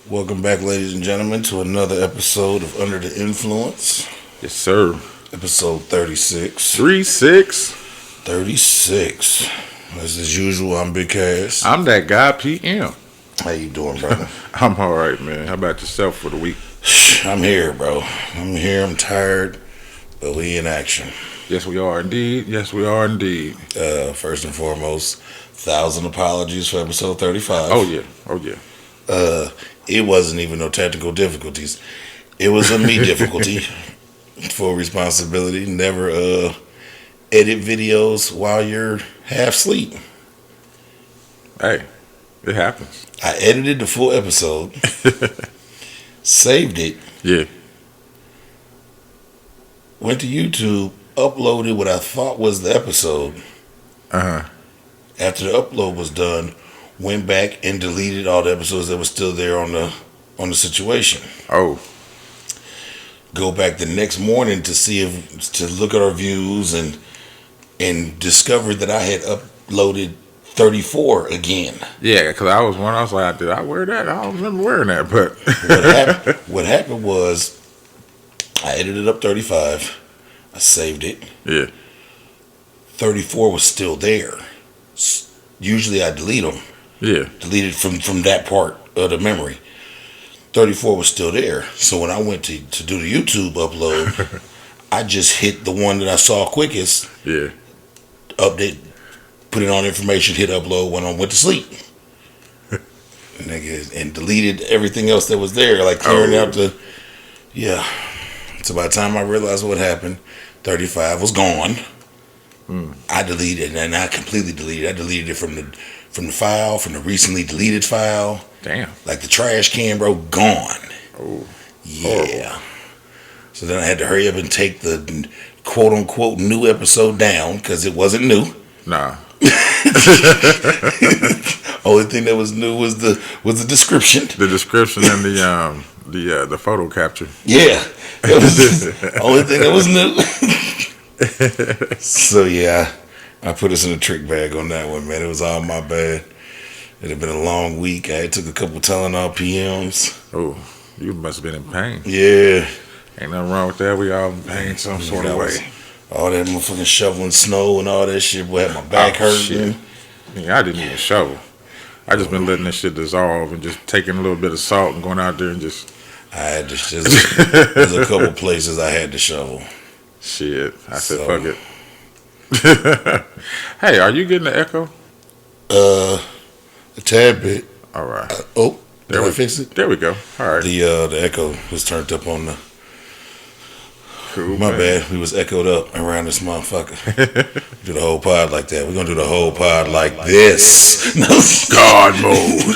Welcome back, ladies and gentlemen, to another episode of Under the Influence. Yes, sir. Episode 36. 3-6. 36. As usual, I'm Big Cass. I'm that guy, PM. How you doing, brother? I'm all right, man. How about yourself for the week? I'm here, bro. I'm here. I'm tired, but we in action. Yes, we are indeed. Yes, we are indeed. First and foremost, 1,000 apologies for episode 35. Oh, yeah. Oh, yeah. It wasn't even no technical difficulties. It was a me difficulty. Full responsibility. Never edit videos while you're half asleep. Hey, it happens. I edited the full episode, saved it, Yeah. went to YouTube, uploaded what I thought was the episode. Uh-huh. After the upload was done, went back and deleted all the episodes that were still there on the situation. Oh. Go back the next morning to look at our views and discovered that I had uploaded 34 again. Yeah, because I was like, did I wear that? I don't remember wearing that, but What happened was I edited up 35. I saved it. yeah. 34 was still there. Usually I delete them. Yeah. Deleted from that part of the memory. 34 was still there. So when I went to do the YouTube upload, I just hit the one that I saw quickest, Yeah. update, put it on information, hit upload, went to sleep. And deleted everything else that was there, like clearing out the, yeah. So by the time I realized what happened, 35 was gone. I deleted it, and I completely deleted it. I deleted it from the file, from the recently deleted file. Damn. Like the trash can, bro, gone. Oh. Yeah. Horrible. So then I had to hurry up and take the quote unquote new episode down because it wasn't new. Nah. Only thing that was new was the description. The description and the photo capture. Yeah. That was the only thing that was new. So yeah, I put us in a trick bag on that one, man. It was all my bad. It had been a long week. I took a couple Tylenol PMs. Oh, you must have been in pain. Yeah. Ain't nothing wrong with that. We all in pain some sort of way. All that motherfucking shoveling snow and all that shit. Boy, had my back hurting. Yeah, I didn't even shovel. I just been letting that shit dissolve and just taking a little bit of salt and going out there and just. I had to. There's a couple places I had to shovel. Shit, I said fuck it. Hey, are you getting the echo? A tad bit. All right. Did I fix it? There we go. All right. The echo was turned up on the. Cool, My man. bad. We was echoed up around this motherfucker. Do the whole pod like that. We're gonna do the whole pod like this. God mode.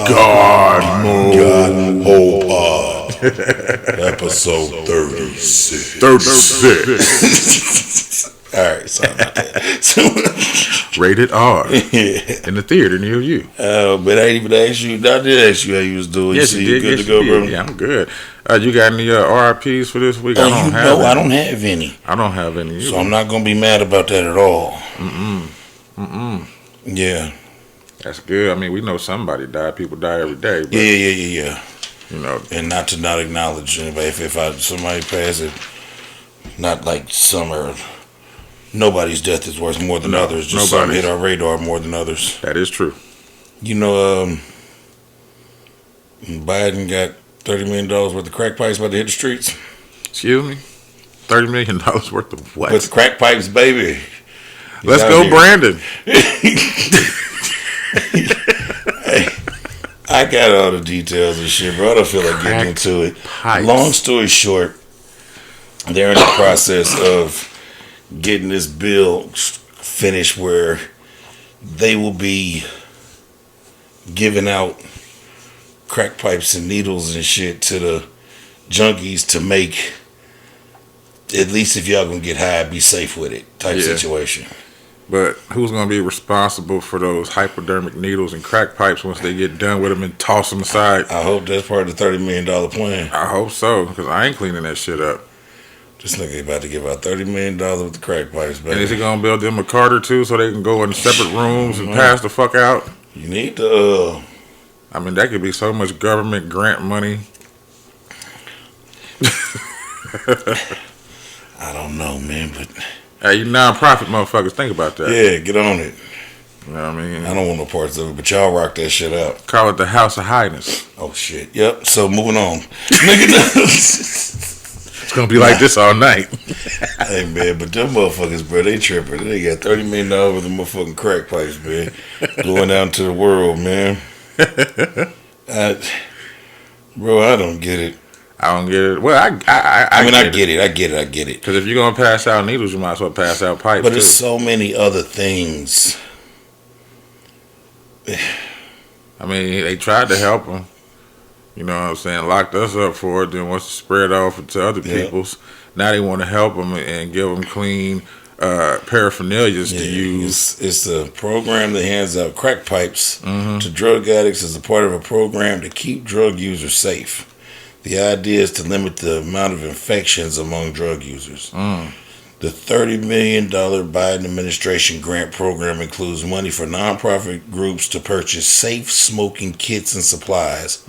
God mode. Whole pod. Episode 36. 36. All right, sorry about that. Rated R. Yeah. In the theater near you. But I ain't even asked you. I did ask you how you was doing. Yes, you did. Good Yes, to go, you bro. did. Yeah, I'm good. You got any RIPs for this week? I don't have any. I don't have any. So I'm not gonna be mad about that at all. Mm-mm. Yeah. That's good. I mean, we know somebody died. People die every day. But, Yeah. You know. And not to not acknowledge anybody. If somebody passed it, not like summer. Nobody's death is worth more than others. Just some hit our radar more than others. That is true. You know, Biden got $30 million worth of crack pipes about to hit the streets. Excuse me? $30 million worth of what? With crack pipes, baby. Let's go, Brandon. I got all the details and shit, bro. I don't feel like getting into it. Pipes. Long story short, they're in the process of getting this bill finished where they will be giving out crack pipes and needles and shit to the junkies to make, at least if y'all gonna get high, be safe with it type situation. But who's going to be responsible for those hypodermic needles and crack pipes once they get done with them and toss them aside? I hope that's part of the $30 million plan. I hope so, because I ain't cleaning that shit up. This nigga about to give out $30 million with the crack pipes, baby. And is he going to build them a Carter too so they can go in separate rooms and pass the fuck out? You need to I mean, that could be so much government grant money. I don't know, man, but Hey, you non-profit motherfuckers, think about that. yeah, get on it. You know what I mean? I don't want no parts of it, but y'all rock that shit out. Call it the House of Highness. Oh shit. Yep. So moving on. Nigga, It's gonna be like this all night. hey man, but them motherfuckers, bro, they tripping. They got $30 million worth of motherfucking crack pipes, man, going out to the world, man. Bro, I don't get it. I don't get it. Well, I get it. I get it. Because if you're gonna pass out needles, you might as well pass out pipes. But too. there's so many other things. I mean, they tried to help them. You know what I'm saying? Locked us up for it. Then once it spread off to other people's, now they want to help them and give them clean paraphernalias to use. It's a program that hands out crack pipes to drug addicts as a part of a program to keep drug users safe. The idea is to limit the amount of infections among drug users. The $30 million Biden administration grant program includes money for nonprofit groups to purchase safe smoking kits and supplies.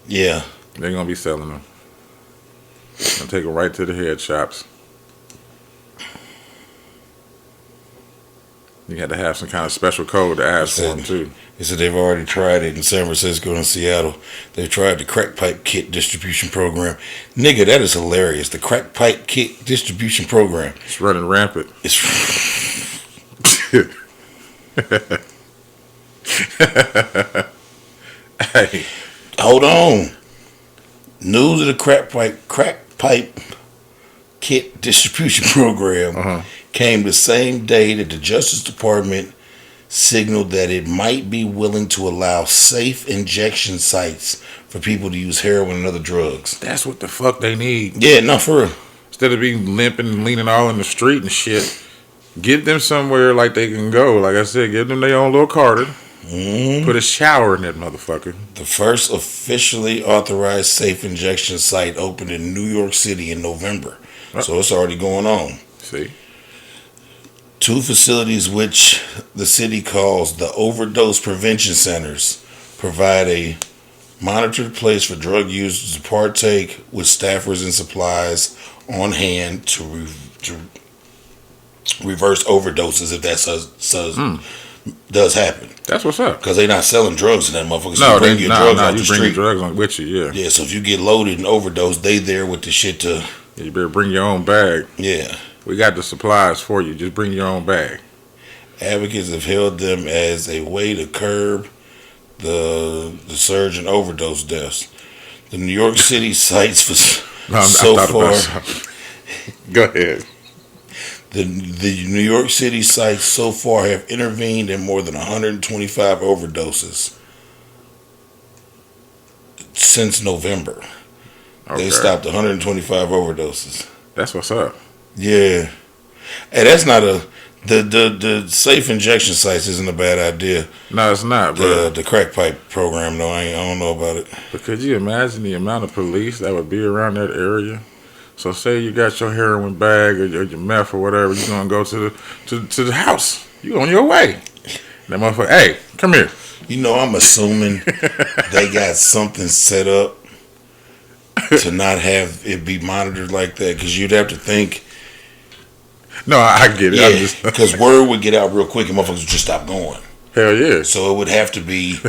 Yeah. They're going to be selling them. They'll take them right to the head shops. You had to have some kind of special code to ask for them, too. They said they've already tried it in San Francisco and Seattle. They've tried the crack pipe kit distribution program. Nigga, that is hilarious. The crack pipe kit distribution program. It's running rampant. It's Hey. Hold on. News of the crack pipe kit distribution program came the same day that the Justice Department signaled that it might be willing to allow safe injection sites for people to use heroin and other drugs. That's what the fuck they need. Yeah, no, for real. Instead of being limping and leaning all in the street and shit, give them somewhere like they can go. Like I said, give them their own little Carter. Put a shower in that motherfucker. The first officially authorized safe injection site opened in New York City in November. So it's already going on. See? 2 facilities, which the city calls the Overdose Prevention Centers, provide a monitored place for drug users to partake with staffers and supplies on hand to reverse overdoses if that does happen. That's what's up. Because they're not selling drugs in that motherfucker. So No, you bring your drugs on the you bring street. your drugs on with you, yeah. Yeah, so if you get loaded and overdose, they there with the shit to... You better bring your own bag. Yeah. We got the supplies for you. Just bring your own bag. Advocates have hailed them as a way to curb the surge in overdose deaths. The New York City sites for so far... Go ahead. The New York City sites so far have intervened in more than 125 overdoses since November. Okay. They stopped 125 overdoses. That's what's up. Yeah. Hey, that's not the safe injection sites isn't a bad idea. No, it's not, bro. The crack pipe program, though, I don't know about it. But could you imagine the amount of police that would be around that area? So say you got your heroin bag or your meth or whatever, you're gonna go to the house. You on your way. That motherfucker, hey, come here. You know, I'm assuming they got something set up to not have it be monitored like that, because you'd have to think. No, I get it. Yeah, because word would get out real quick and motherfuckers would just stop going. Hell yeah. So it would have to be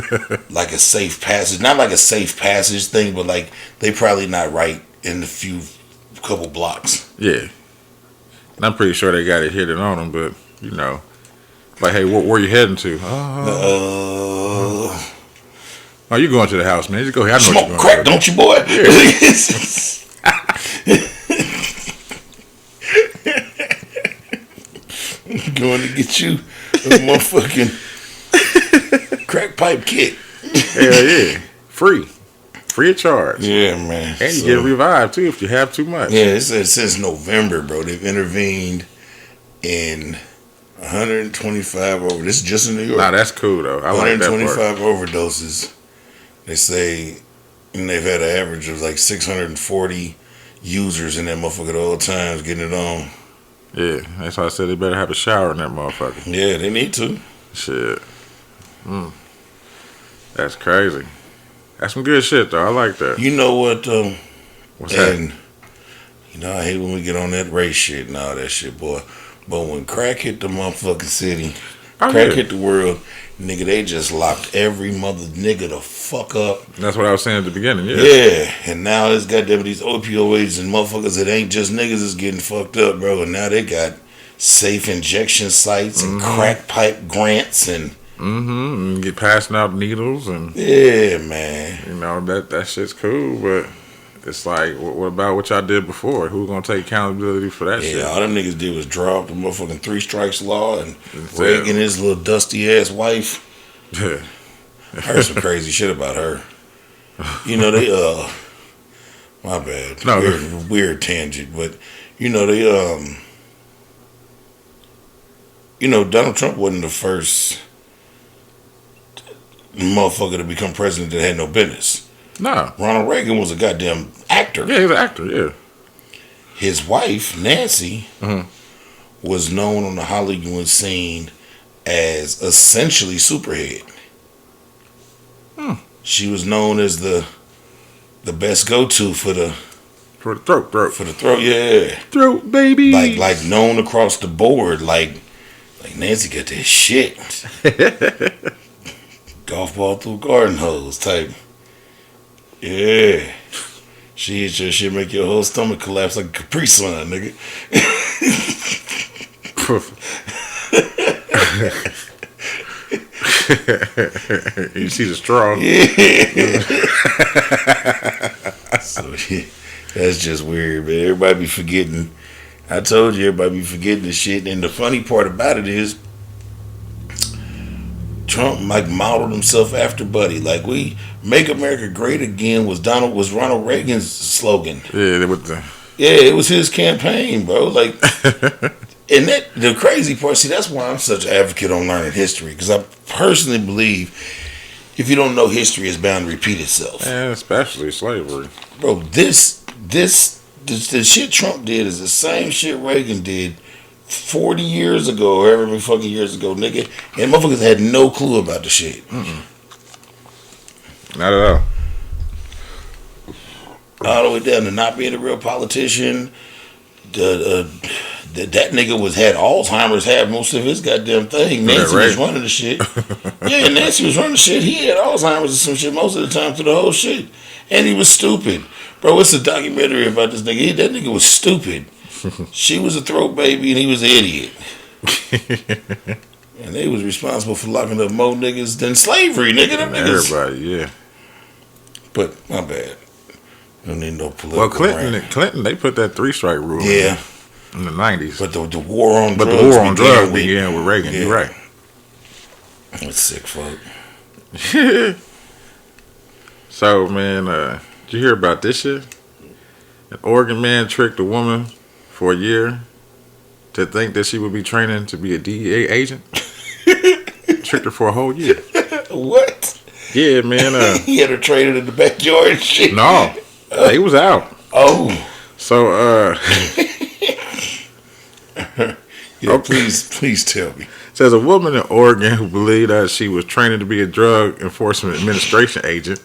like a safe passage. Not like a safe passage thing, but like they probably not right in the couple blocks. Yeah. And I'm pretty sure they got it hidden on them, but, you know. Like, hey, where you heading to? Oh, you going to the house, man. Just go ahead. I know smoke what crack, don't you, boy? Yeah. Going to get you a motherfucking crack pipe kit. Hell yeah. Free of charge. Yeah, man. And you get revived, too, if you have too much. Yeah, it says since November, bro. They've intervened in 125 over. This is just in New York. Nah, that's cool, though. I like that part. 125 overdoses. They say, and they've had an average of like 640 users in that motherfucker at all times getting it on. Yeah, that's why I said they better have a shower in that motherfucker. Yeah, they need to. Shit. That's crazy. That's some good shit, though. I like that. You know what? What's that? You know, I hate when we get on that race shit and all that shit, boy. But when crack hit the motherfucking city, crack hit the world, nigga, they just locked every mother nigga the fuck up. That's what I was saying at the beginning, yeah. Yeah, and now it's goddamn these opioids and motherfuckers that ain't just niggas is getting fucked up, bro. And now they got safe injection sites and crack pipe grants and and get passing out needles and yeah, man. You know that shit's cool, but it's like, what about what y'all did before? Who's gonna take accountability for that shit? Yeah, all them niggas did was draw up the motherfucking 3 strikes law and Reagan his little dusty ass wife. Yeah. I heard some crazy shit about her. You know, they my bad. No, weird tangent, but you know they you know, Donald Trump wasn't the first motherfucker to become president that had no business. No. Ronald Reagan was a goddamn actor. Yeah, he's an actor, yeah. His wife, Nancy, was known on the Hollywood scene as essentially Superhead. She was known as the best go-to for the throat. For the throat, yeah. Throat, baby. Like known across the board, like Nancy got that shit. Golf ball through garden hose type. Yeah. She hit your shit, make your whole stomach collapse like a Capri Sun, nigga. You see the straw. Yeah. So, yeah, that's just weird, man. Everybody be forgetting. I told you, everybody be forgetting the shit. And the funny part about it is, Trump like modeled himself after Buddy. Like, we make America great again was Ronald Reagan's slogan. Yeah, yeah, it was his campaign, bro. Like, and that the crazy part. See, that's why I'm such an advocate on learning history, because I personally believe if you don't know history, it's bound to repeat itself. And especially slavery, bro. This the shit Trump did is the same shit Reagan did 40 years ago, or however many fucking years ago, nigga. And motherfuckers had no clue about the shit. Not at all. All the way down to not being a real politician. That nigga had Alzheimer's, had most of his goddamn thing. Nancy was running the shit. Yeah, Nancy was running the shit. He had Alzheimer's or some shit most of the time through the whole shit. And he was stupid. Bro, it's a documentary about this nigga. That nigga was stupid. She was a throat baby and he was an idiot. And they was responsible for locking up more niggas than slavery, nigga. Them niggas. Everybody, yeah. But, my bad. Don't need no political. Well, Clinton, they put that 3-strike rule in the 90s. But the war on drugs. But the war on drugs began with Reagan. Yeah. You're right. That's sick, fuck. So, man, did you hear about this shit? An Oregon man tricked a woman for a year to think that she would be training to be a DEA agent. Tricked her for a whole year. What? Yeah, man. He had her training in the backyard and shit. No, he was out. Oh. So, yeah, please tell me. Says a woman in Oregon who believed that she was training to be a drug enforcement administration agent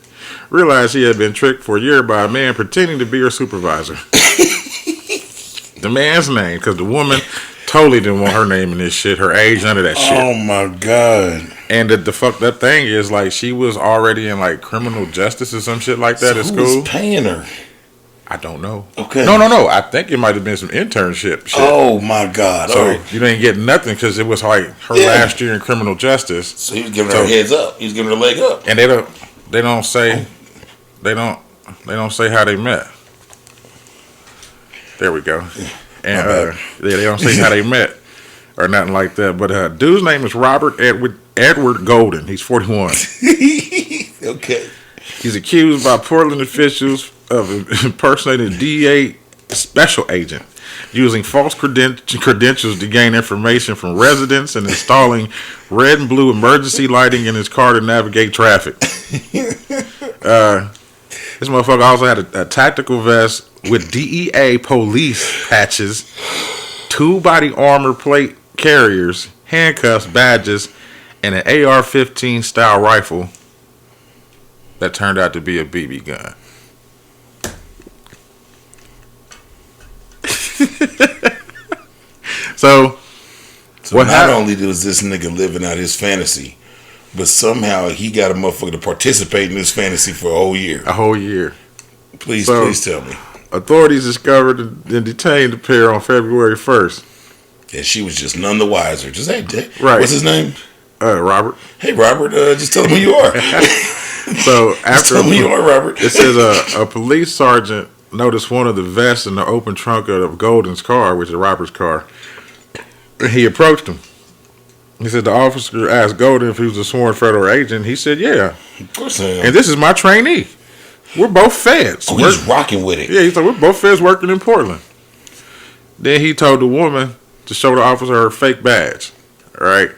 realized she had been tricked for a year by a man pretending to be her supervisor. The man's name, because the woman totally didn't want her name in this shit, her age, none of that shit. Oh my God. And the fuck that thing is, like, she was already in like criminal justice or some shit like that at school. Who's paying her? I don't know. Okay. No. I think it might have been some internship shit. Oh my God. So you didn't get nothing because it was like her last year in criminal justice. So he was giving her a heads up. He was giving her a leg up. And they don't say how they met. There we go. And they don't say how they met or nothing like that. But dude's name is Robert Edward Golden. He's 41. Okay. He's accused by Portland officials of impersonating a DEA special agent, using false credentials to gain information from residents and installing red and blue emergency lighting in his car to navigate traffic. This motherfucker also had a tactical vest with DEA police patches, 2 body armor plate carriers, handcuffs, badges, and an AR-15 style rifle. that turned out to be a BB gun. So not only was this nigga living out his fantasy, but somehow he got a motherfucker to participate in this fantasy for a whole year. A whole year. Please tell me. Authorities discovered and detained the pair on February 1st. And she was just none the wiser. Just, hey, right. What's his name? Robert. Hey, Robert, just tell him who you are. So after tell me who you are, Robert. It says a police sergeant noticed one of the vests in the open trunk of Golden's car, which is Robert's car. He approached him. He said the officer asked Golden if he was a sworn federal agent. He said, yeah. Of course I am. And this is my trainee. We're both feds. Oh, he's rocking with it. Yeah, he said, we're both feds working in Portland. Then he told the woman to show the officer her fake badge. All right.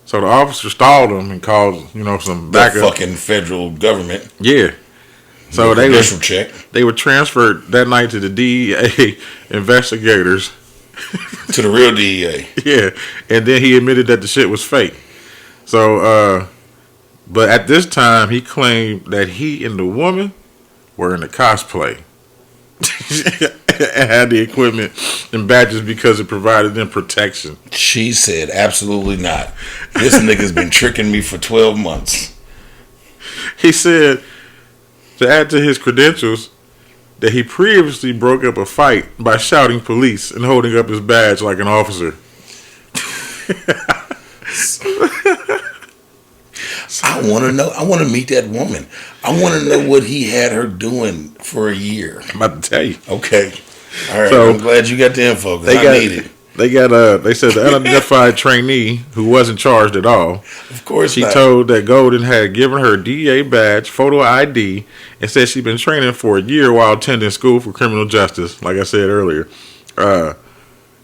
So the officer stalled him and called, some backup. The fucking federal government. Yeah. So they were transferred that night to the DEA investigators. To the real DEA. Yeah. And then he admitted that the shit was fake. So, but at this time, he claimed that he and the woman were in the cosplay. And had the equipment and badges because it provided them protection. She said, absolutely not. This nigga's been tricking me for 12 months. He said, to add to his credentials, that he previously broke up a fight by shouting police and holding up his badge like an officer. I want to know. I want to meet that woman. I want to know what he had her doing for a year. I'm about to tell you. Okay. All right. So, I'm glad you got the info because I need it. They said the unidentified trainee who wasn't charged at all. Of course she not. told that Golden had given her a DEA badge, photo ID, and said she'd been training for a year while attending school for criminal justice, like I said earlier.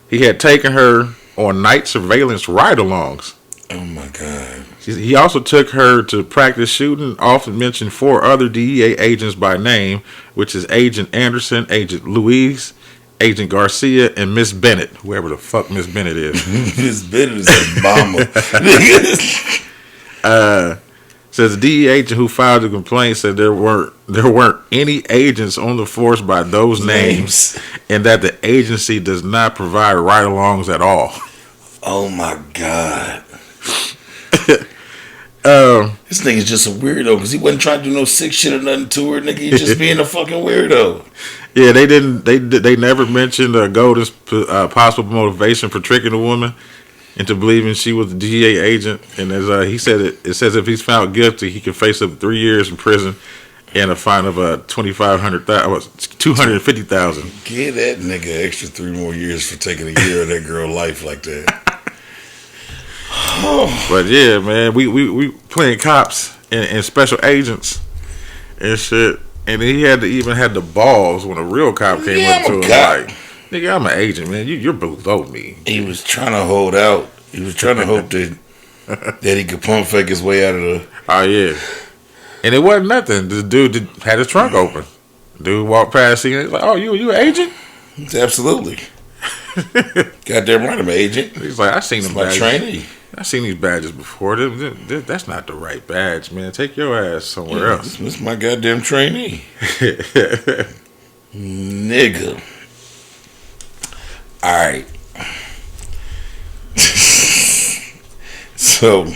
He had taken her on night surveillance ride-alongs. Oh, my God. He also took her to practice shooting, often mentioned 4 other DEA agents by name, which is Agent Anderson, Agent Louise, Agent Garcia, and Miss Bennett, whoever the fuck Miss Bennett is. Miss Bennett is a bomber. Says the DEA agent who filed the complaint said there weren't any agents on the force by those names, and that the agency does not provide ride-alongs at all. Oh my God. This nigga's just a weirdo because he wasn't trying to do no sick shit or nothing to her. Nigga, he's just being a fucking weirdo. Yeah, they didn't. They never mentioned Golden's possible motivation for tricking the woman into believing she was a DEA agent. And as he said, it says if he's found guilty, he can face up to 3 years in prison and a fine of $250,000. Give that nigga an extra 3 more years for taking a year of that girl's life like that. But yeah, man, we playing cops and special agents and shit. And he had the balls when a real cop came up to him like, nigga, I'm an agent, man. You're below me. He was trying to hold out. He was trying to hope that he could pump fake his way out of the... Oh, yeah. And it wasn't nothing. The dude had his trunk open. Dude walked past, he was like, oh, you an agent? Absolutely. Goddamn right, I'm an agent. He's like, I seen them badges. My trainee. I seen these badges before. That's not the right badge, man. Take your ass somewhere else. This is my goddamn trainee. Nigga. All right. So,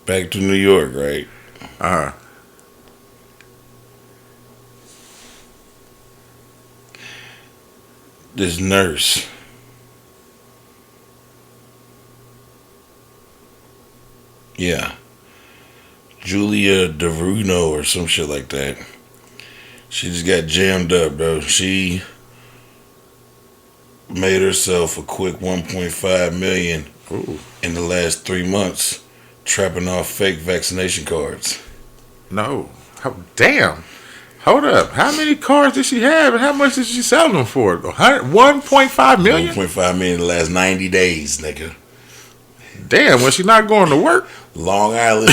back to New York, right? Uh-huh. This nurse. Yeah. Julia DeVruno or some shit like that. She just got jammed up, bro. She made herself a quick $1.5 million in the last 3 months trapping off fake vaccination cards. No. Damn. Hold up. How many cards did she have and how much did she sell them for? 1.5 million? 1.5 million in the last 90 days, nigga. Damn, was she not going to work? Long Island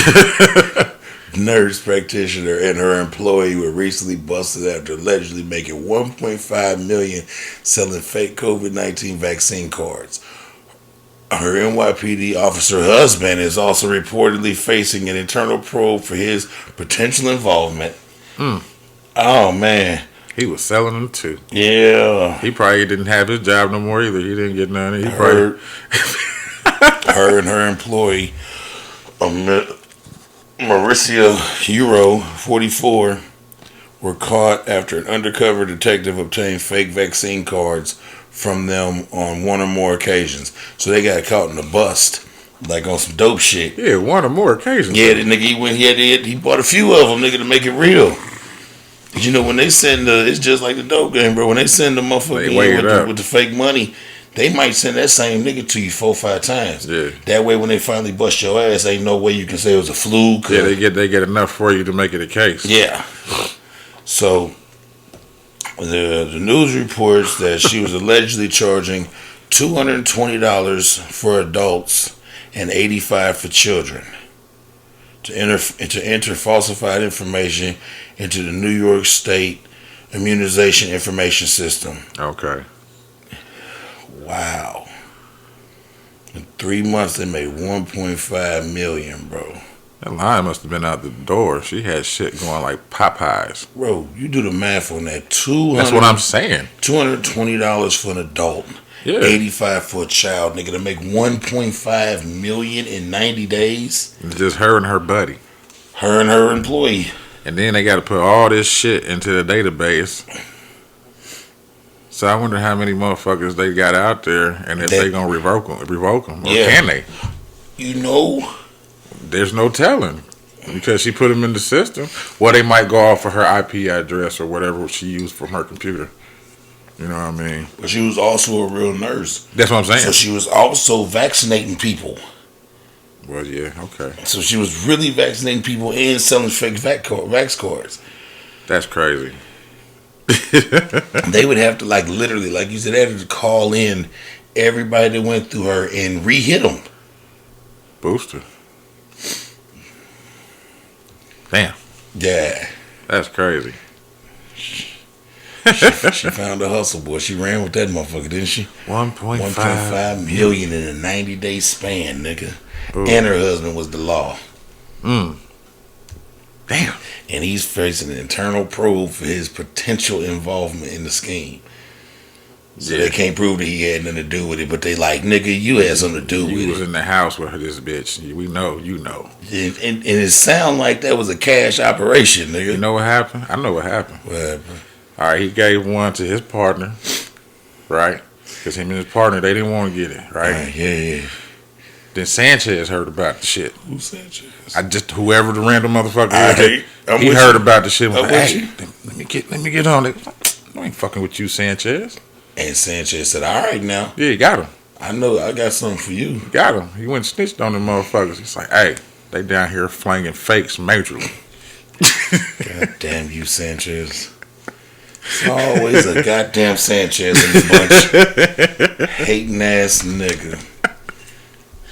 nurse practitioner and her employee were recently busted after allegedly making $1.5 million selling fake COVID-19 vaccine cards. Her NYPD officer husband is also reportedly facing an internal probe for his potential involvement. Oh, man. He was selling them too. Yeah. He probably didn't have his job no more either. He didn't get none. Her and her employee, Mauricia Euro, 44, were caught after an undercover detective obtained fake vaccine cards from them on one or more occasions. So they got caught in the bust, like on some dope shit. Yeah, one or more occasions. Yeah, the nigga, he bought a few of them, nigga, to make it real. But you know, when they send it's just like the dope game, bro. When they send the motherfucker in with the fake money, they might send that same nigga to you 4 or 5 times. Yeah. That way, when they finally bust your ass, ain't no way you can say it was a fluke. Yeah, they get enough for you to make it a case. Yeah. So the news reports that she was allegedly charging $220 for adults and $85 for children to enter falsified information into the New York State Immunization Information System. Okay. Wow. In 3 months, they made $1.5 million, bro. That line must have been out the door. She had shit going like Popeyes. Bro, you do the math on that. That's what I'm saying. $220 for an adult. Yeah. $85 for a child, nigga, to make $1.5 million in 90 days. Just her and her buddy. Her and her employee. And then they got to put all this shit into the database. So I wonder how many motherfuckers they got out there, and if they gonna revoke them, or can they? You know, there's no telling, because she put them in the system. Well, they might go off of her IP address or whatever she used from her computer. You know what I mean? But she was also a real nurse. That's what I'm saying. So she was also vaccinating people. Well, yeah, okay. So she was really vaccinating people and selling fake vax cards. That's crazy. They would have to, like, literally, like you said, they had to call in everybody that went through her and re-hit them. Booster. Damn. Yeah. That's crazy. She found a hustle, boy. She ran with that motherfucker, didn't she? 1.5 million in a 90-day span, nigga. Ooh. And her husband was the law. Damn. And he's facing an internal probe for his potential involvement in the scheme. So they can't prove that he had nothing to do with it, but they like, nigga, you had something to do with it. You was in the house with this bitch. We know, you know. And it sounded like that was a cash operation, nigga. You know what happened? I know what happened. What happened? All right, he gave one to his partner, right? Because him and his partner, they didn't want to get it, right? Yeah. Then Sanchez heard about the shit. Who's Sanchez? Whoever the random motherfucker is, he heard about the shit. Like, hey, let me get on it. I ain't fucking with you, Sanchez. And Sanchez said, all right now. Yeah, you got him. I know, I got something for you. Got him. He went and snitched on them motherfuckers. He's like, hey, they down here flanging fakes majorly. God damn you, Sanchez. It's always a goddamn Sanchez in the bunch. Hating ass nigga.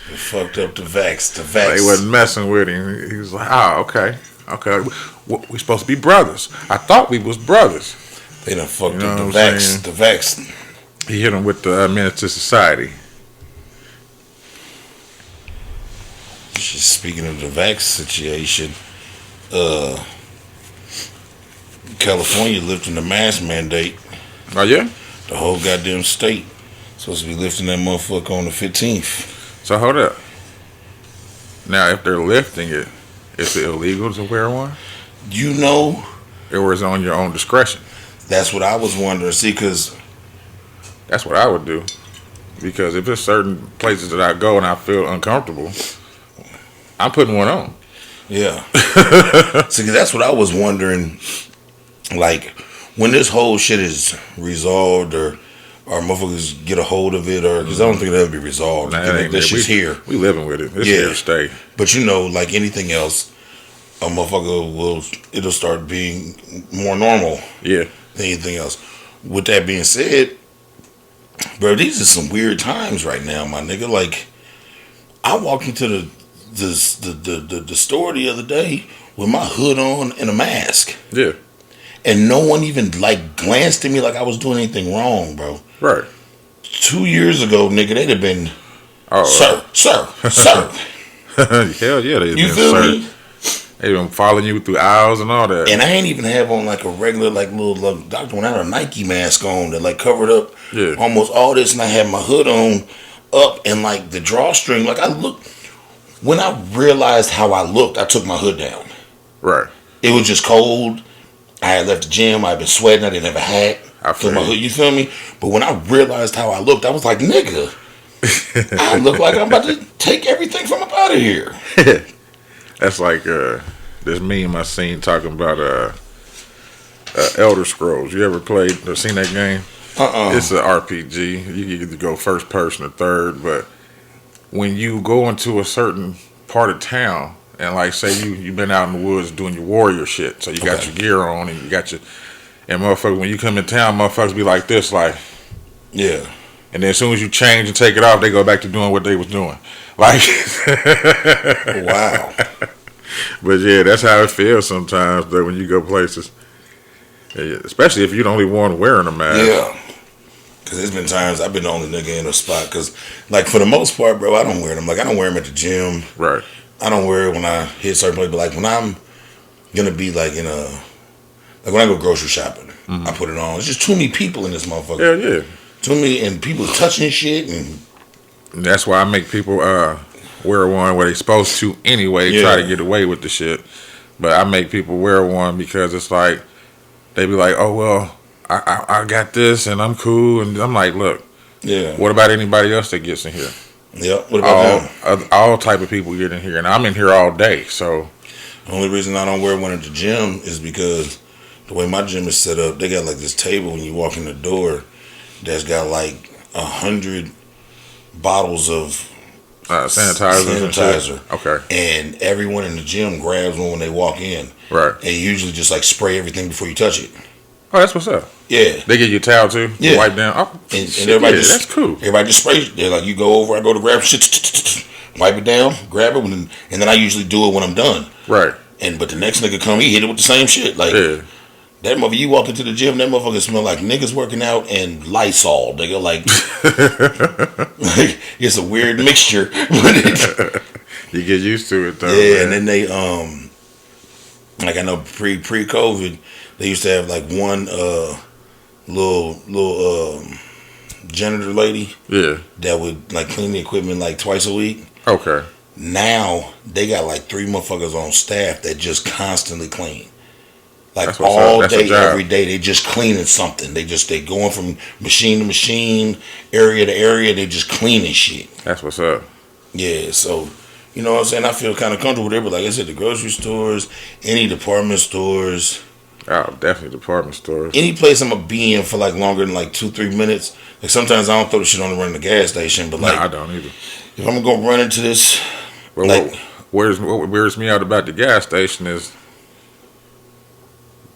They fucked up the vax. They wasn't messing with him. He was like, oh, okay. We supposed to be brothers. I thought we was brothers. They done fucked up the vax. The vax. He hit him with the Menace to Society. Speaking of the vax situation, California lifting the mask mandate. Oh, yeah? The whole goddamn state supposed to be lifting that motherfucker on the 15th. So hold up. Now, if they're lifting it, is it illegal to wear one? You know, or is it on your own discretion? That's what I was wondering. See, because that's what I would do. Because if there's certain places that I go and I feel uncomfortable, I'm putting one on. Yeah. See, that's what I was wondering. Like, when this whole shit is resolved, or motherfuckers get a hold of it, or because I don't think it'll ever be resolved. This shit's here. We living with it. It's here to stay. But you know, like anything else, a motherfucker it'll start being more normal. Yeah. Than anything else. With that being said, bro, these are some weird times right now, my nigga. Like, I walked into the store the other day with my hood on and a mask. Yeah. And no one even, like, glanced at me like I was doing anything wrong, bro. Right. 2 years ago, nigga, they'd have been Oh, sir. hell yeah, they You been feel sir. me? They been following you through aisles and all that. And I ain't even have on like a regular like little doctor when I had a Nike mask on that like covered up almost all this, and I had my hood on up and like the drawstring. Like I looked when I realized how I looked, I took my hood down. Right. It was just cold. I had left the gym. I'd been sweating. I didn't have a hat. I feel my hood. You feel me? But when I realized how I looked, I was like, nigga, I look like I'm about to take everything from up out of here. That's like this meme I seen talking about Elder Scrolls. You ever played or seen that game? It's an RPG. You can either go first person or third, but when you go into a certain part of town, and like say you've been out in the woods doing your warrior shit, so you got your gear on and you got your, and motherfucker, when you come in town, motherfuckers be like this, like, yeah. And then as soon as you change and take it off, they go back to doing what they was doing. Like, wow. But yeah, that's how it feels sometimes though when you go places, especially if you're the only one wearing a mask. Yeah. Because there's been times I've been the only nigga in a spot. Because, like, for the most part, bro, I don't wear them. Like, I don't wear them at the gym. Right. I don't wear it when I hit certain places. But, like, when I'm going to be, like, in a... Like, when I go grocery shopping, I put it on. It's just too many people in this motherfucker. Hell yeah. Too many... And people touching shit. And that's why I make people wear one where they supposed to anyway, try to get away with the shit. But I make people wear one because it's like... They be like, oh, well... I got this and I'm cool, and I'm like, look, what about anybody else that gets in here? Yeah, what about them? All type of people get in here, and I'm in here all day. So the only reason I don't wear one at the gym is because the way my gym is set up, they got like this table when you walk in the door that's got like 100 bottles of sanitizer. Okay. And everyone in the gym grabs one when they walk in. Right. And you usually just like spray everything before you touch it. Oh, that's what's up. Yeah. They give you a towel too? Yeah. Wipe down? Oh, and everybody just... That's cool. Everybody just sprays it. They're like, you go over, I go to grab shit, wipe it down, grab it, and then I usually do it when I'm done. Right. But the next nigga come, he hit it with the same shit. Like, that motherfucker, you walk into the gym, that motherfucker smell like niggas working out and Lysol. Nigga, like, it's a weird mixture. You get used to it though. Yeah, man. and then they, like I know pre-COVID, they used to have like one little janitor lady that would like clean the equipment like twice a week. Okay. Now they got like 3 motherfuckers on staff that just constantly clean. Like all day, every day, they just cleaning something. They going from machine to machine, area to area. They just cleaning shit. That's what's up. Yeah, so you know what I'm saying. I feel kind of comfortable there, but like I said, the grocery stores, any department stores. Oh, definitely department stores. Any place I'm gonna be in for like longer than like 2-3 minutes. Like sometimes I don't throw the shit on to run the gas station, but like I don't either. If I'm gonna go run into this, well, like what weirds me out about the gas station is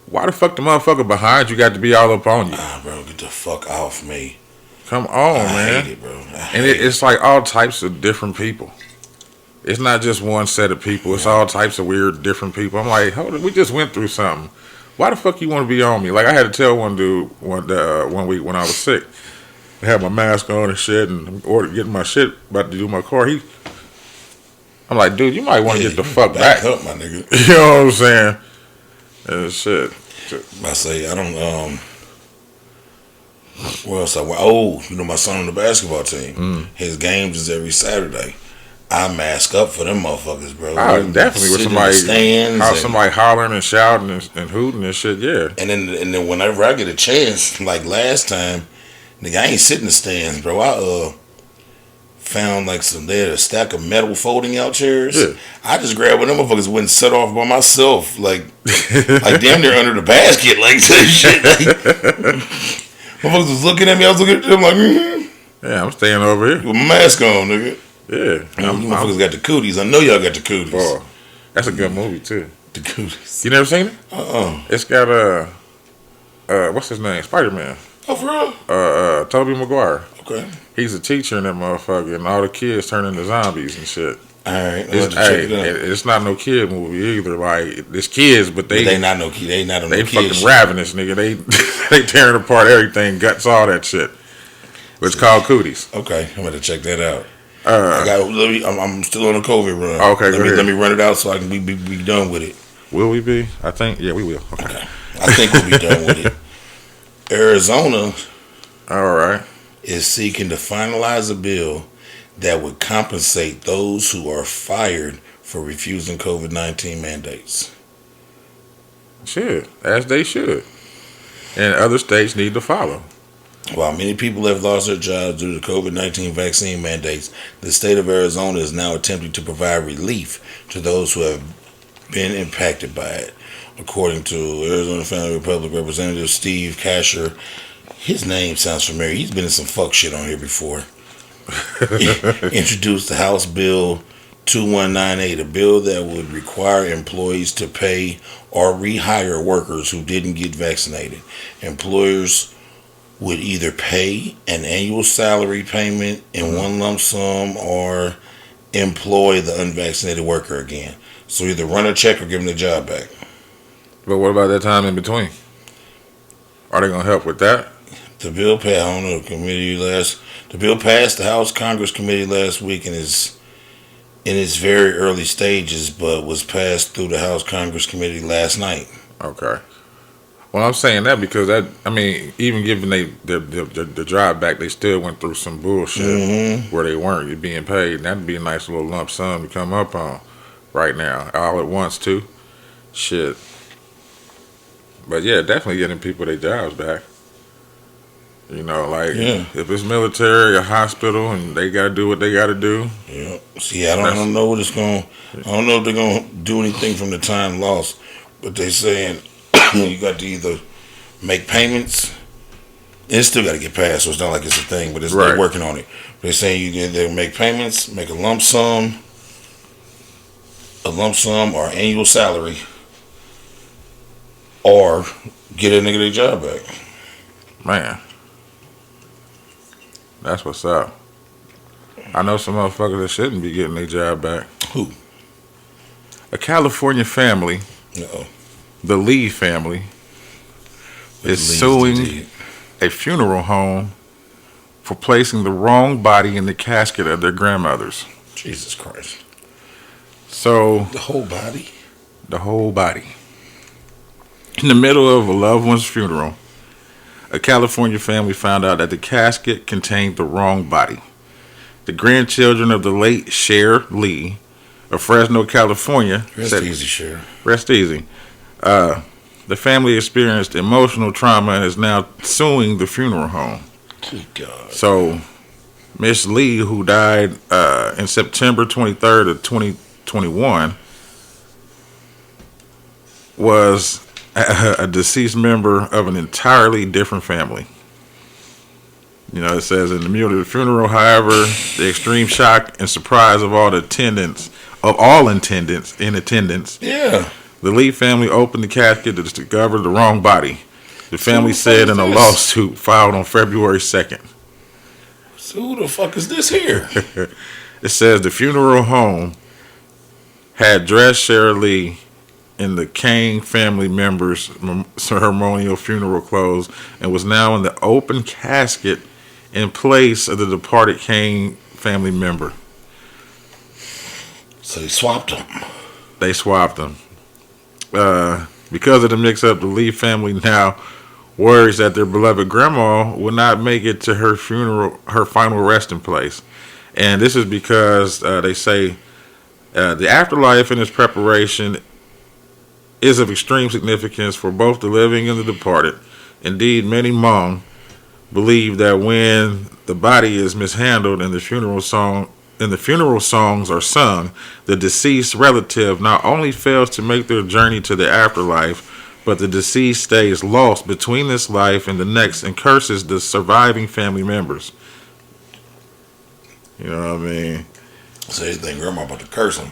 why the fuck the motherfucker behind you got to be all up on you? Nah, bro, get the fuck off me. Come on, man. I hate it, bro. It's like all types of different people. It's not just one set of people. It's all types of weird, different people. I'm like, hold on, we just went through something. Why the fuck you want to be on me? Like I had to tell one dude one week when I was sick. I had my mask on and shit, and getting my shit about to do my car. I'm like, dude, you might want to get the fuck back up, my nigga. You know what I'm saying? And shit. I say I don't. Where else I went? Oh, you know my son on the basketball team. His games is every Saturday. I mask up for them motherfuckers, bro. Definitely with somebody hollering and shouting and hooting and shit, yeah. And then whenever I get a chance, like last time, nigga, I ain't sitting in the stands, bro. I found like they had a stack of metal folding out chairs. Yeah. I just grabbed one of them motherfuckers, went and set off by myself, like damn near under the basket, like that shit. Like, motherfuckers was looking at me, I was looking at them like, yeah, I'm staying over here with my mask on, nigga. Yeah, you motherfuckers got the cooties. I know y'all got the cooties. Oh, that's a good movie too. The cooties. You never seen it? It's got what's his name? Spider-Man. Oh, for real? Tobey Maguire. Okay. He's a teacher in that motherfucker, and all the kids turn into zombies and shit. All right, it's not no kid movie either. Like it's kids, but they not no kid. They not no they kids. Fucking ravenous, nigga. They tearing apart everything, guts, all that shit. But it's called Cooties. Okay, I'm gonna check that out. I'm still on a COVID run. Okay, let me run it out so I can be done with it. Will we be? I think, yeah, we will. Okay. I think we'll be done with it. Arizona, all right, is seeking to finalize a bill that would compensate those who are fired for refusing COVID-19 mandates. Shit, as they should, and other states need to follow. While many people have lost their jobs due to COVID-19 vaccine mandates, the state of Arizona is now attempting to provide relief to those who have been impacted by it. According to Arizona Family Republic Representative Steve Kasher, his name sounds familiar. He's been in some fuck shit on here before. Introduced the House Bill 2198, a bill that would require employees to pay or rehire workers who didn't get vaccinated. Employers would either pay an annual salary payment in one lump sum or employ the unvaccinated worker again. So either run a check or give them the job back. But what about that time in between? Are they going to help with that? The bill passed. I don't know. The bill passed the House Congress Committee last week and is in its very early stages, but was passed through the House Congress Committee last night. Okay. Well, I'm saying that because even giving the job back, they still went through some bullshit where they weren't being paid. And that'd be a nice little lump sum to come up on right now, all at once too. Shit. But yeah, definitely getting people their jobs back. You know, if it's military or hospital and they got to do what they got to do. Yeah. See, I don't know what it's going. I don't know if they're going to do anything from the time lost, but they saying you got to either make payments. It's still got to get passed, so it's not like it's a thing, but they're working on it. They're saying you either make payments, make a lump sum or annual salary, or get a nigga their job back. Man, that's what's up. I know some motherfuckers that shouldn't be getting their job back. Who? A California family, the Lee family, is suing a funeral home for placing the wrong body in the casket of their grandmothers. Jesus Christ. So the whole body? The whole body. In the middle of a loved one's funeral, a California family found out that the casket contained the wrong body. The grandchildren of the late Cher Lee of Fresno, California. Rest easy, Cher. Rest easy. The family experienced emotional trauma and is now suing the funeral home. Good God. So, Miss Lee, who died in September 23rd of 2021, was a deceased member of an entirely different family. You know, it says in the middle of the funeral, however, the extreme shock and surprise of all attendants, yeah, the Lee family opened the casket to discover the wrong body. The family said in a lawsuit filed on February 2nd. So who the fuck is this here? It says the funeral home had dressed Cher Lee in the Kane family members' ceremonial funeral clothes and was now in the open casket in place of the departed Kane family member. So they swapped them. They swapped them. Because of the mix-up, the Lee family now worries that their beloved grandma will not make it to her funeral, her final resting place. And this is because they say the afterlife and its preparation is of extreme significance for both the living and the departed. Indeed, many Hmong believe that when the body is mishandled and the funeral songs are sung, the deceased relative not only fails to make their journey to the afterlife, but the deceased stays lost between this life and the next and curses the surviving family members. You know what I mean? So they think grandma about to curse him.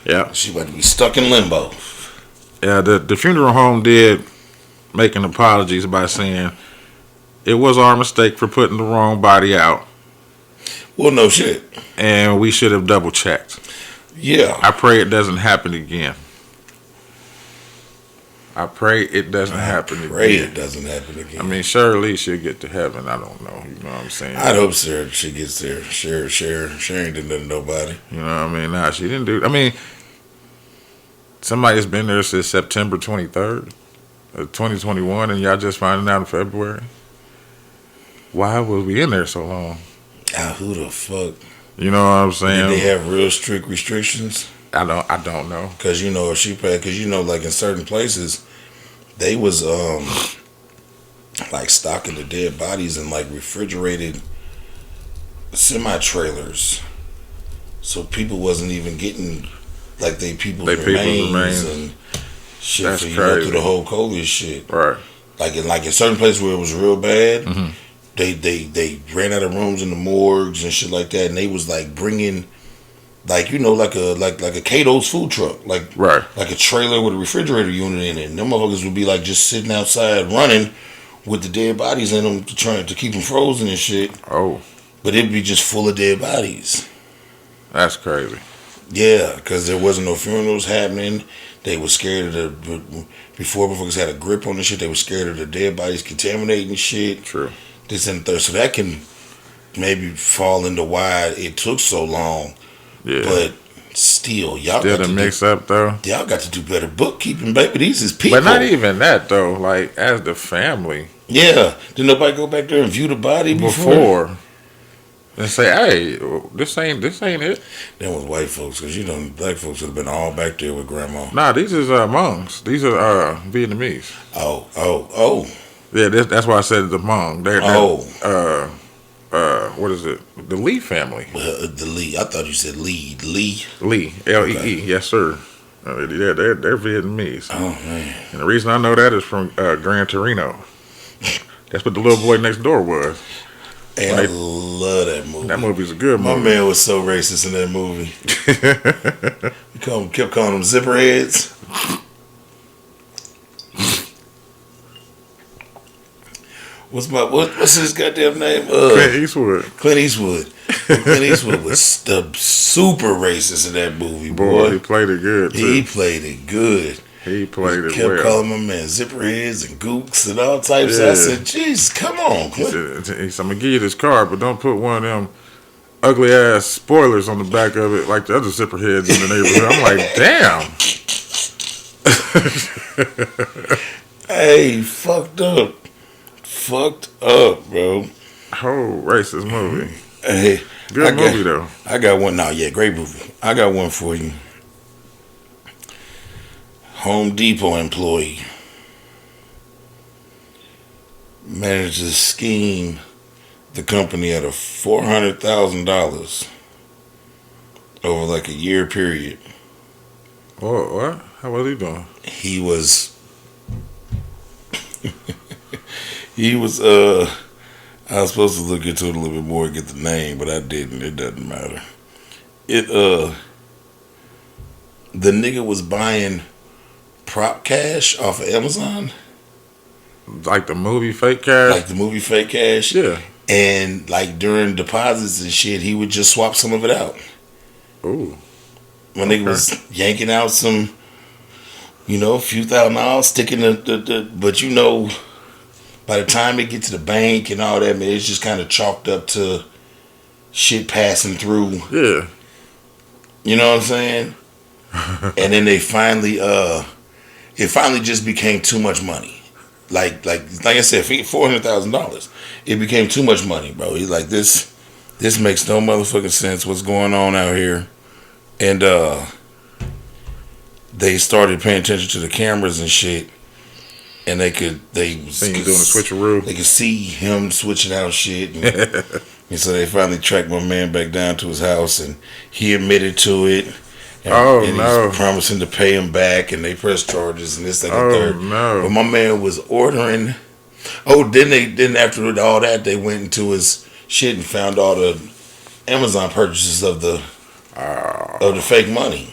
Yeah. She about to be stuck in limbo. Yeah, the funeral home did make an apologies by saying it was our mistake for putting the wrong body out. Well, no shit. And we should have double checked. Yeah. I pray it doesn't happen again. I pray it doesn't happen Pray again. it doesn't happen again. I mean, surely she'll get to heaven. I don't know. You know what I'm saying? I'd hope she gets there. She ain't done nothing to nobody. You know what I mean? Nah, she didn't do. I mean, somebody's been there since September 23rd, 2021, and y'all just finding out in February. Why was we in there so long? Who the fuck? You know what I'm saying? Did they have real strict restrictions? I don't know. Cause if she passed, cause like in certain places, they was like stocking the dead bodies in like refrigerated semi trailers, so people wasn't even getting like people's remains and shit. That's for crazy. Through the whole COVID shit, Right. Like in certain places where it was real bad, Mm-hmm. they ran out of rooms in the morgues and shit like that, and they was like bringing. Like like a Cato's food truck, like a trailer with a refrigerator unit in it. And them motherfuckers would be like just sitting outside running with the dead bodies in them to keep them frozen and shit. Oh, but it'd be just full of dead bodies. that's crazy. Yeah, because there wasn't no funerals happening. They were scared of before motherfuckers had a grip on the shit. They were scared of the dead bodies contaminating shit. True. This and third. So that can maybe fall into why it took so long. Yeah. But still, y'all Still got the to mix up though. Y'all got to do better bookkeeping, baby. These is people. But not even that though. Like as the family. Yeah. Did nobody go back there and view the body before? And say, hey, this ain't it. Them was white folks, because black folks would have been all back there with grandma. Nah, these is Hmongs. These are Vietnamese. Oh. Yeah, that's why I said the Hmong. They're what is it? The Lee family. The Lee. I thought you said Lead. Lee. Lee. Lee. Okay. Yes, sir. Yeah, they're Vietnamese. Oh, man. And the reason I know that is from Gran Torino. That's what the little boy next door was. And I love that movie. That movie's a good movie. My man was so racist in that movie. He kept calling them zipper heads. What's his goddamn name? Clint Eastwood. Clint Eastwood. Clint Eastwood was super racist in that movie, boy. He played it good, too. He played it good. He played it kept well. Calling my man zipperheads and gooks and all types. Yeah. I said, jeez, come on, Clint. He said, I'm going to give you this card, but don't put one of them ugly ass spoilers on the back of it like the other zipper heads in the neighborhood. I'm like, damn. Hey, fucked up, bro. Whole racist movie. Hey, good movie though. I got one now. Yeah, great movie. I got one for you. Home Depot employee managed to scheme the company out of $400,000 over like a year period. What? How was he doing? He was I was supposed to look into it a little bit more and get the name, but I didn't. It doesn't matter. The nigga was buying prop cash off of Amazon. Like the movie Fake Cash? Like the movie Fake Cash? Yeah. And like during deposits and shit, he would just swap some of it out. Ooh. My nigga was yanking out some, a few $1,000, sticking but by the time it gets to the bank and all that, man, it's just kind of chalked up to shit passing through. Yeah. You know what I'm saying? And then it finally just became too much money. Like I said, $400,000. It became too much money, bro. He's like, this makes no motherfucking sense. What's going on out here? And they started paying attention to the cameras and shit. And they could doing a switcheroo. They could see him switching out shit, and so they finally tracked my man back down to his house, and he admitted to it. And, he's promising to pay him back, and they pressed charges and this, that, and third. No! But my man was ordering. Then after all that, they went into his shit and found all the Amazon purchases of the fake money.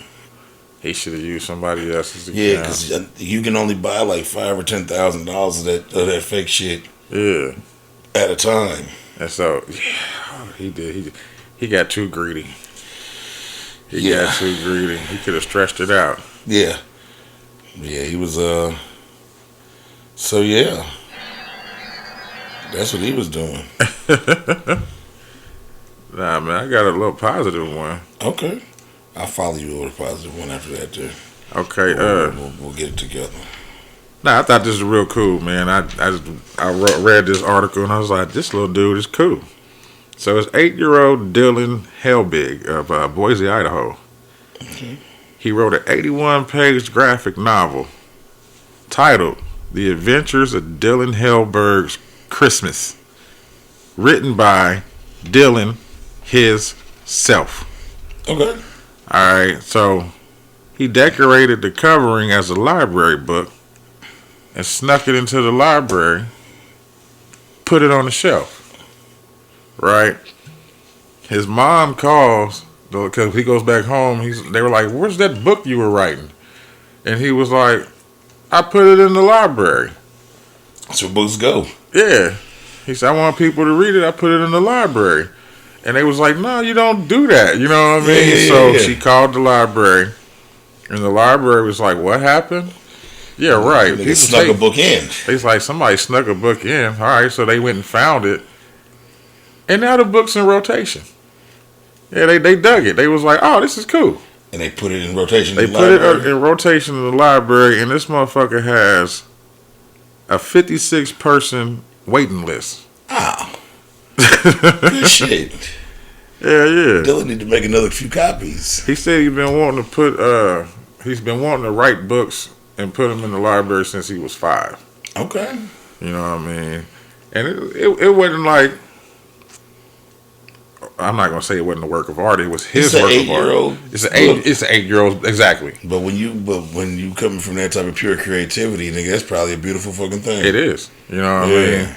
He should have used somebody else's account. Yeah, because you can only buy like $5,000 or $10,000 of that fake shit. Yeah, at a time. And so, he did. He got too greedy. He got too greedy. He could have stretched it out. Yeah. Yeah, he was So yeah, that's what he was doing. Nah, man, I got a little positive one. Okay, I'll follow you with a positive one after that too. Okay, We'll get it together. nah, I thought this was real cool, man. Read this article and I was like, this little dude is cool. So it's 8-year-old Dylan Helbig of Boise, Idaho. Okay. He wrote an 81-page graphic novel titled "The Adventures of Dylan Helberg's Christmas," written by Dylan his self. Okay. All right, so he decorated the covering as a library book and snuck it into the library, put it on the shelf. Right? His mom calls because he goes back home. They were like, "Where's that book you were writing?" And he was like, "I put it in the library." That's where books go. Yeah. He said, "I want people to read it. I put it in the library." And they was like, "No, you don't do that." You know what I mean? So she called the library, and the library was like, "What happened?" Yeah, right. They snuck a book in. It's like somebody snuck a book in. All right, so they went and found it, and now the book's in rotation. Yeah, they dug it. They was like, "Oh, this is cool." And they put it in rotation. They put it in rotation in the library, and this motherfucker has a 56-person waiting list. Wow. Good shit. Yeah. Dylan need to make another few copies. He said he's been wanting to write books and put them in the library since he was 5. Okay. You know what I mean? And it wasn't like, I'm not gonna say it wasn't a work of art. It was his work of art. It's an 8-year-old exactly. But when you coming from that type of pure creativity, nigga, that's probably a beautiful fucking thing. It is. You know what I mean?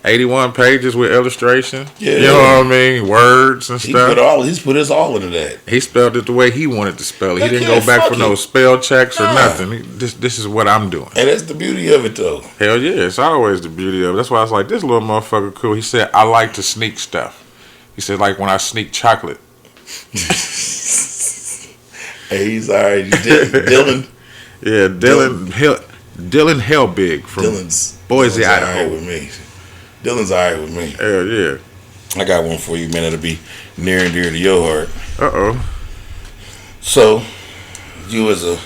81 pages with illustration. Yeah. You know what I mean? Words and stuff. He's put his all into that. He spelled it the way he wanted to spell it. He didn't go back for no spell checks or nothing. This is what I'm doing. And that's the beauty of it, though. Hell yeah, it's always the beauty of it. That's why I was like, this little motherfucker cool. He said, I like to sneak stuff. He said, like when I sneak chocolate. Hey, he's all right. Dylan. Yeah, Dylan Helbig from Boise, Idaho. All right with me. Dylan's all right with me. Hell yeah. I got one for you, man. That'll be near and dear to your heart. Uh-oh. So, you as a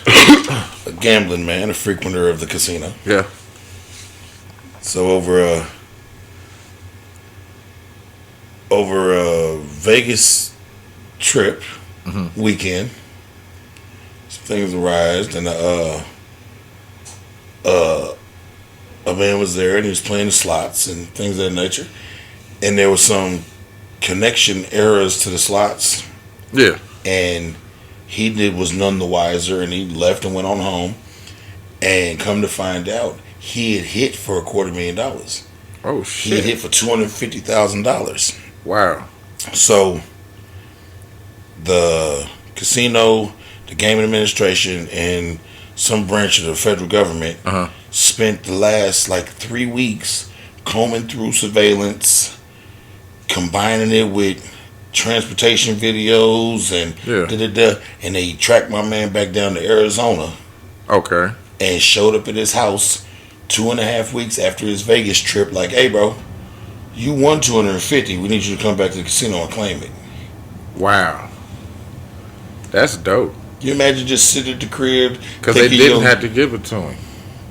gambling man, a frequenter of the casino. Yeah. So over a Vegas trip weekend, some things arised, and a man was there and he was playing the slots and things of that nature, and there was some connection errors to the slots. Yeah. And he was none the wiser, and he left and went on home, and come to find out he had hit for $250,000. Oh He shit. had hit for $250,000. Wow. So the casino, the gaming administration, and some branch of the federal government spent the last 3 weeks combing through surveillance, combining it with transportation videos and and they tracked my man back down to Arizona. Okay. And showed up at his house 2.5 weeks after his Vegas trip. Like, hey, bro, you won $250. We need you to come back to the casino and claim it. Wow. That's dope. Can you imagine just sitting at the crib? Because they didn't have to give it to him.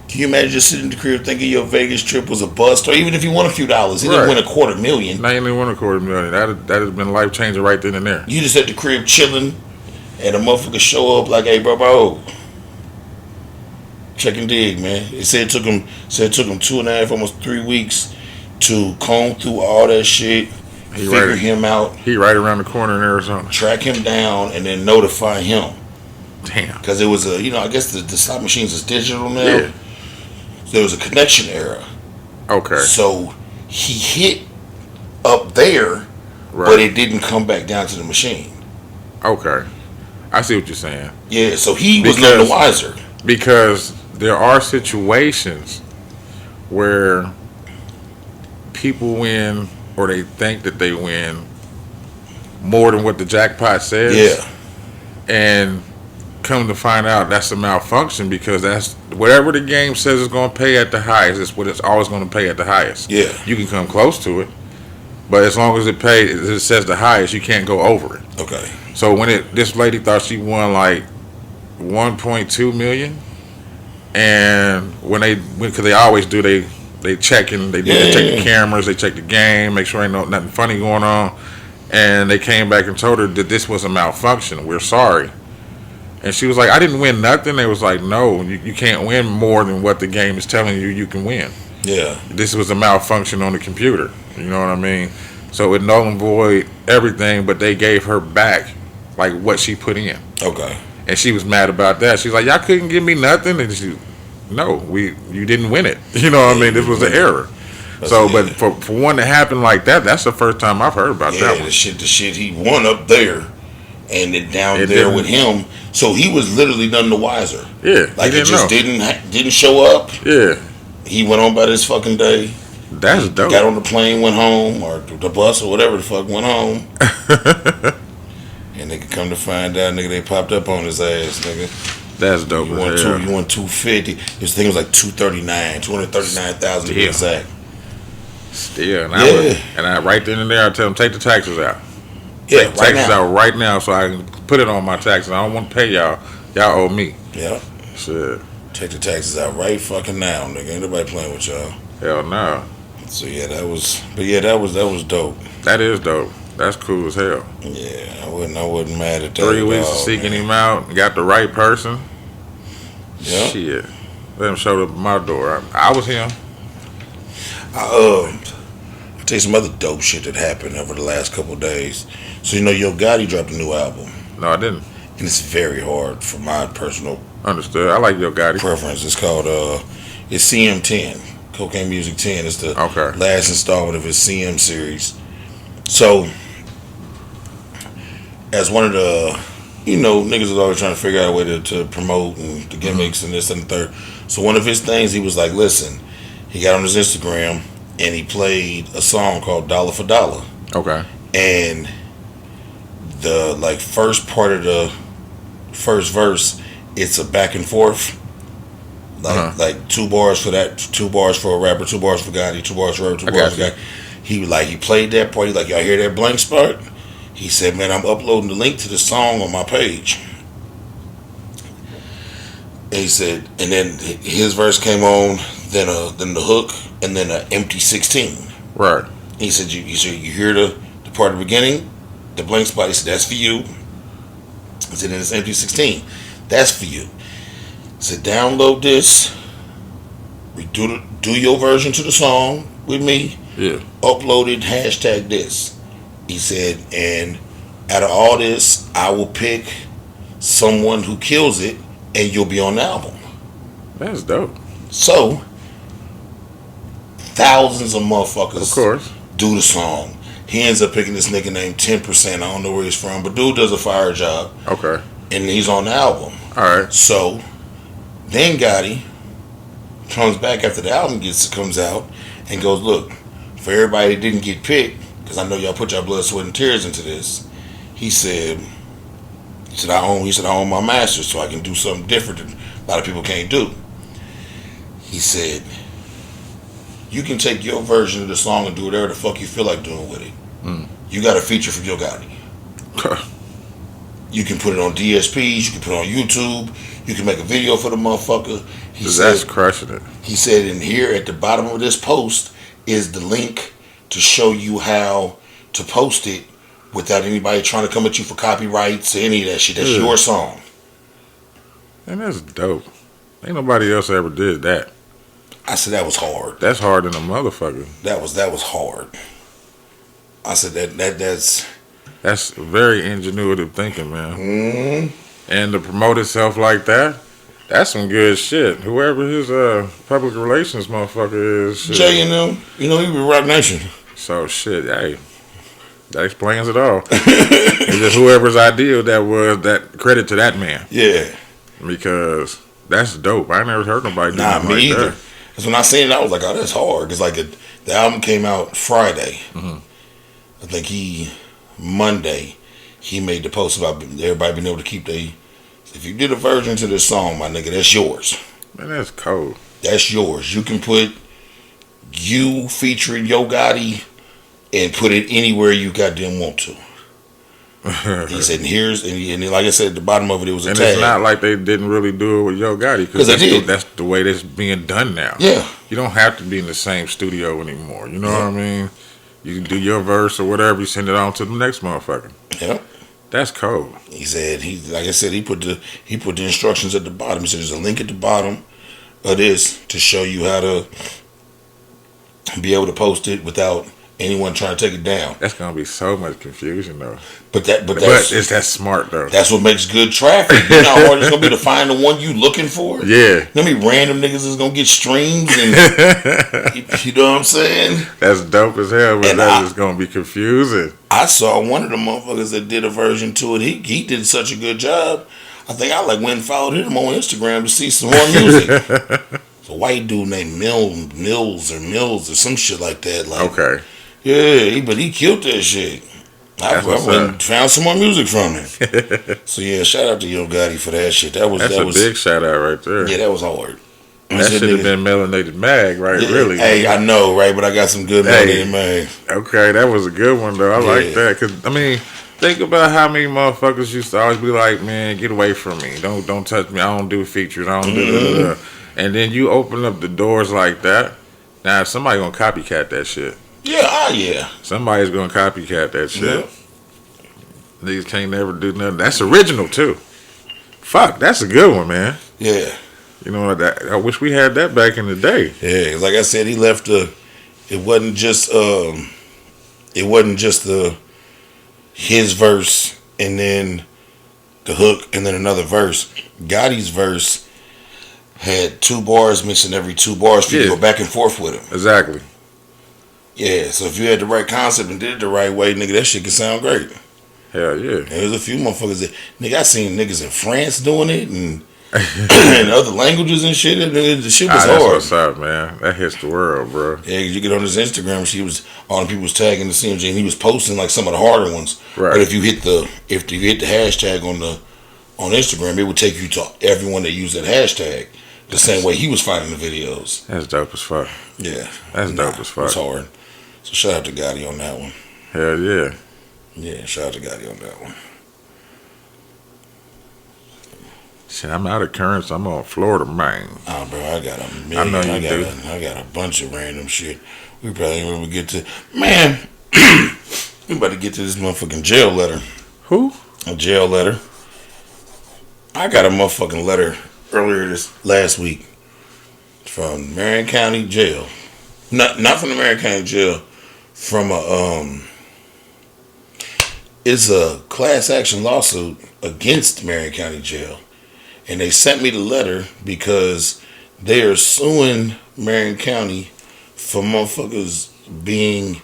Can you imagine just sitting at the crib thinking your Vegas trip was a bust? Or even if you won a few dollars, he didn't win $250,000. No, he didn't win $250,000. That has been life changing right then and there. You just at the crib chilling, and a motherfucker show up like, hey, bro, check and dig, man. It said it took him 2.5, almost 3 weeks to comb through all that shit, figure him out. He right around the corner in Arizona. Track him down and then notify him. Damn. Because it was I guess the slot machines is digital now. Yeah. So there was a connection error. Okay. So he hit up there, but it didn't come back down to the machine. Okay. I see what you're saying. Yeah, so he was none the wiser. Because there are situations where people win, or they think that they win more than what the jackpot says. Yeah. And come to find out that's a malfunction because that's whatever the game says it's going to pay at the highest. It's what it's always going to pay at the highest. Yeah, you can come close to it, but as long as it says the highest, you can't go over it. Okay. So when this lady thought she won like 1.2 million, and because they always do they check they check the cameras, they check the game, make sure ain't nothing funny going on, and they came back and told her that this was a malfunction. We're sorry. And she was like, I didn't win nothing. They was like, no, you can't win more than what the game is telling you can win. Yeah. This was a malfunction on the computer. You know what I mean? So it null and void everything, but they gave her back like what she put in. Okay. And she was mad about that. She's like, y'all couldn't give me nothing. And you didn't win it. You know what I mean? This was an error. But for one to happen like that, that's the first time I've heard about that one. The shit he won up there. And then down there with him, so he was literally none the wiser. Yeah, like he just didn't show up. Yeah, he went on by this fucking day. That's dope. Got on the plane, went home, or the bus, or whatever the fuck, went home. And they could come to find out, nigga, they popped up on his ass, nigga. That's dope. You won 250. This thing was like 239,000 to be exact. Still, and right then and there, I tell them take the taxes out. Yeah, take taxes out right now so I can put it on my taxes. I don't want to pay y'all. Y'all owe me. Yeah. Shit. Take the taxes out right fucking now, nigga. Ain't nobody playing with y'all. Hell no. So that was dope. That is dope. That's cool as hell. Yeah, I wasn't mad at that. 3 weeks of seeking him out, got the right person. Yeah. Shit. Let him show up at my door. I was him. I'll tell you some other dope shit that happened over the last couple of days. So Yo Gotti dropped a new album. No, I didn't. And it's very hard for my personal understood. I like Yo Gotti preference. It's called it's CM10, Cocaine Music 10. It's the last installment of his CM series. So as one of the niggas is always trying to figure out a way to promote and the gimmicks and this and the third. So one of his things, he was like, listen, he got on his Instagram and he played a song called Dollar for Dollar. Okay. And the first part of the first verse, it's a back and forth. Like 2 bars for that, 2 bars for a rapper, 2 bars for Gotti, 2 bars for rapper, 2 bars for Gotti. He played that part. He like, y'all hear that blank spot? He said, man, I'm uploading the link to the song on my page. And he said, and then his verse came on, then the hook, and then an empty 16. Right. He said, you hear the part of the beginning, the blank spot. He said, that's for you. He said, then it's empty 16. That's for you. He said, download this, do your version to the song with me. Yeah. Upload it, hashtag this. He said, and out of all this, I will pick someone who kills it, and you'll be on the album. That's dope. So, thousands of motherfuckers, of course, do the song. He ends up picking this nigga named 10%. I don't know where he's from, but dude does a fire job. Okay. And he's on the album. Alright. So, then Gotti comes back after the album comes out and goes, look, for everybody that didn't get picked, because I know y'all put your blood, sweat, and tears into this, he said, I own my masters, so I can do something different that a lot of people can't do. He said, you can take your version of the song and do whatever the fuck you feel like doing with it. You got a feature from Yo Gotti. You can put it on DSPs, you can put it on YouTube, you can make a video for the motherfucker. That's crushing it. He said, and here at the bottom of this post is the link to show you how to post it without anybody trying to come at you for copyrights or any of that shit. That's your song. And that's dope. Ain't nobody else ever did that. I said that was hard. That's hard than a motherfucker. That was hard. I said that's very ingenuitive thinking, man. Mm-hmm. And to promote itself like that, that's some good shit. Whoever his public relations motherfucker is, shit. Jay and them, he be Rock Nation. So shit, hey, that explains it all. It's just whoever's idea that was, that credit to that man. Yeah, because that's dope. I never heard nobody do that. Me either. Because when I seen it, I was like, oh, that's hard. Because the album came out Friday. Mm-hmm. I think Monday, he made the post about everybody being able to keep their If you did a version to this song, my nigga, that's yours. Man, that's cold. That's yours. You can put you featuring Yo Gotti and put it anywhere you goddamn want to. He said, and like I said, at the bottom of it, it was a and tag. It's not like they didn't really do it with Yo Gotti, because that's the way that's being done now. Yeah. You don't have to be in the same studio anymore. You know what I mean? You can do your verse or whatever, you send it on to the next motherfucker. Yeah. That's cold. He said, like I said, he put the instructions at the bottom. He said there's a link at the bottom of this to show you how to be able to post it without anyone trying to take it down. That's gonna be so much confusion though. But that's smart though. That's what makes good traffic. You know how hard it's gonna be to find the one you looking for. Yeah. Let me random niggas is gonna get streams and you know what I'm saying. That's dope as hell, but that is gonna be confusing. I saw one of the motherfuckers that did a version to it. He did such a good job. I think I went and followed him on Instagram to see some more music. It's a white dude named Mills or some shit like that. Okay. Yeah, but he killed that shit. I went and found some more music from him. So yeah, shout out to Yo Gotti for that shit. That was a big shout out right there. Yeah, that was hard. That should have been Melanated Mag, right? Yeah, really. Hey, I know, right? But I got some good Melanated Mag. Okay, that was a good one though. I like that, because I mean, think about how many motherfuckers used to always be like, "Man, get away from me! Don't touch me! I don't do features. I don't do." And then you open up the doors like that. Now somebody gonna copycat that shit. Yeah, yeah. Somebody's gonna copycat that shit. Yeah. Niggas can't never do nothing. That's original too. Fuck, that's a good one, man. Yeah. You know that? I wish we had that back in the day. Yeah, like I said, he left it wasn't just his verse and then the hook and then another verse. Gotti's verse had 2 bars missing every 2 bars for you to go back and forth with him. Exactly. Yeah, so if you had the right concept and did it the right way, nigga, that shit could sound great. Hell yeah. And there's a few motherfuckers that, nigga, I seen niggas in France doing it and in other languages and shit. And the shit was hard. That's what's up, man. That hits the world, bro. Yeah, you get on his Instagram, all the people was tagging the CMJ, and he was posting like some of the harder ones. Right. But if you hit the hashtag on Instagram, it would take you to everyone that used that hashtag. The same way he was finding the videos. That's dope as fuck. Yeah. That's dope as fuck. It's hard. So shout out to Gotti on that one. Hell yeah. Yeah, shout out to Gotti on that one. Shit, I'm out of Currents. I'm on Florida, man. Oh, bro, I got a million. I know you do. I got a bunch of random shit. We probably ain't gonna get to. Man, we about to get to this motherfucking jail letter. Who? A jail letter. I got a motherfucking letter earlier last week from Marion County Jail. Not from the Marion County Jail. From it's a class action lawsuit against Marion County Jail. And they sent me the letter because they are suing Marion County for motherfuckers being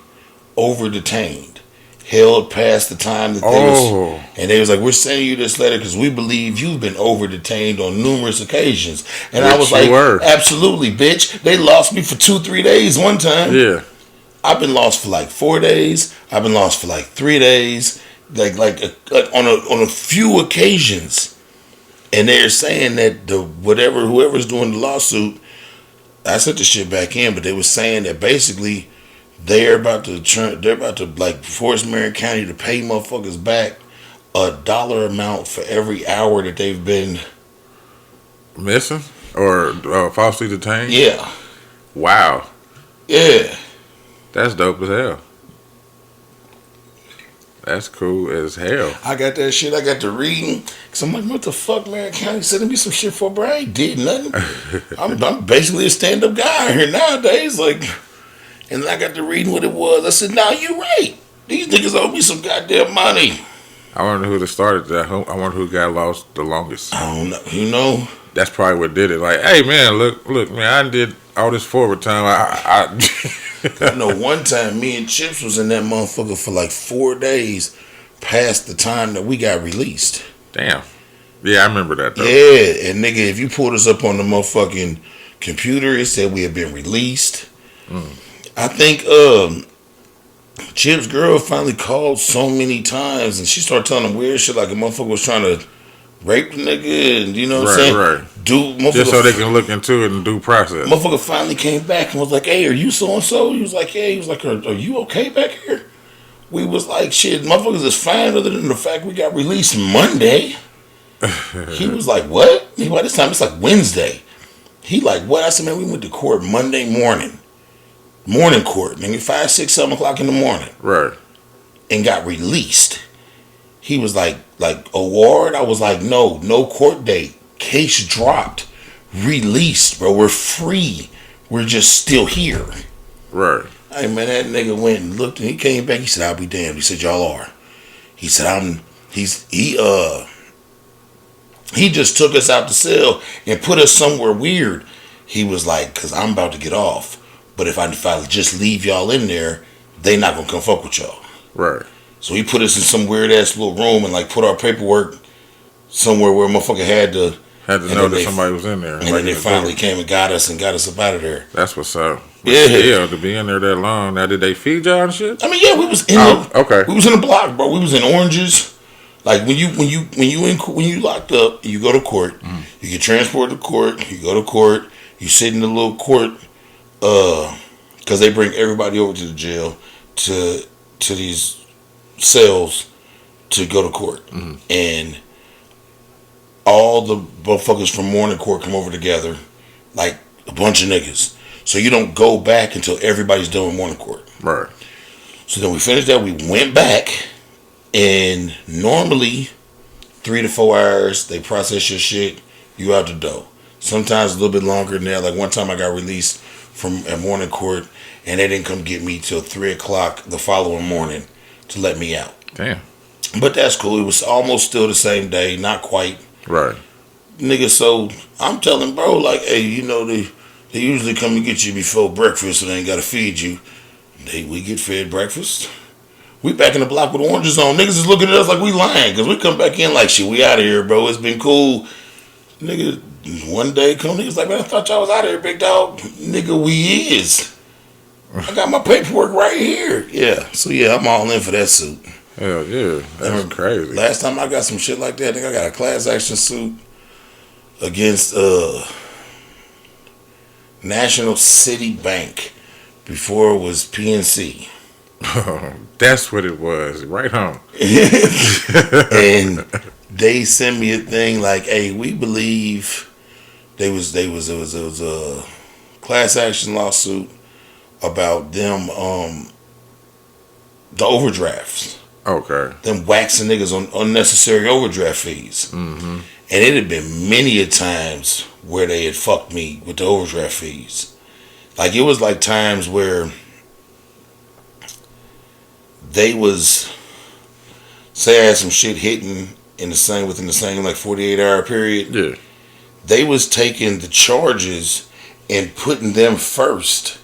over detained, held past the time that they was. And they was like, we're sending you this letter because we believe you've been over detained on numerous occasions. And I was like, absolutely, bitch. They lost me for 2-3 days one time. Yeah. I've been lost for like 4 days. I've been lost for like 3 days. Like on a few occasions. And they're saying that whoever's doing the lawsuit, I sent the shit back in, but they were saying that basically they're about to like force Marion County to pay motherfuckers back $1 amount for every hour that they've been missing or falsely detained. Yeah. Wow. Yeah. That's dope as hell. That's cool as hell. I got that shit. I got to reading. Cause I'm like, what the fuck, Marion County sending me some shit for, bro? I ain't did nothing. I'm basically a stand-up guy here nowadays. Like, and I got to reading what it was. I said, nah, you right. These niggas owe me some goddamn money. I wonder who started that. I wonder who got lost the longest. I don't know. You know? That's probably what did it. Like, hey, man, look, man, I did all this forward time. I know one time me and Chips was in that motherfucker for like 4 days past the time that we got released. Damn. Yeah, I remember that though. Yeah, and nigga, if you pulled us up on the motherfucking computer, it said we had been released. I think Chip's girl finally called so many times and she started telling him weird shit like a motherfucker was trying to rape the nigga, and you know what I'm Right, saying? right. Just so they can look into it in due process. Motherfucker finally came back and was like, "Hey, are you so and so?" He was like, "Yeah." He was like, "Are you okay back here?" We was like, "Shit, motherfuckers is fine other than the fact we got released Monday." He was like, "What?" He by this time it's like Wednesday. He like, "What?" I said, "Man, we went to court Monday morning court, nigga, 5, 6, 7 o'clock in the morning, Right. and got released." He was like award. I was like, no court date. Case dropped, released, bro. We're free. We're just still here. Right. Hey man, that nigga went and looked, and he came back. He said, "I'll be damned." He said, "Y'all are." He said, he just took us out the cell and put us somewhere weird. He was like, "Cause I'm about to get off, but if I just leave y'all in there, they not gonna come fuck with y'all." Right. So he put us in some weird ass little room and like put our paperwork somewhere where a motherfucker had to know that somebody was in there. And then they finally came and got us up out of there. That's what's up. Yeah. Yeah, to be in there that long. Now, did they feed y'all and shit? I mean, yeah, we was in okay. We was in the block, bro. We was in Oranges. Like when you locked up, you go to court. You get transported to court. You go to court. You sit in the little court, because they bring everybody over to the jail to these cells to go to court, and all the motherfuckers from morning court come over together, like a bunch of niggas. So you don't go back until everybody's done with morning court. Right. So then we finished that. We went back, and normally 3 to 4 hours they process your shit. You out the door. Sometimes a little bit longer than that. Like one time I got released from a morning court, and they didn't come get me till 3 o'clock the following morning to let me out. Damn. But that's cool. It was almost still the same day, not quite. Right. Nigga, so I'm telling bro, like, hey, you know, they usually come and get you before breakfast, so they ain't gotta feed you. We get fed breakfast. We back in the block with oranges on. Niggas is looking at us like we lying, because we come back in like, shit, we out of here, bro. It's been cool. Nigga, one day come niggas like, man, I thought y'all was out of here, big dog. Nigga, we is. I got my paperwork right here. Yeah, so yeah, I'm all in for that suit. Hell yeah, that's crazy. Last time I got some shit like that, I think I got a class action suit against National City Bank before it was PNC. Oh, that's what it was. Right home. And they sent me a thing like, hey, we believe it was a class action lawsuit about them the overdrafts. Okay. Them waxing niggas on unnecessary overdraft fees. Mm-hmm. And it had been many a times where they had fucked me with the overdraft fees. Like it was like times where they was, say I had some shit hitting within the same like 48-hour period. Yeah. They was taking the charges and putting them first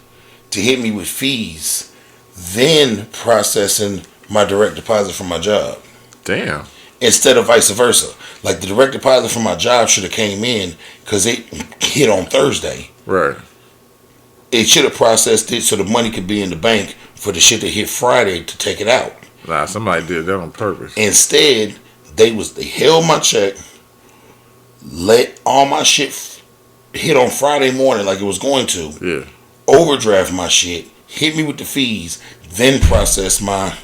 to hit me with fees, then processing my direct deposit from my job. Damn. Instead of vice versa. Like the direct deposit from my job should have came in because it hit on Thursday. Right. It should have processed it so the money could be in the bank for the shit that hit Friday to take it out. Nah, somebody did that on purpose. Instead, they held my check, let all my shit hit on Friday morning like it was going to. Yeah. Overdraft my shit, hit me with the fees, then process my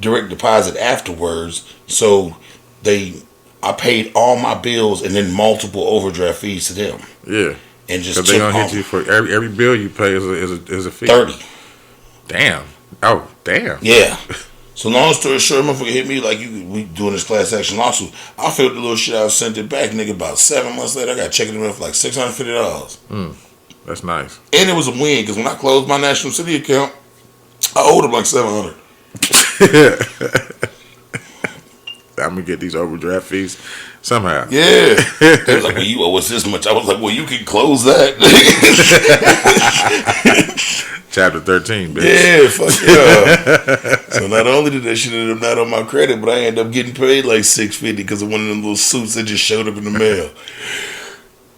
direct deposit afterwards. So I paid all my bills and then multiple overdraft fees to them. Yeah. And just because they gonna hit you for every bill you pay is a fee. 30. Damn. Oh, damn. Yeah. So long story short, motherfucker hit me like we doing this class action lawsuit. I filled the little shit out, sent it back, nigga. About 7 months later, I got checking it in for like $650. That's nice. And it was a win because when I closed my National City account, I owed them like $700. I'm gonna get these overdraft fees somehow. Yeah. They was like, well, you owe us this much. I was like, well, you can close that. Chapter 13, bitch. Yeah, fuck yeah. So not only did that shit end up not on my credit, but I ended up getting paid like $650 because of one of them little suits that just showed up in the mail.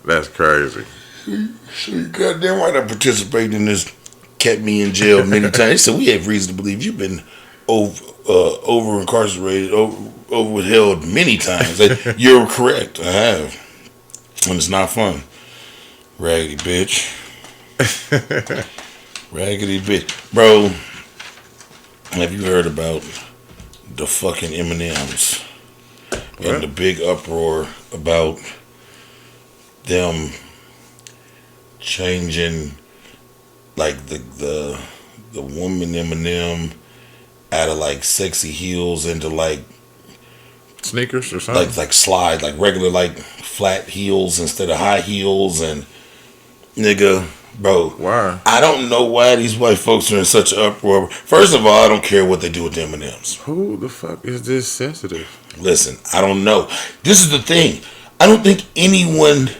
That's crazy. So you goddamn right I participated in this, kept me in jail many times. So we have reason to believe you've been over incarcerated, over withheld many times. You're correct. I have, and it's not fun. Raggedy bitch. Raggedy bitch, bro. Have you heard about the fucking M&Ms and the big uproar about them changing, like the woman M&M out of like sexy heels into like sneakers or something, like slide, like regular like flat heels instead of high heels, and nigga. Bro, why? I don't know why these white folks are in such an uproar. First of all, I don't care what they do with the M&Ms. Who the fuck is this sensitive? Listen, I don't know. This is the thing. I don't think anyone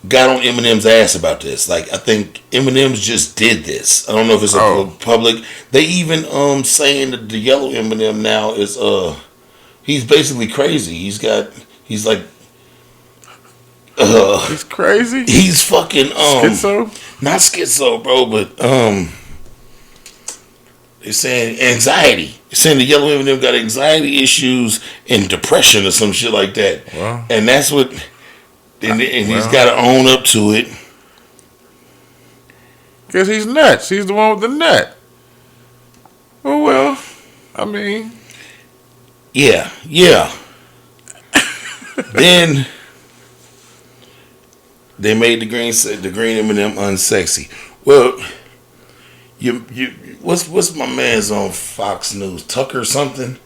got on Eminem's ass about this. Like, I think Eminem's just did this. I don't know if it's a public. They even saying that the yellow Eminem now is he's basically crazy. He's like. He's crazy. He's fucking schizo. Not schizo, bro, but they're saying anxiety. They're saying the yellow Eminem got anxiety issues and depression or some shit like that. Well, and that's what. And he's got to own up to it. Guess he's nuts. He's the one with the nut. Oh well, I mean, yeah. Then. They made the green M&M unsexy. Well, what's my man's on Fox News, Tucker or something?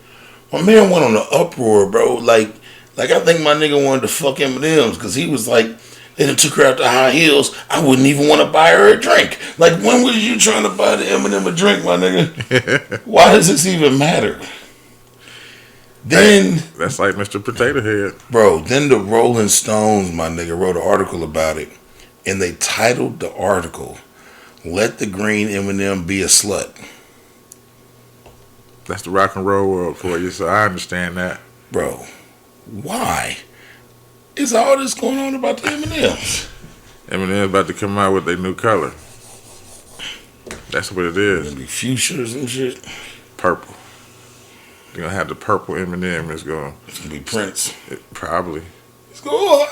My man went on an uproar, bro. Like I think my nigga wanted to fuck M&Ms because he was like, they done took her out to high heels. I wouldn't even want to buy her a drink. Like, when was you trying to buy the M&M a drink, my nigga? Why does this even matter? Then that's like Mr. Potato Head, bro. Then the Rolling Stones, my nigga, wrote an article about it, and they titled the article, "Let the Green M&M Be a Slut." That's the rock and roll world for you, so I understand that, bro. Why is all this going on about the M&Ms? Eminem's about to come out with their new color. That's what it is. Gonna be fuchsias and shit. Purple. You're gonna have the purple M&M. It's gonna be Prince. Probably. It's going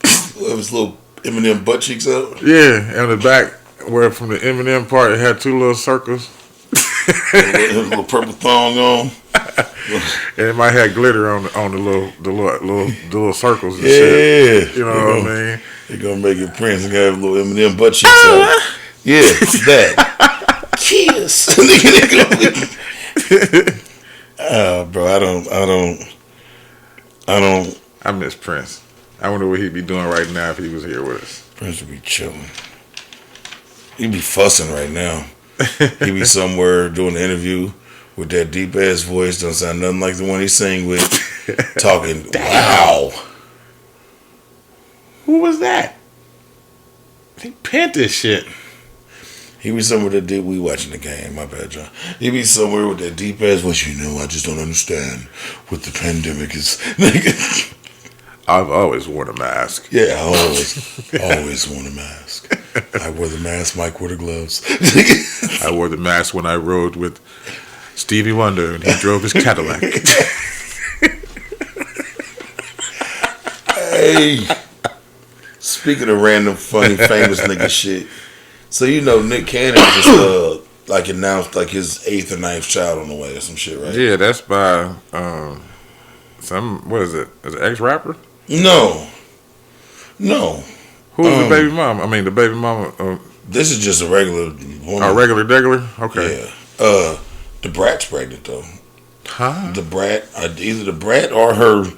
have his little M&M butt cheeks out. Yeah, and the back where from the M&M part it had two little circles. A little purple thong on. And it might have glitter on the little circles and yeah, shit. You know what I mean? They're gonna make it Prince and have little M&M butt cheeks out. Yeah, it's that. Kiss. Bro, I don't. I miss Prince. I wonder what he'd be doing right now if he was here with us. Prince would be chilling. He'd be fussing right now. He'd be somewhere doing an interview with that deep ass voice. Don't sound nothing like the one he sang with. Talking. Wow. Who was that? He penned this shit. He be somewhere that deep. We watching the game. My bad, John. He be somewhere with that deep ass voice. You know, I just don't understand what the pandemic is. I've always worn a mask. Yeah, I always worn a mask. I wore the mask. Mike wore the gloves. I wore the mask when I rode with Stevie Wonder and he drove his Cadillac. Hey, speaking of random, funny, famous nigga shit. So you know Nick Cannon just like announced like his 8th or 9th child on the way or some shit, right? Yeah, that's by what is it? Is it ex-rapper? No. Who's the baby mama? I mean the baby mama. This is just a regular woman. A regular degular? Okay. Yeah. The brat's pregnant though. Huh? The brat, either the brat or her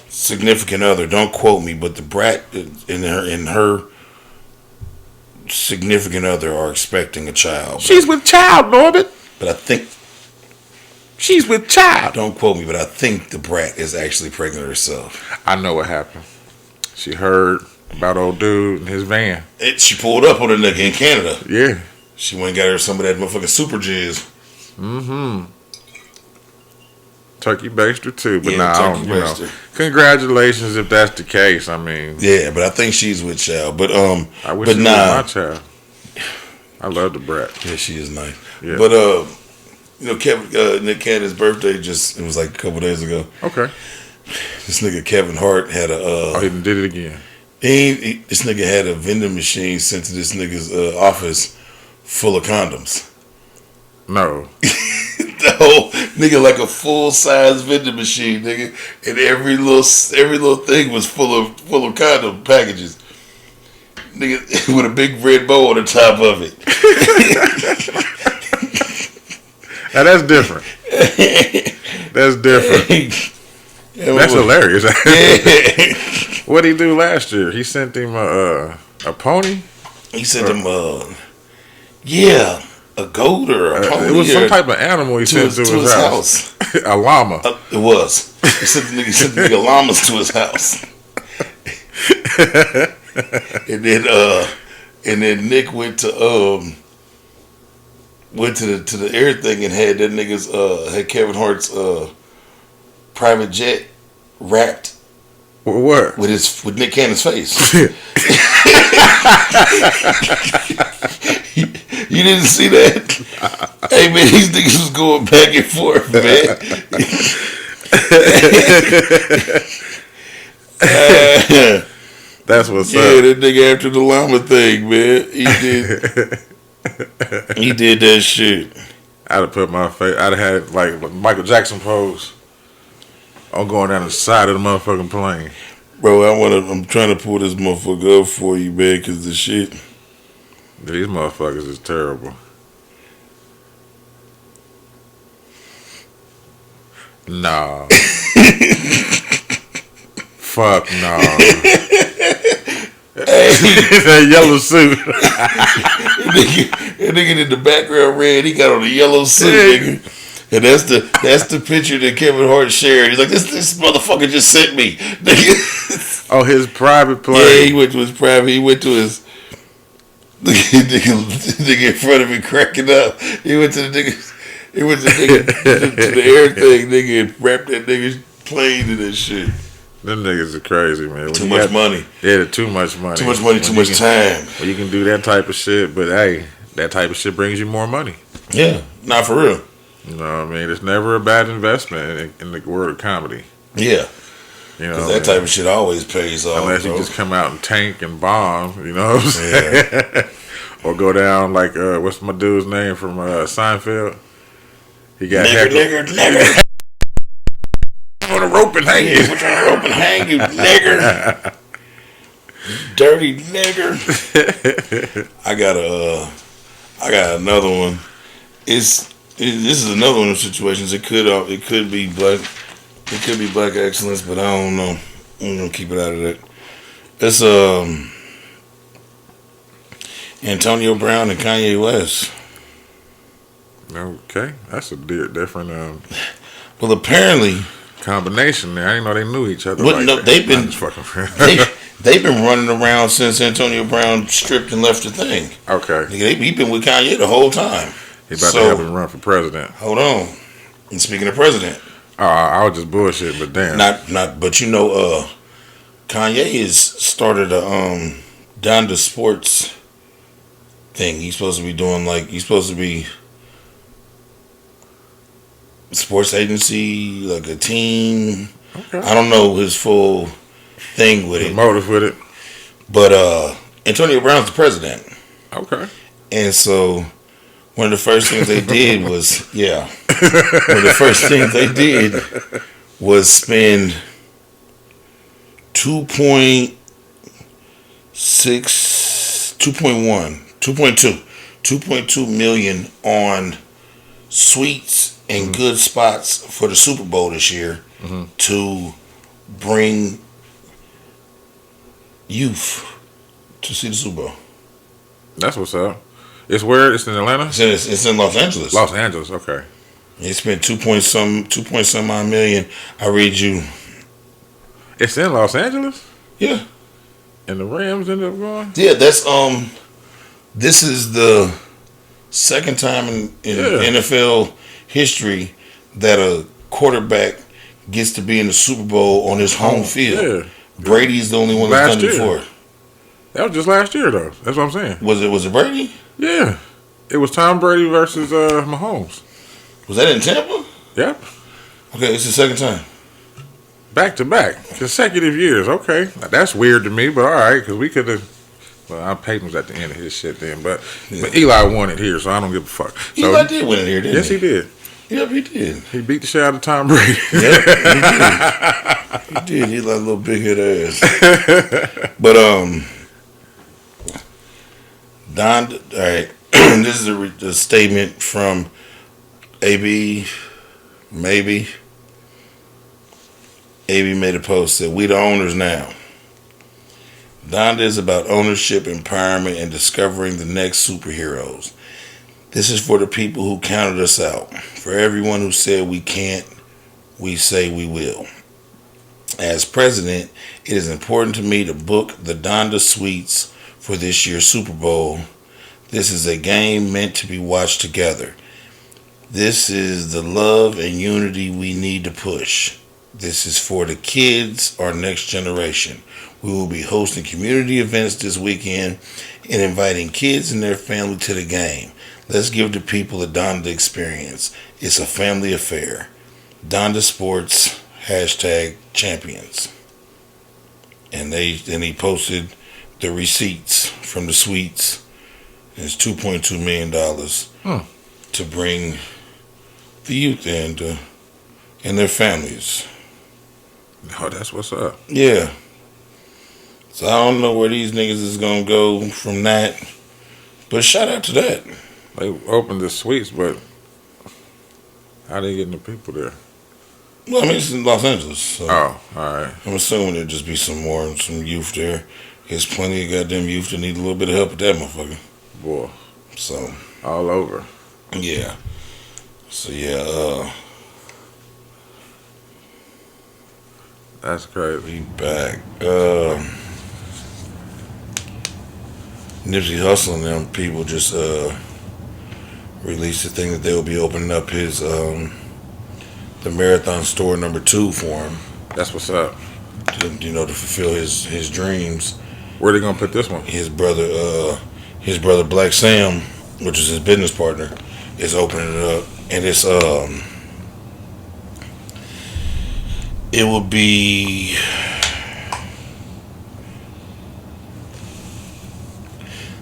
significant other. Don't quote me, but the brat and her significant other are expecting a child. She's with child, Norbert. But I think she's with child. Don't quote me, but I think the brat is actually pregnant herself. I know what happened. She heard about old dude in his van. She pulled up on a nigga in Canada. Yeah. She went and got her some of that motherfucking super jizz. Mm-hmm. Turkey baster too, but yeah, I don't. Congratulations if that's the case. I mean, yeah, but I think she's with child. But I wish she was my child. I love the brat. Yeah, she is nice. Yeah. But Nick Cannon's birthday it was like a couple days ago. Okay. This nigga Kevin Hart had a. He did it again. This nigga had a vending machine sent to this nigga's office full of condoms. No. The whole nigga like a full size vending machine, nigga, and every little thing was full of condom packages. Nigga with a big red bow on the top of it. Now that's different. That's different. That's hilarious. What did he do last year? He sent him a pony. He sent him a goat or a pony. It was some type of animal he sent to his house. A llama. It was. He sent the nigga llamas to his house. and then Nick went to the air thing and had that nigga's had Kevin Hart's private jet wrapped. What? With Nick Cannon's face. You didn't see that? Hey man, these niggas was going back and forth, man. That's what's up. Yeah, that nigga after the llama thing, man. He did that shit. I'd have put my face. I'd have had like Michael Jackson pose. I'm going down the side of the motherfucking plane, bro. I'm trying to pull this motherfucker up for you, man, because the shit. These motherfuckers is terrible. Nah. Fuck no. That yellow suit. that nigga in the background red. He got on a yellow suit, nigga. And that's the picture that Kevin Hart shared. He's like, this motherfucker just sent me. Oh, his private plane. Yeah, he went to his private. He went to his nigga in front of me cracking up. He went to the nigga to the air thing, nigga, and wrapped that nigga's plane in that shit. Them niggas are crazy, man. Too much money. Yeah, too much money. Too much money, too much time. Well, you can do that type of shit, but hey, that type of shit brings you more money. Yeah, not for real. You know what I mean? It's never a bad investment in the world of comedy. Yeah. You know, that type of shit always pays off. Unless you just come out and tank and bomb, you know what I'm saying? Yeah. Or go down like, what's my dude's name from Seinfeld? He got nigger. On a rope and hang you. Put you on a rope and hang you, nigger. Dirty nigger. I got another one. This is another one of those situations. It could be black excellence, but I don't know. I'm gonna keep it out of that. It's Antonio Brown and Kanye West. Okay, that's a different well, apparently combination there. I didn't know they knew each other. Well, like no, that. they've been running around since Antonio Brown stripped and left the thing. Okay, he's been with Kanye the whole time. He about to help him run for president. Hold on. And speaking of president, I was just bullshit, but damn, but Kanye has started a Donda Sports thing. He's supposed to be doing sports agency, like a team. Okay. I don't know his full thing with it. Motive with it. But Antonio Brown's the president. Okay. And so one of the first things they did was spend 2.2 million on suites and good spots for the Super Bowl this year to bring youth to see the Super Bowl. That's what's up. It's where? It's in Atlanta? It's in Los Angeles. Los Angeles, okay. They spent 2 point some odd million. I read you. It's in Los Angeles? Yeah. And the Rams ended up going? Yeah, that's this is the second time in NFL history that a quarterback gets to be in the Super Bowl on his home field. Yeah. Brady's the only one that's done it before. That was just last year, though. That's what I'm saying. Was it Brady? Yeah. It was Tom Brady versus Mahomes. Was that in Tampa? Yep. Okay, it's the second time. Back to back, consecutive years. Okay, now, that's weird to me, but all right, because we could have. Well, our Peyton was at the end of his shit then, but Eli won it here, so I don't give a fuck. So, Eli did win it here, didn't yes, he did. Yep, he did. He beat the shit out of Tom Brady. Yep, he did. He like a little big head ass. But Don. All right, this is a statement from AB. Maybe AB made a post that we the owners now. Donda is about ownership, empowerment, and discovering the next superheroes. This is for the people who counted us out. For everyone who said we can't, we say we will. As president, it is important to me to book the Donda Suites for this year's Super Bowl. This is a game meant to be watched together. This is the love and unity we need to push. This is for the kids, our next generation. We will be hosting community events this weekend and inviting kids and their family to the game. Let's give the people a Donda experience. It's a family affair. Donda Sports, #champions. And he posted the receipts from the suites. It's $2.2 million to bring the youth in and their families. Oh, that's what's up. Yeah. So I don't know where these niggas is gonna go from that, but shout out to that. They opened the suites, but how they getting the people there? Well, I mean, it's in Los Angeles. So Oh, all right. I'm assuming there'll just be some youth there. There's plenty of goddamn youth that need a little bit of help with that motherfucker. Boy, So all over. yeah. So yeah, That's crazy. we back. Nipsey Hussle and them people just released a thing that they'll be opening up his the Marathon store #2 for him. That's what's up. To fulfill his dreams. Where they gonna put this one? His brother Black Sam, which is his business partner, is opening it up, and it's it will be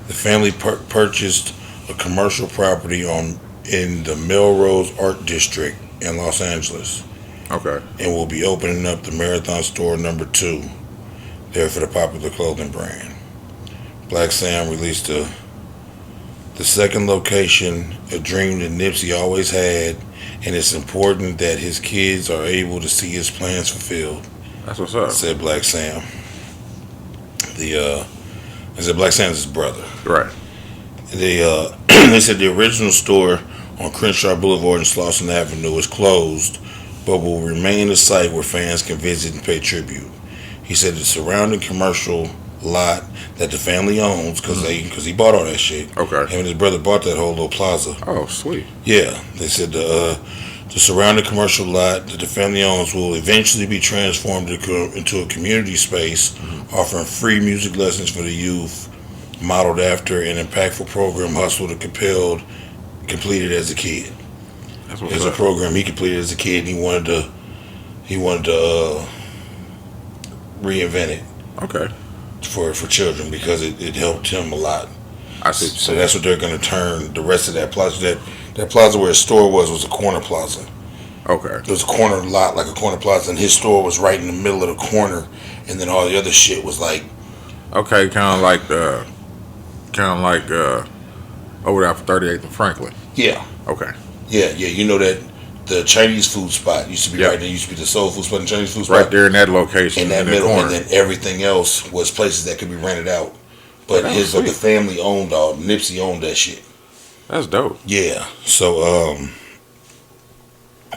the family purchased a commercial property in the Melrose Art District in Los Angeles. Okay. And will be opening up the Marathon store #2 there for the popular clothing brand. Black Sam released the second location, a dream that Nipsey always had, and it's important that his kids are able to see his plans fulfilled. That's what's up. Said Black Sam. Black Sam's his brother. Right. They said the original store on Crenshaw Boulevard and Slauson Avenue is closed, but will remain a site where fans can visit and pay tribute. He said the surrounding commercial lot that the family owns, because he bought all that shit. Okay. Him and his brother bought that whole little plaza. Oh, sweet. Yeah, they said the surrounding commercial lot that the family owns will eventually be transformed into a community space, offering free music lessons for the youth, modeled after an impactful program Hustle completed as a kid. That's what's There's up. a program he completed as a kid, and he wanted to reinvent it Okay. for children because it helped him a lot. I see. So that's what they're going to turn the rest of that plaza. That plaza where his store was a corner plaza. Okay. It was a corner lot, like a corner plaza, and his store was right in the middle of the corner, and then all the other shit was like. Okay, kind of like over there for 38th and Franklin. Yeah. Okay. Yeah. You know that the Chinese food spot used to be Yep. right there. Used to be the soul food spot and Chinese food spot. Right there in that location. In that the middle, corner. and then everything else was places that could be rented out. But That's the sweet. family owned all. Nipsey owned that shit. That's dope. Yeah. So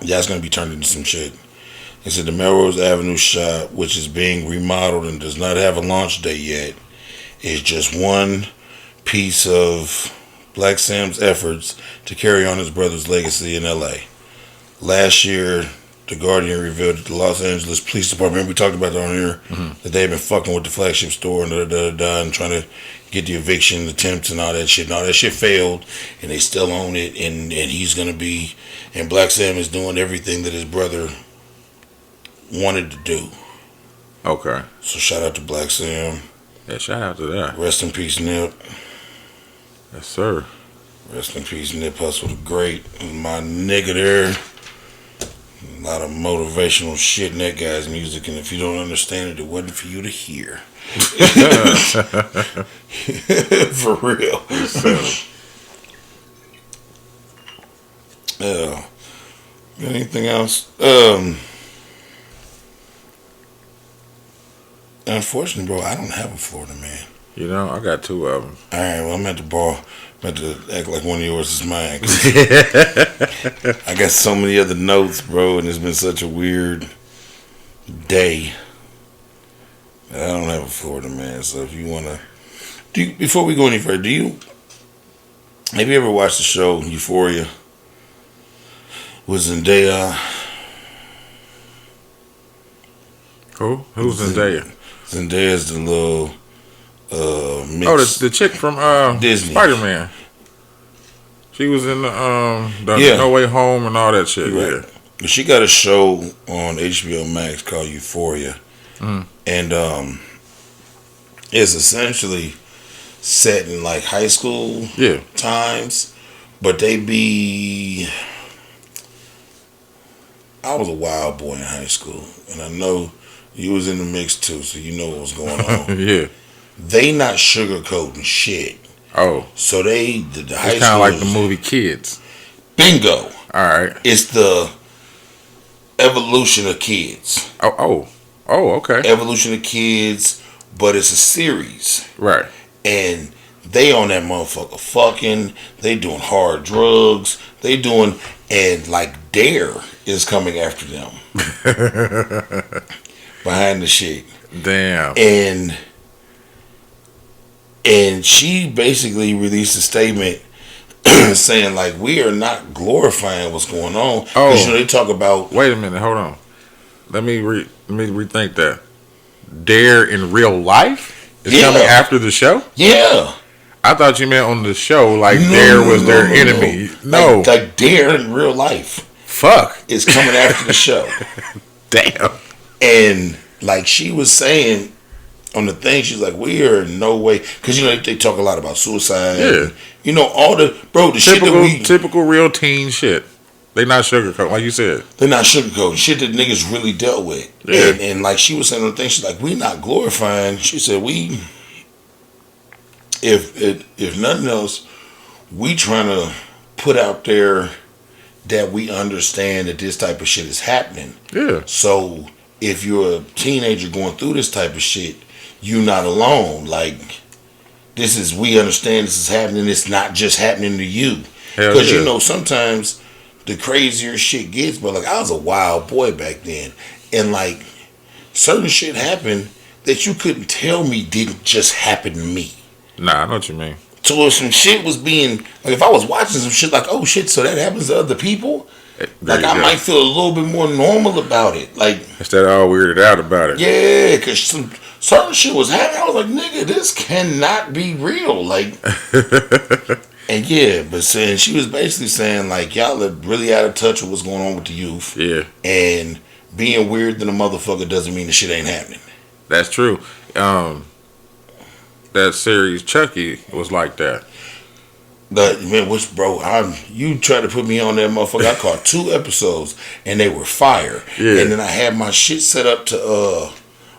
that's gonna be turned into some shit. He said the Melrose Avenue shop, which is being remodeled and does not have a launch date yet, is just one piece of Black Sam's efforts to carry on his brother's legacy in LA. Last year, the Guardian revealed that the Los Angeles Police Department, we talked about that on here, that they've been fucking with the flagship store and trying to get the eviction attempts and all that shit. And all that shit failed, and they still own it, and he's going to be, and Black Sam is doing everything that his brother wanted to do. Okay. So shout out to Black Sam. Yeah, shout out to that. Rest in peace, Nip. Yes, sir. Rest in peace, Nip Hussle the Great. My nigga there. A lot of motivational shit in that guy's music, and if you don't understand it, it wasn't for you to hear. For real. Anything else? Unfortunately, bro, I don't have a Florida man. You know, I got two of them. All right, well, I'm at the bar. I'm at to act like one of yours is mine. I got so many other notes, bro, and it's been such a weird day. I don't have a Florida man, so if you want to... Before we go any further, have you ever watched the show Euphoria? Was Zendaya... Who? Who's Zendaya? Zendaya's the little... mix. Oh, the chick from Disney. Spider-Man. She was in the No Way Home and all that shit. Right. Yeah. She got a show on HBO Max called Euphoria. And it's essentially set in like high school times. But I was a wild boy in high school. And I know you was in the mix too, so you know what was going on. Yeah. They not sugarcoating shit. Oh. So the high school. It's kind of like the movie Kids. Bingo. Alright. It's the evolution of Kids. Oh, okay. Evolution of Kids, but it's a series. Right. And they on that motherfucker fucking, they doing hard drugs, and like Dare is coming after them. Behind the shit. Damn. And she basically released a statement saying like, we are not glorifying what's going on. Because they talk about... Wait a minute, hold on. Let me rethink that. Dare in real life is coming after the show? Yeah. I thought you meant on the show like Dare was their enemy. No. Like Dare in real life. Fuck. Is coming after the show. Damn. And like she was saying on the thing, she's like, we are in no way, because they talk a lot about suicide. Yeah. And, all the shit that typical real teen shit. They not sugarcoat, like you said. They're not sugarcoating shit that niggas really dealt with. Yeah. And like she was saying on the thing, she's like, we not glorifying. She said, if nothing else, we trying to put out there that we understand that this type of shit is happening. Yeah. So if you're a teenager going through this type of shit, you're not alone. Like, we understand this is happening. It's not just happening to you. Because, sometimes the crazier shit gets, but like, I was a wild boy back then. And like, certain shit happened that you couldn't tell me didn't just happen to me. Nah, I know what you mean. So if some shit was being, like if I was watching some shit like, oh shit, so that happens to other people? Like I might feel a little bit more normal about it. Like, instead of all weirded out about it. Yeah, because some certain shit was happening. I was like, nigga, this cannot be real. Like, and but she was basically saying like, y'all are really out of touch with what's going on with the youth. Yeah. And being weird than a motherfucker doesn't mean the shit ain't happening. That's true. That series Chucky was like that. You tried to put me on that motherfucker. I caught 2 episodes and they were fire. Yeah. And then I had my shit set up to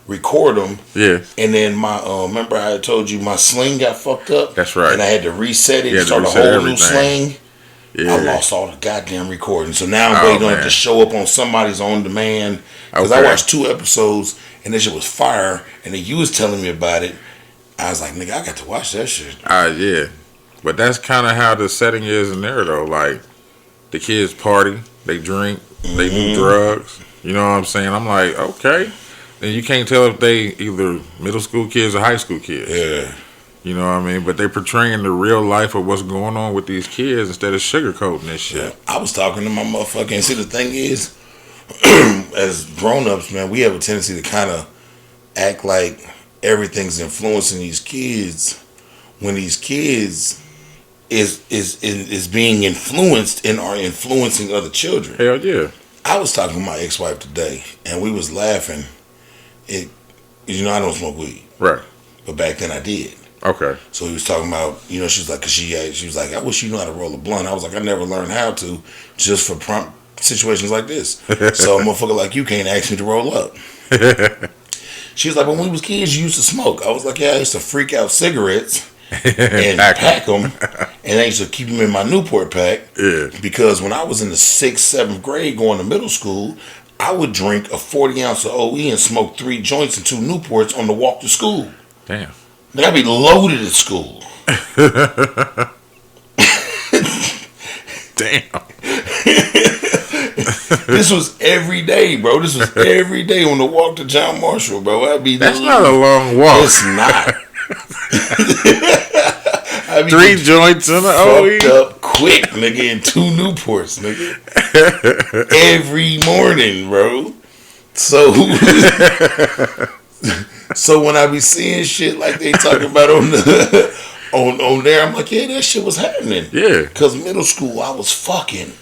record them. Yeah. And then my remember I told you my sling got fucked up. That's right. And I had to reset it and start a whole new sling. Yeah. I lost all the goddamn recording. So now I'm waiting on it to show up on somebody's on demand. Because I watched 2 episodes and that shit was fire. And then you was telling me about it. I was like, nigga, I got to watch that shit. Yeah. But that's kind of how the setting is in there, though. Like, the kids party, they drink, they do drugs. You know what I'm saying? I'm like, okay. Then you can't tell if they either middle school kids or high school kids. Yeah. You know what I mean? But they're portraying the real life of what's going on with these kids instead of sugarcoating this shit. Yeah. I was talking to my motherfucker, and see, the thing is, as grown-ups, man, we have a tendency to kind of act like everything's influencing these kids when these kids is being influenced and are influencing other children. Hell yeah. I was talking to my ex-wife today, and we was laughing. I don't smoke weed, Right. but back then I did. Okay. So he was talking about, she was like, 'cause she was like, I wish you knew how to roll a blunt. I was like, I never learned how to, just for prompt situations like this. So a motherfucker like you can't ask me to roll up. She was like, when we was kids, you used to smoke. I was like, yeah, I used to freak out cigarettes and pack them, and I used to keep them in my Newport pack. Yeah. Because when I was in the 6th, 7th grade going to middle school, I would drink a 40 ounce of OE and smoke 3 joints and 2 Newports on the walk to school. Damn. Then I'd be loaded at school. Damn. This was every day, bro. This was every day on the walk to John Marshall, bro. That's not a long walk. It's not. 3 joints in the OE. Fucked up quick, nigga, and 2 Newports, nigga. Every morning, bro. So when I be seeing shit like they talking about on the on there, I'm like, yeah, that shit was happening. Yeah. Cause middle school, I was fucking.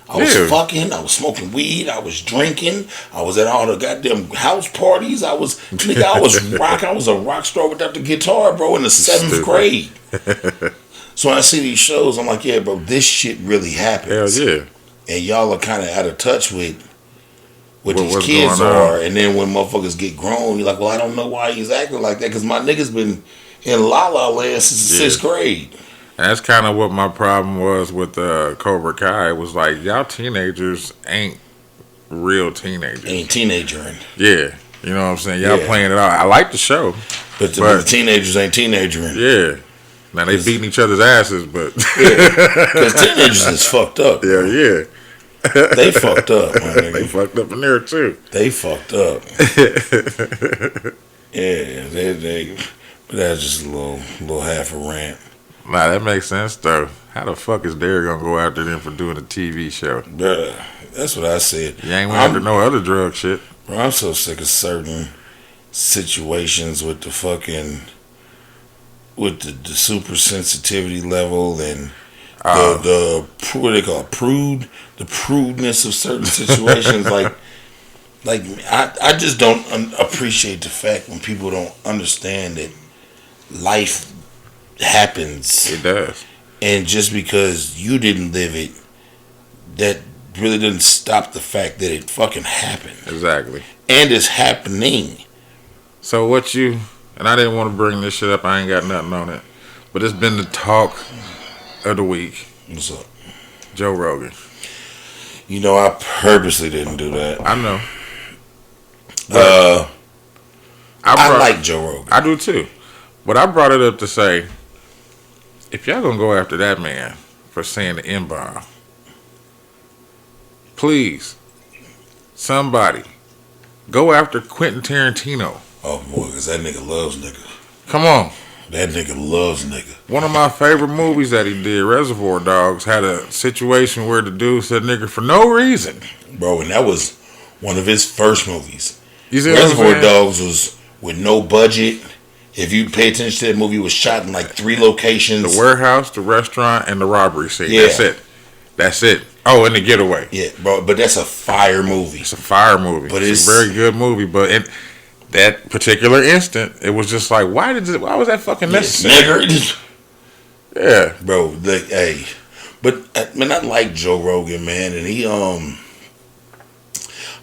I was smoking weed, I was drinking, I was at all the goddamn house parties, I was a rock star without the guitar, bro, in the 7th grade. So when I see these shows, I'm like, yeah, bro, this shit really happens. Hell yeah. And y'all are kind of out of touch with what these kids are. And then when motherfuckers get grown, you're like, well, I don't know why he's acting like that, because my nigga's been in La La Land since the 6th grade. And that's kind of what my problem was with Cobra Kai. It was like, y'all teenagers ain't real teenagers. Ain't teenagering. Yeah. You know what I'm saying? Y'all playing it out. I like the show. But the teenagers ain't teenagering. Yeah. Now they beating each other's asses, but... Because teenagers is fucked up. Yeah, yeah. They fucked up, my nigga. They fucked up in there, too. They fucked up. Yeah, they but that's just a little half a rant. Nah, that makes sense, though. How the fuck is Derek gonna go after them for doing a TV show? Bruh, that's what I said. You ain't went after no other drug shit. Bro, I'm so sick of certain situations with the fucking... with the super sensitivity level and the what they call it, the prudeness of certain situations. like I just don't appreciate the fact when people don't understand that life happens. It does. And just because you didn't live it, that really doesn't stop the fact that it fucking happened. Exactly. And it's happening. So what you... And I didn't want to bring this shit up. I ain't got nothing on it. But it's been the talk of the week. What's up? Joe Rogan. You know, I purposely didn't do that. I know. I like Joe Rogan. I do too. But I brought it up to say, if y'all gonna go after that man for saying the N-bomb, please, somebody, go after Quentin Tarantino. Oh boy, because that nigga loves nigga. Come on. That nigga loves nigga. One of my favorite movies that he did, Reservoir Dogs, had a situation where the dude said nigga for no reason. Bro, and that was one of his first movies. You see Reservoir Dogs was with no budget. If you pay attention to that movie, it was shot in like 3 locations. The warehouse, the restaurant, and the robbery scene. Yeah. That's it. Oh, and the getaway. Yeah, bro, but that's a fire movie. It's a fire movie. But it's a very good movie. But in that particular instant, it was just like, why was that fucking necessary? Nigga. Yeah. Bro, hey. But, man, I like Joe Rogan, man. And he, I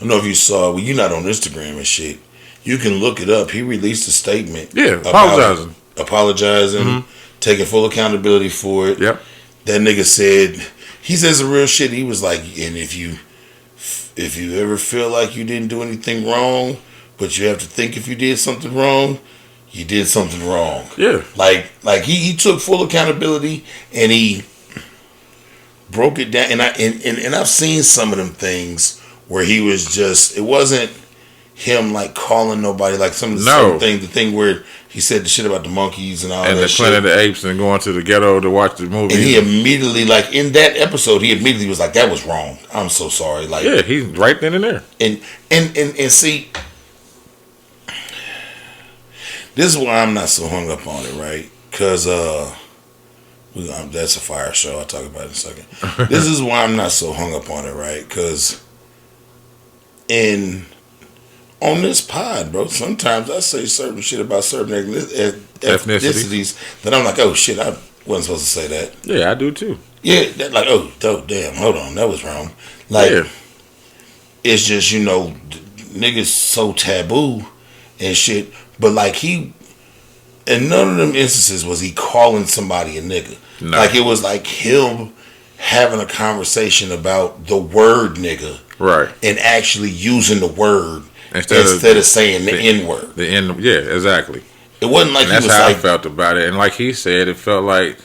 don't know if you saw, well, you're not on Instagram and shit. You can look it up. He released a statement. Yeah, apologizing, taking full accountability for it. Yep. That nigga said, he says the real shit. He was like, and if you ever feel like you didn't do anything wrong, but you have to think if you did something wrong, you did something wrong. Yeah. Like he took full accountability and he broke it down. And I've seen some of them things where he was just, it wasn't him like calling nobody, like the thing where He said the shit about the monkeys and all and that the shit. Planet of the Apes and going to the ghetto to watch the movie. And he immediately, like, in that episode, he immediately was like, that was wrong. I'm so sorry. Like, yeah, he's right then and there. And see, this is why I'm not so hung up on it, right? Because that's a fire show. I'll talk about it in a second. This is why I'm not so hung up on it, right? Because on this pod, bro, sometimes I say certain shit about certain ethnicities that I'm like, oh shit, I wasn't supposed to say that. Yeah, I do too. Yeah, that like, oh damn, hold on, that was wrong. Like, yeah. It's just, niggas so taboo and shit. But like in none of them instances was he calling somebody a nigga. No. Like, it was like him having a conversation about the word nigga, right, and actually using the word. Instead of saying the N word. Yeah, exactly. It wasn't like that's how I felt about it. And like he said, it felt like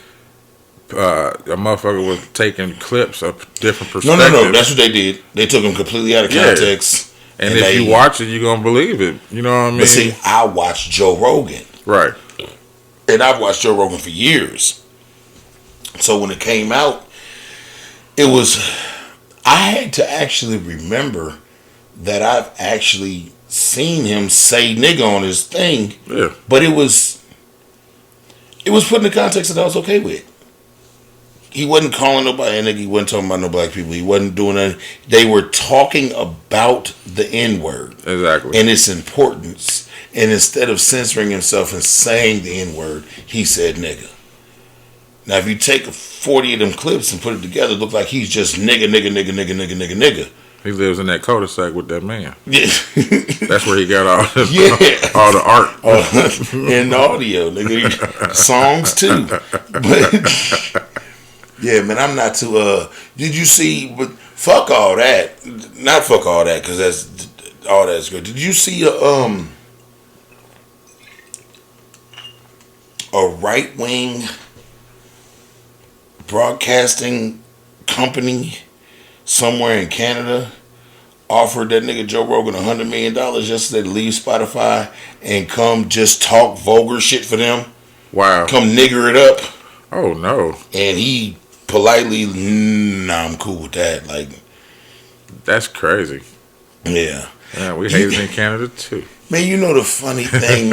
a motherfucker was taking clips of different perspectives. No. That's what they did. They took them completely out of context. And if you watch it, you're going to believe it. You know what I mean? But see, I watched Joe Rogan. Right. And I've watched Joe Rogan for years. So when it came out, I had to actually remember that I've actually seen him say nigga on his thing. Yeah. But it was put in the context that I was okay with. He wasn't calling nobody a nigga. He wasn't talking about no black people. He wasn't doing anything. They were talking about the N word. Exactly. And its importance. And instead of censoring himself and saying the N word, he said nigga. Now, if you take 40 of them clips and put it together, it looks like he's just nigga. He lives in that cul-de-sac with that man. Yeah. That's where he got all the art. And the audio, nigga. Songs, too. But, yeah, man, I'm not too, did you see, but fuck all that. Not fuck all that, because that's good. Did you see a right-wing broadcasting company somewhere in Canada offered that nigga Joe Rogan $100 million yesterday to leave Spotify and come just talk vulgar shit for them? Wow. Come nigger it up. Oh, no. And he politely, nah, I'm cool with that. Like, that's crazy. Yeah. Yeah, we hate it in Canada, too. Man, you know the funny thing,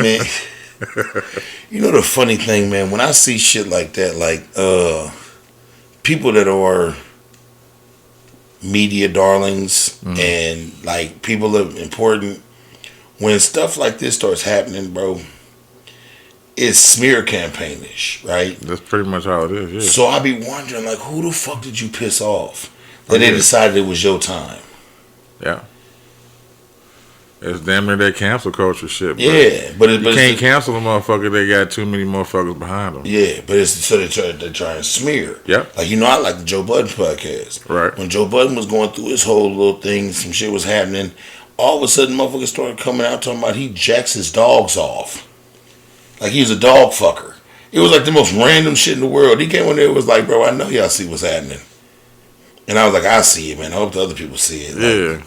man. When I see shit like that, like, people that are media darlings and like people are important, when stuff like this starts happening, bro, it's smear campaignish, right? That's pretty much how it is. Yeah. So I be wondering, like, who the fuck did you piss off that they decided it was your time? Yeah. It's damn near that cancel culture shit. Bro. Yeah, but you can't cancel a motherfucker. They got too many motherfuckers behind them. Yeah, but it's so they try and smear. Yeah, like I like the Joe Budden podcast. Right. When Joe Budden was going through his whole little thing, some shit was happening. All of a sudden, motherfuckers started coming out talking about he jacks his dogs off, like he was a dog fucker. It was like the most random shit in the world. He came in there and was like, "Bro, I know y'all see what's happening," and I was like, "I see it, man. I hope the other people see it." Yeah. Like,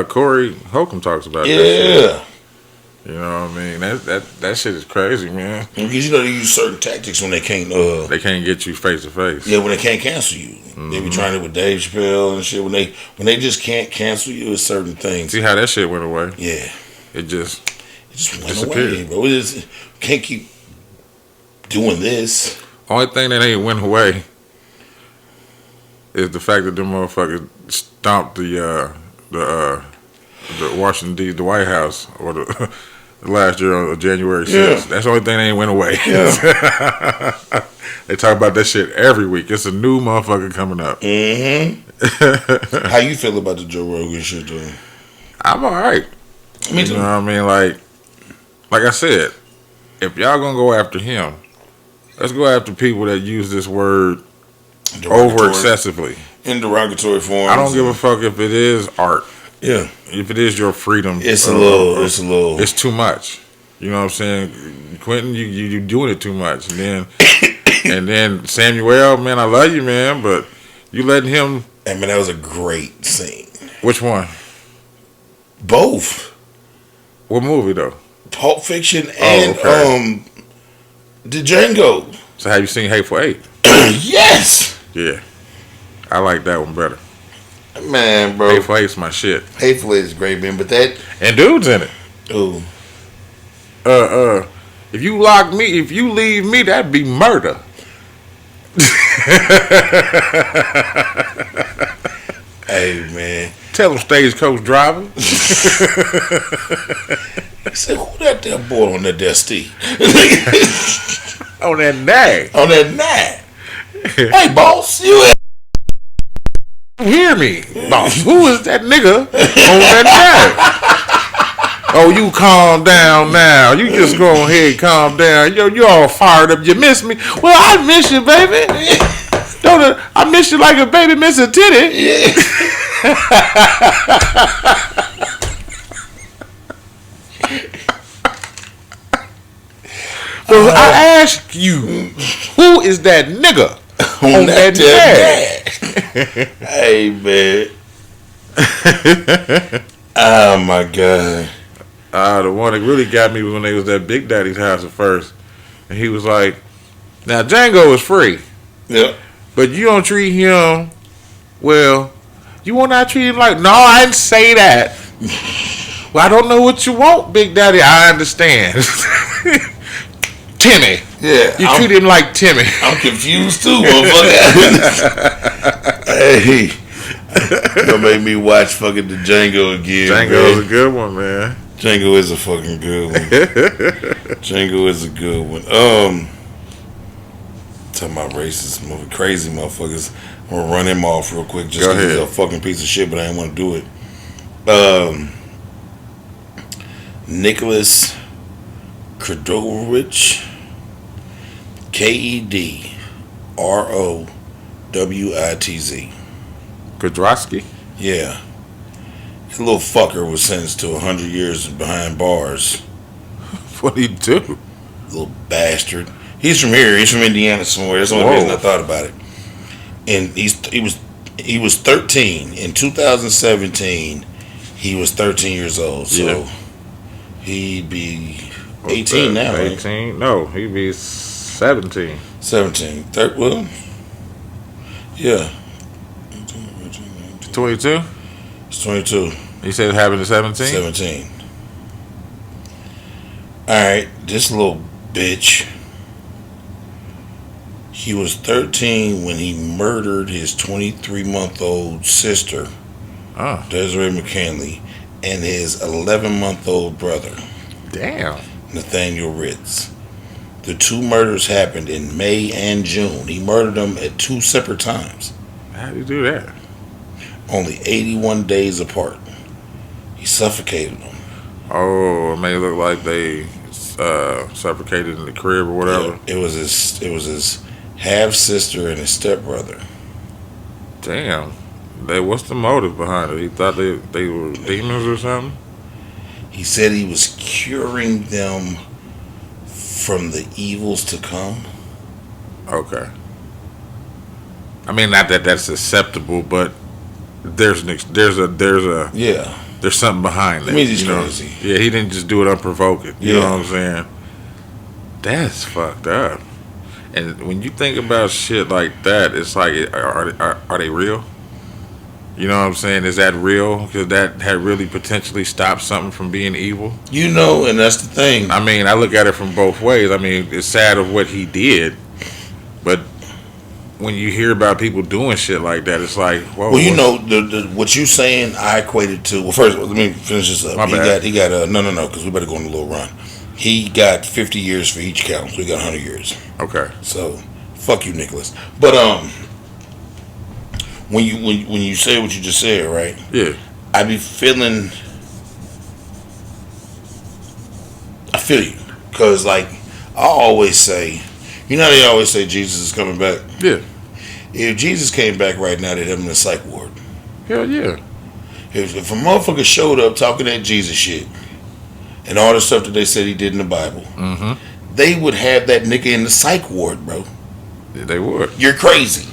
Corey Holcomb talks about that shit. You know what I mean? That shit is crazy, man. Because they use certain tactics when they can't get you face to face. Yeah, when they can't cancel you. They be trying it with Dave Chappelle and shit. When they just can't cancel you with certain things. See how that shit went away? Yeah. It just went away, bro. It just can't keep doing this. Only thing that ain't went away is the fact that them motherfuckers stomped the Washington D.C. the White House or the last year on January 6th. Yeah. That's the only thing that ain't went away. Yeah. They talk about that shit every week. It's a new motherfucker coming up. Mm-hmm. How you feel about the Joe Rogan shit, though? I'm all right. Me too. You know what I mean? Like I said, if y'all gonna go after him, let's go after people that use this word over excessively. In derogatory forms. I don't give a fuck if it is art. Yeah. If it is your freedom. It's a little. It's too much. You know what I'm saying? Quentin, you doing it too much. And then Samuel, man, I love you, man, but you letting him. Hey, man, that was a great scene. Which one? Both. What movie, though? Pulp Fiction and the Django. So have you seen Hateful Eight? Yes. Yeah, I like that one better. Man, bro. Hateful Eight's my shit. Hateful Eight is great, man. But that and dude's in it. Ooh. If you lock me, if you leave me, that'd be murder. Hey, man. Tell him stagecoach driver. He said, who that there boy on that there Steve? On that nag. On that nag. Hey, boss, you hear me, boss. Who is that nigga on that nag? Oh, you calm down now. You just go ahead and calm down. Yo, you all fired up. You miss me? Well, I miss you, baby. Don't I miss you like a baby miss a titty? Yeah. So I ask you, who is that nigga on that nag? Hey, man. Oh, my God. The one that really got me was when they was at Big Daddy's house at first. And he was like, now Django is free. Yep. But you don't treat him well. You want to treat him like, no, I didn't say that. Well, I don't know what you want, Big Daddy. I understand. Timmy. Yeah. You treat him like Timmy. I'm confused too, motherfucker. Hey. You're gonna make me watch fucking the Django again. Django's a good one, man. Django is a fucking good one. Django is a good one. Talking about racist, crazy motherfuckers. I'm gonna run him off real quick just because he's a fucking piece of shit, but I didn't want to do it. Nicholas Kredorowicz, Kedrowitz. Kudrowski? Yeah. That little fucker was sentenced to 100 years behind bars. What did he do? Little bastard. He's from here. He's from Indiana somewhere. That's the only reason I thought about it. And he was 13 in 2017. He was 13 years old. So he'd be 18 now. 18? Right? No, he'd be 17. 17. Well, yeah. 22? It's 22. He said it happened at 17? 17. Alright, this little bitch. He was 13 when he murdered his 23-month-old sister, Desiree McKinley, and his 11-month-old brother, Nathaniel Ritz. The two murders happened in May and June. He murdered them at two separate times. How did he do that? Only 81 days apart. He suffocated them. Oh, it may look like they suffocated in the crib or whatever. Yeah, it was his half sister and his stepbrother. Damn. What's the motive behind it? He thought they were demons or something? He said he was curing them from the evils to come. Okay. I mean, not that that's acceptable, but there's something behind that. I mean, he's crazy. Yeah, he didn't just do it unprovoked. You know what I'm saying? That's fucked up. And when you think about shit like that, it's like, are they real? You know what I'm saying? Is that real? Because that had really potentially stopped something from being evil. You know, and that's the thing. I mean, I look at it from both ways. I mean, it's sad of what he did, but when you hear about people doing shit like that, it's like, whoa. Well, you know, what you saying, I equated to. Well, first, let me finish this up. My bad. He got no, because we better go on a little run. He got 50 years for each count, so he got 100 years. Okay. So, fuck you, Nicholas. But when you say what you just said, right? Yeah. I feel you, cause like I always say, you know, they always say Jesus is coming back. Yeah. If Jesus came back right now, they'd have him in a psych ward. Hell yeah. If a motherfucker showed up talking that Jesus shit and all the stuff that they said he did in the Bible, they would have that nigga in the psych ward, bro. Yeah, they would. You're crazy.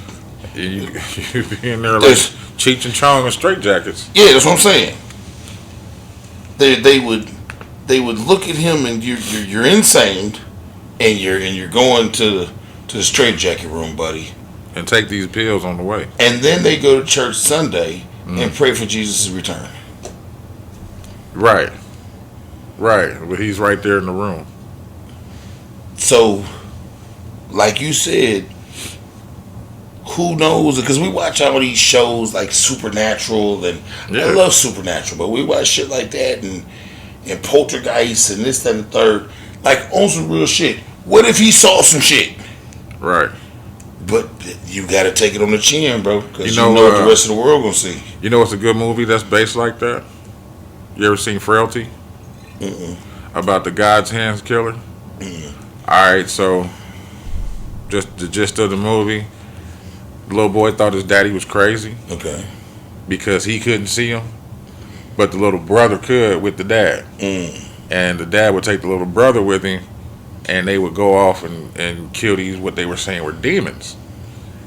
You be in there like Cheech and Chong and straitjackets. Yeah, that's what I'm saying. They would they would look at him and you're insane, and you're going to the straitjacket room, buddy. And take these pills on the way. And then they go to church Sunday and pray for Jesus' return. Right. But he's right there in the room. So, like you said, who knows? Because we watch all these shows like Supernatural, and I love Supernatural, but we watch shit like that and Poltergeist and this, that, and the third. Like, on some real shit. What if he saw some shit? Right. But you got to take it on the chin, bro, because you know what the rest of the world gonna see. You know what's a good movie that's based like that? You ever seen Frailty? About the God's Hands killer? Alright, so just the gist of the movie, the little boy thought his daddy was crazy. Okay. Because he couldn't see him, but the little brother could with the dad. And the dad would take the little brother with him, and they would go off and kill these, what they were saying were demons.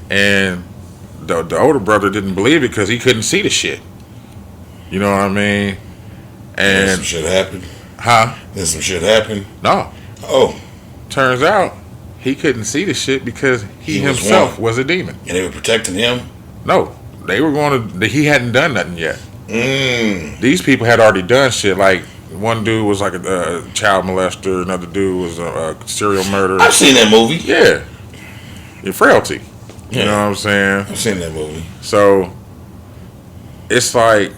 And the older brother didn't believe it because he couldn't see the shit. You know what I mean? And some shit happened. Huh? Then some shit happened. No. Oh. Turns out he couldn't see the shit because he himself was a demon. And they were protecting him? No. They were going to, he hadn't done nothing yet. These people had already done shit. Like, one dude was like a child molester, another dude was a serial murderer. I've seen that movie. Yeah. In Frailty. You know what I'm saying? I've seen that movie. So, it's like,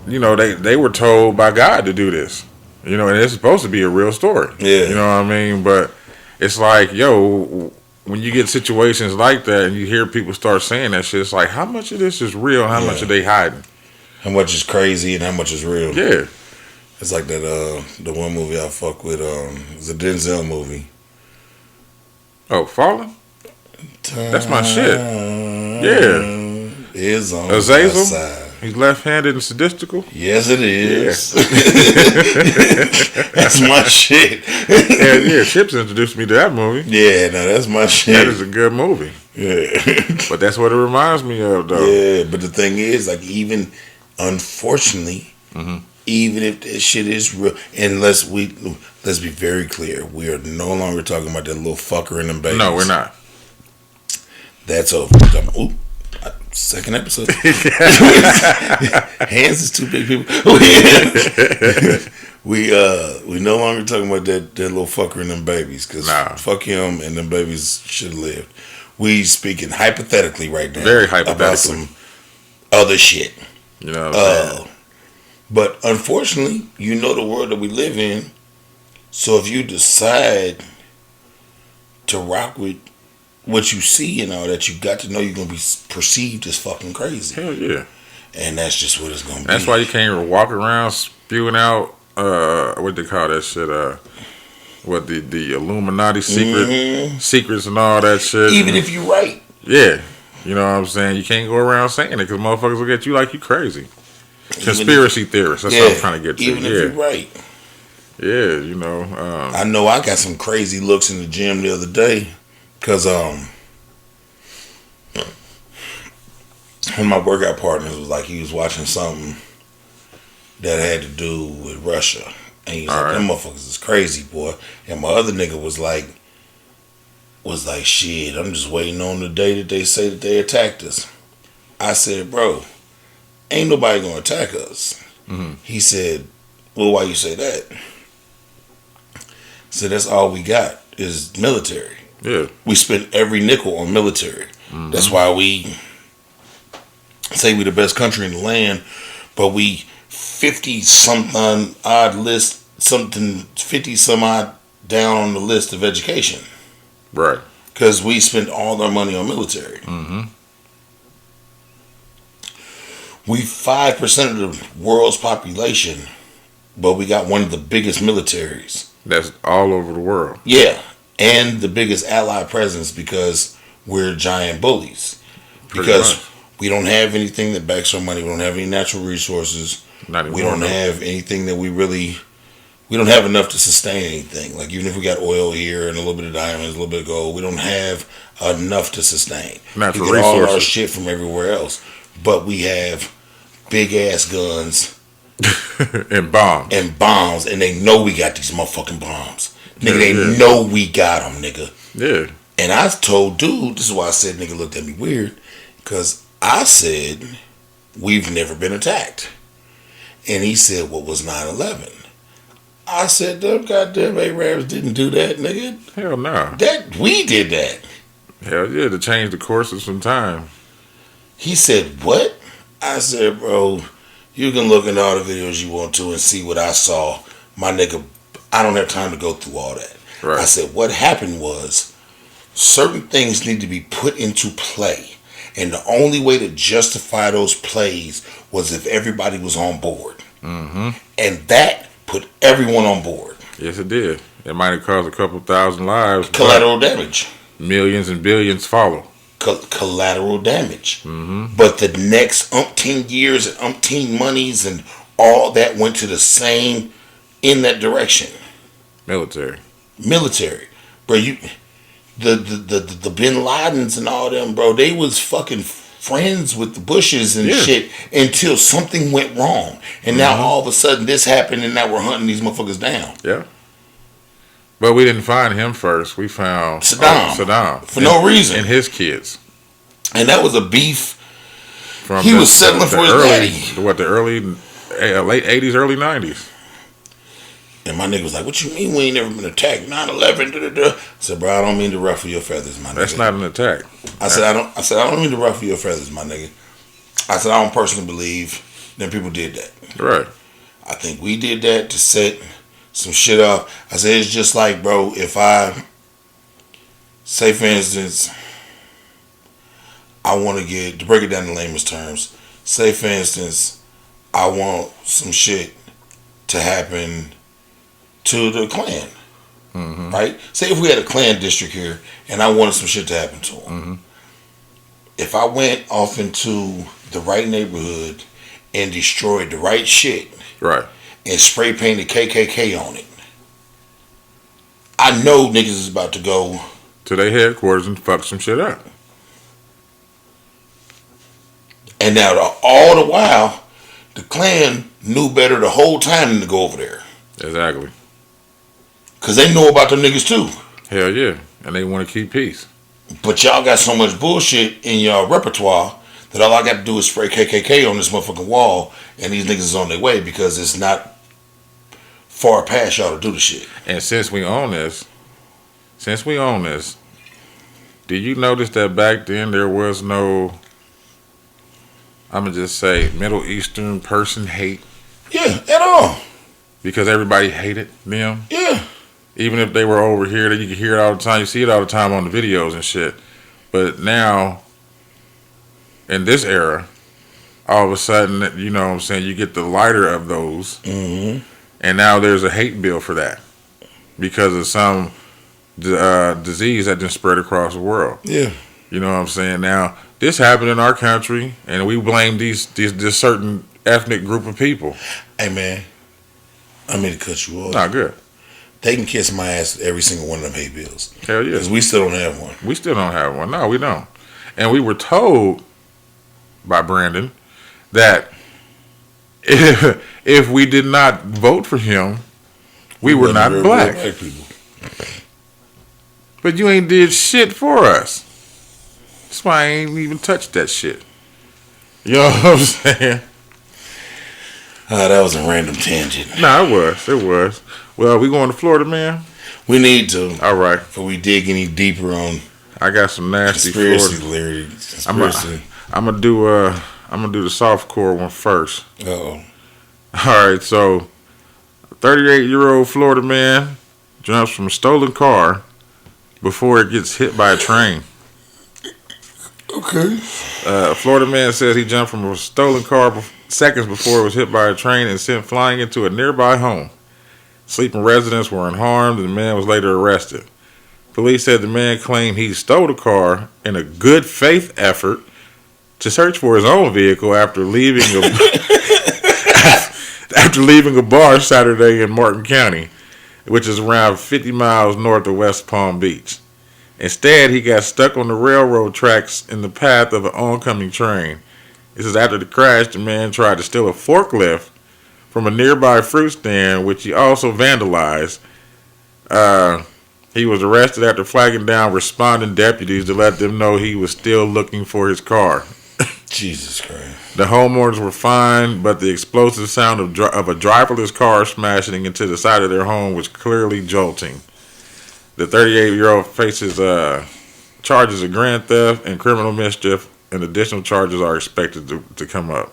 you know, they were told by God to do this. You know, and it's supposed to be a real story. Yeah. You know what I mean? But it's like, yo, when you get situations like that and you hear people start saying that shit, it's like, how much of this is real and how much are they hiding? How much is crazy and how much is real? Yeah. It's like that, the one movie I fuck with, it's a Denzel movie. Oh, Fallen? That's my shit. Yeah. Is on Azazel? my side. He's left-handed and sadistical? Yes, it is. Yeah. That's my shit. Yeah, Chips introduced me to that movie. Yeah, no, that's my shit. That is a good movie. Yeah. But that's what it reminds me of, though. Yeah, but the thing is, like, even, unfortunately, even if this shit is real, and let's be very clear, we are no longer talking about that little fucker in them babies. No, we're not. That's over. Oop. Second episode. Hands is too big, people. We no longer talking about that little fucker and them babies, because fuck him and them babies should have lived. We speaking hypothetically right now. Very hypothetically. About some other shit. You know what I'm saying? But unfortunately, you know the world that we live in. So if you decide to rock with what you see and all that, you got to know you're going to be perceived as fucking crazy. Hell yeah. And that's just what it's going to be. That's why you can't even walk around spewing out, what they call that shit, what the Illuminati secrets and all that shit. Even if you're right. Yeah. You know what I'm saying? You can't go around saying it because motherfuckers will get you like you crazy. Conspiracy theorists. That's what I'm trying to get to. Even if you're right. Yeah, you know. I know I got some crazy looks in the gym the other day. Because one of my workout partners was like, he was watching something that had to do with Russia. And he was like, them motherfuckers is crazy, boy. And my other nigga was like, shit, I'm just waiting on the day that they say that they attacked us. I said, bro, ain't nobody gonna attack us. He said, well, why you say that? I said, that's all we got is military. Yeah. We spend every nickel on military. That's why we say we the best country in the land, but we 50 some odd down on the list of education. Right. Because we spend all our money on military. We 5% of the world's population, but we got one of the biggest militaries. That's all over the world. Yeah. And the biggest allied presence, because we're giant bullies. Because we don't have anything that backs our money. We don't have any natural resources. We don't have anything that we don't have enough to sustain anything. Like, even if we got oil here and a little bit of diamonds, a little bit of gold, we don't have enough to sustain. Natural we get resources. all our shit from everywhere else. But we have big ass guns And bombs. And they know we got these motherfucking bombs. Nigga, they know we got them, nigga. Yeah. And I told dude, this is why I said nigga looked at me weird, because I said, we've never been attacked. And he said, what was 9/11? I said, them goddamn Arabs didn't do that, nigga. Hell no. We did that. Hell yeah, to change the course of some time. He said, what? I said, bro, you can look in all the videos you want to and see what I saw. My nigga, I don't have time to go through all that. Right. I said, what happened was, certain things need to be put into play. And the only way to justify those plays was if everybody was on board. Mm-hmm. And that put everyone on board. Yes, it did. It might have caused a couple thousand lives. Collateral damage. Millions and billions follow. Collateral damage. Mm-hmm. But the next umpteen years and umpteen monies and all that went to the same in that direction. Military. Bro, the Bin Ladens and all them, bro, they was fucking friends with the Bushes and shit until something went wrong. And now all of a sudden this happened and now we're hunting these motherfuckers down. Yeah. But we didn't find him first. We found Saddam. For no reason. And his kids. And that was a beef. From he was settling for his daddy. Late 80s, early 90s. And my nigga was like, what you mean we ain't never been attacked? 9/11, I said, bro, I don't mean to ruffle your feathers, my nigga. That's not an attack. I said, I don't mean to ruffle your feathers, my nigga. I said, I don't personally believe them people did that. Right. I think we did that to set some shit up. I said, it's just like, bro, if I say, for instance, I want to break it down in layman's terms, say, for instance, I want some shit to happen to the Klan, right? Say if we had a Klan district here and I wanted some shit to happen to them. Mm-hmm. If I went off into the right neighborhood and destroyed the right shit, right, and spray painted KKK on it, I know niggas is about to go to their headquarters and fuck some shit up. And now all the while, the Klan knew better the whole time than to go over there. Exactly. Because they know about them niggas too. Hell yeah. And they want to keep peace. But y'all got so much bullshit in your repertoire that all I got to do is spray KKK on this motherfucking wall and these niggas is on their way because it's not far past y'all to do the shit. And since we own this, did you notice that back then there was no, I'm going to just say, Middle Eastern person hate? Yeah, at all. Because everybody hated them? Yeah. Even if they were over here, you can hear it all the time. You see it all the time on the videos and shit. But now, in this era, all of a sudden, you know what I'm saying, you get the lighter of those. Mm-hmm. And now there's a hate bill for that. Because of some disease that just spread across the world. Yeah. You know what I'm saying? Now, this happened in our country, and we blame this certain ethnic group of people. Hey, man. I mean to cut you off. Not good. They can kiss my ass every single one of them hate bills. Hell yeah. Because we still don't have one. We still don't have one. No, we don't. And we were told by Brandon that if we did not vote for him, we were not black. People. But you ain't did shit for us. That's why I ain't even touched that shit. You know what I'm saying? That was a random tangent. Nah, it was. Well, we going to Florida, man? We need to. All right. Before we dig any deeper on, I got some nasty Florida. I'm gonna do the softcore one first. Uh-oh. All right. So, 38-year-old Florida man jumps from a stolen car before it gets hit by a train. Okay. Florida man says he jumped from a stolen car seconds before it was hit by a train and sent flying into a nearby home. Sleeping residents were unharmed and the man was later arrested. Police said the man claimed he stole the car in a good faith effort to search for his own vehicle after leaving a bar Saturday in Martin County, which is around 50 miles north of West Palm Beach. Instead, he got stuck on the railroad tracks in the path of an oncoming train. This is after the crash, the man tried to steal a forklift from a nearby fruit stand, which he also vandalized. He was arrested after flagging down responding deputies to let them know he was still looking for his car. Jesus Christ. The homeowners were fined, but the explosive sound of a driverless car smashing into the side of their home was clearly jolting. The 38-year-old faces charges of grand theft and criminal mischief, and additional charges are expected to come up.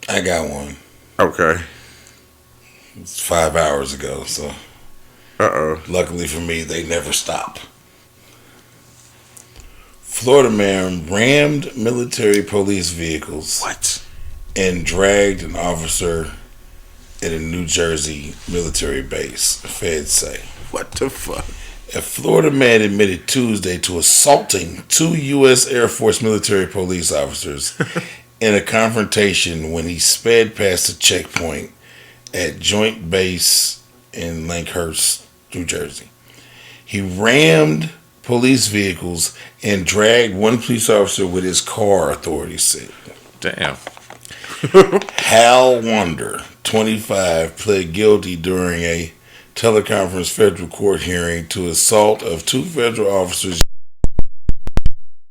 I got one. Okay. It's 5 hours ago, so. Uh-oh. Luckily for me, they never stop. Florida man rammed military police vehicles. What? And dragged an officer at a New Jersey military base, feds say. What the fuck? A Florida man admitted Tuesday to assaulting 2 U.S. Air Force military police officers in a confrontation when he sped past a checkpoint at Joint Base in Lakehurst, New Jersey. He rammed police vehicles and dragged one police officer with his car, authorities said. Damn. Hal Wonder, 25, pled guilty during a teleconference federal court hearing to assault of 2 federal officers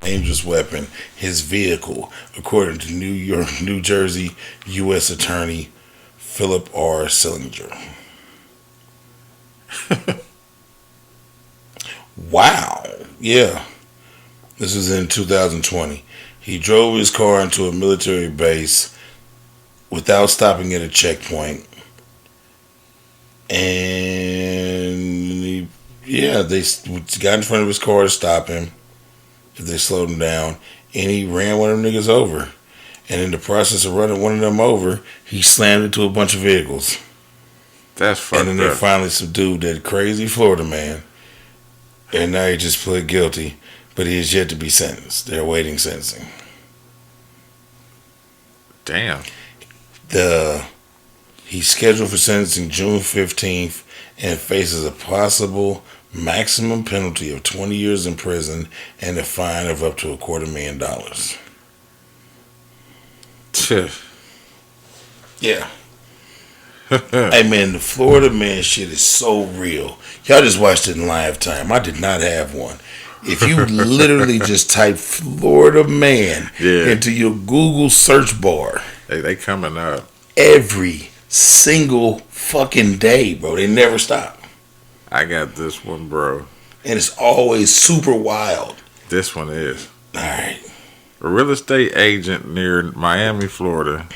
dangerous weapon, his vehicle, according to New Jersey U.S. Attorney Philip R. Sillinger. Wow. Yeah. This was in 2020. He drove his car into a military base without stopping at a checkpoint. And they got in front of his car to stop him if they slowed him down. And he ran one of them niggas over. And in the process of running one of them over, he slammed into a bunch of vehicles. That's fucked up. And then they finally subdued that crazy Florida man. And now he just pled guilty. But he is yet to be sentenced. They're awaiting sentencing. Damn. He's scheduled for sentencing June 15th and faces a possible maximum penalty of 20 years in prison and a fine of up to $250,000. Yeah. Hey man, the Florida man shit is so real. Y'all just watched it in live time. I did not have one. If you literally just type Florida man into your Google search bar, they coming up every single fucking day, bro. They never stop. I got this one, bro. And it's always super wild. This one is. Alright. A real estate agent near Miami, Florida,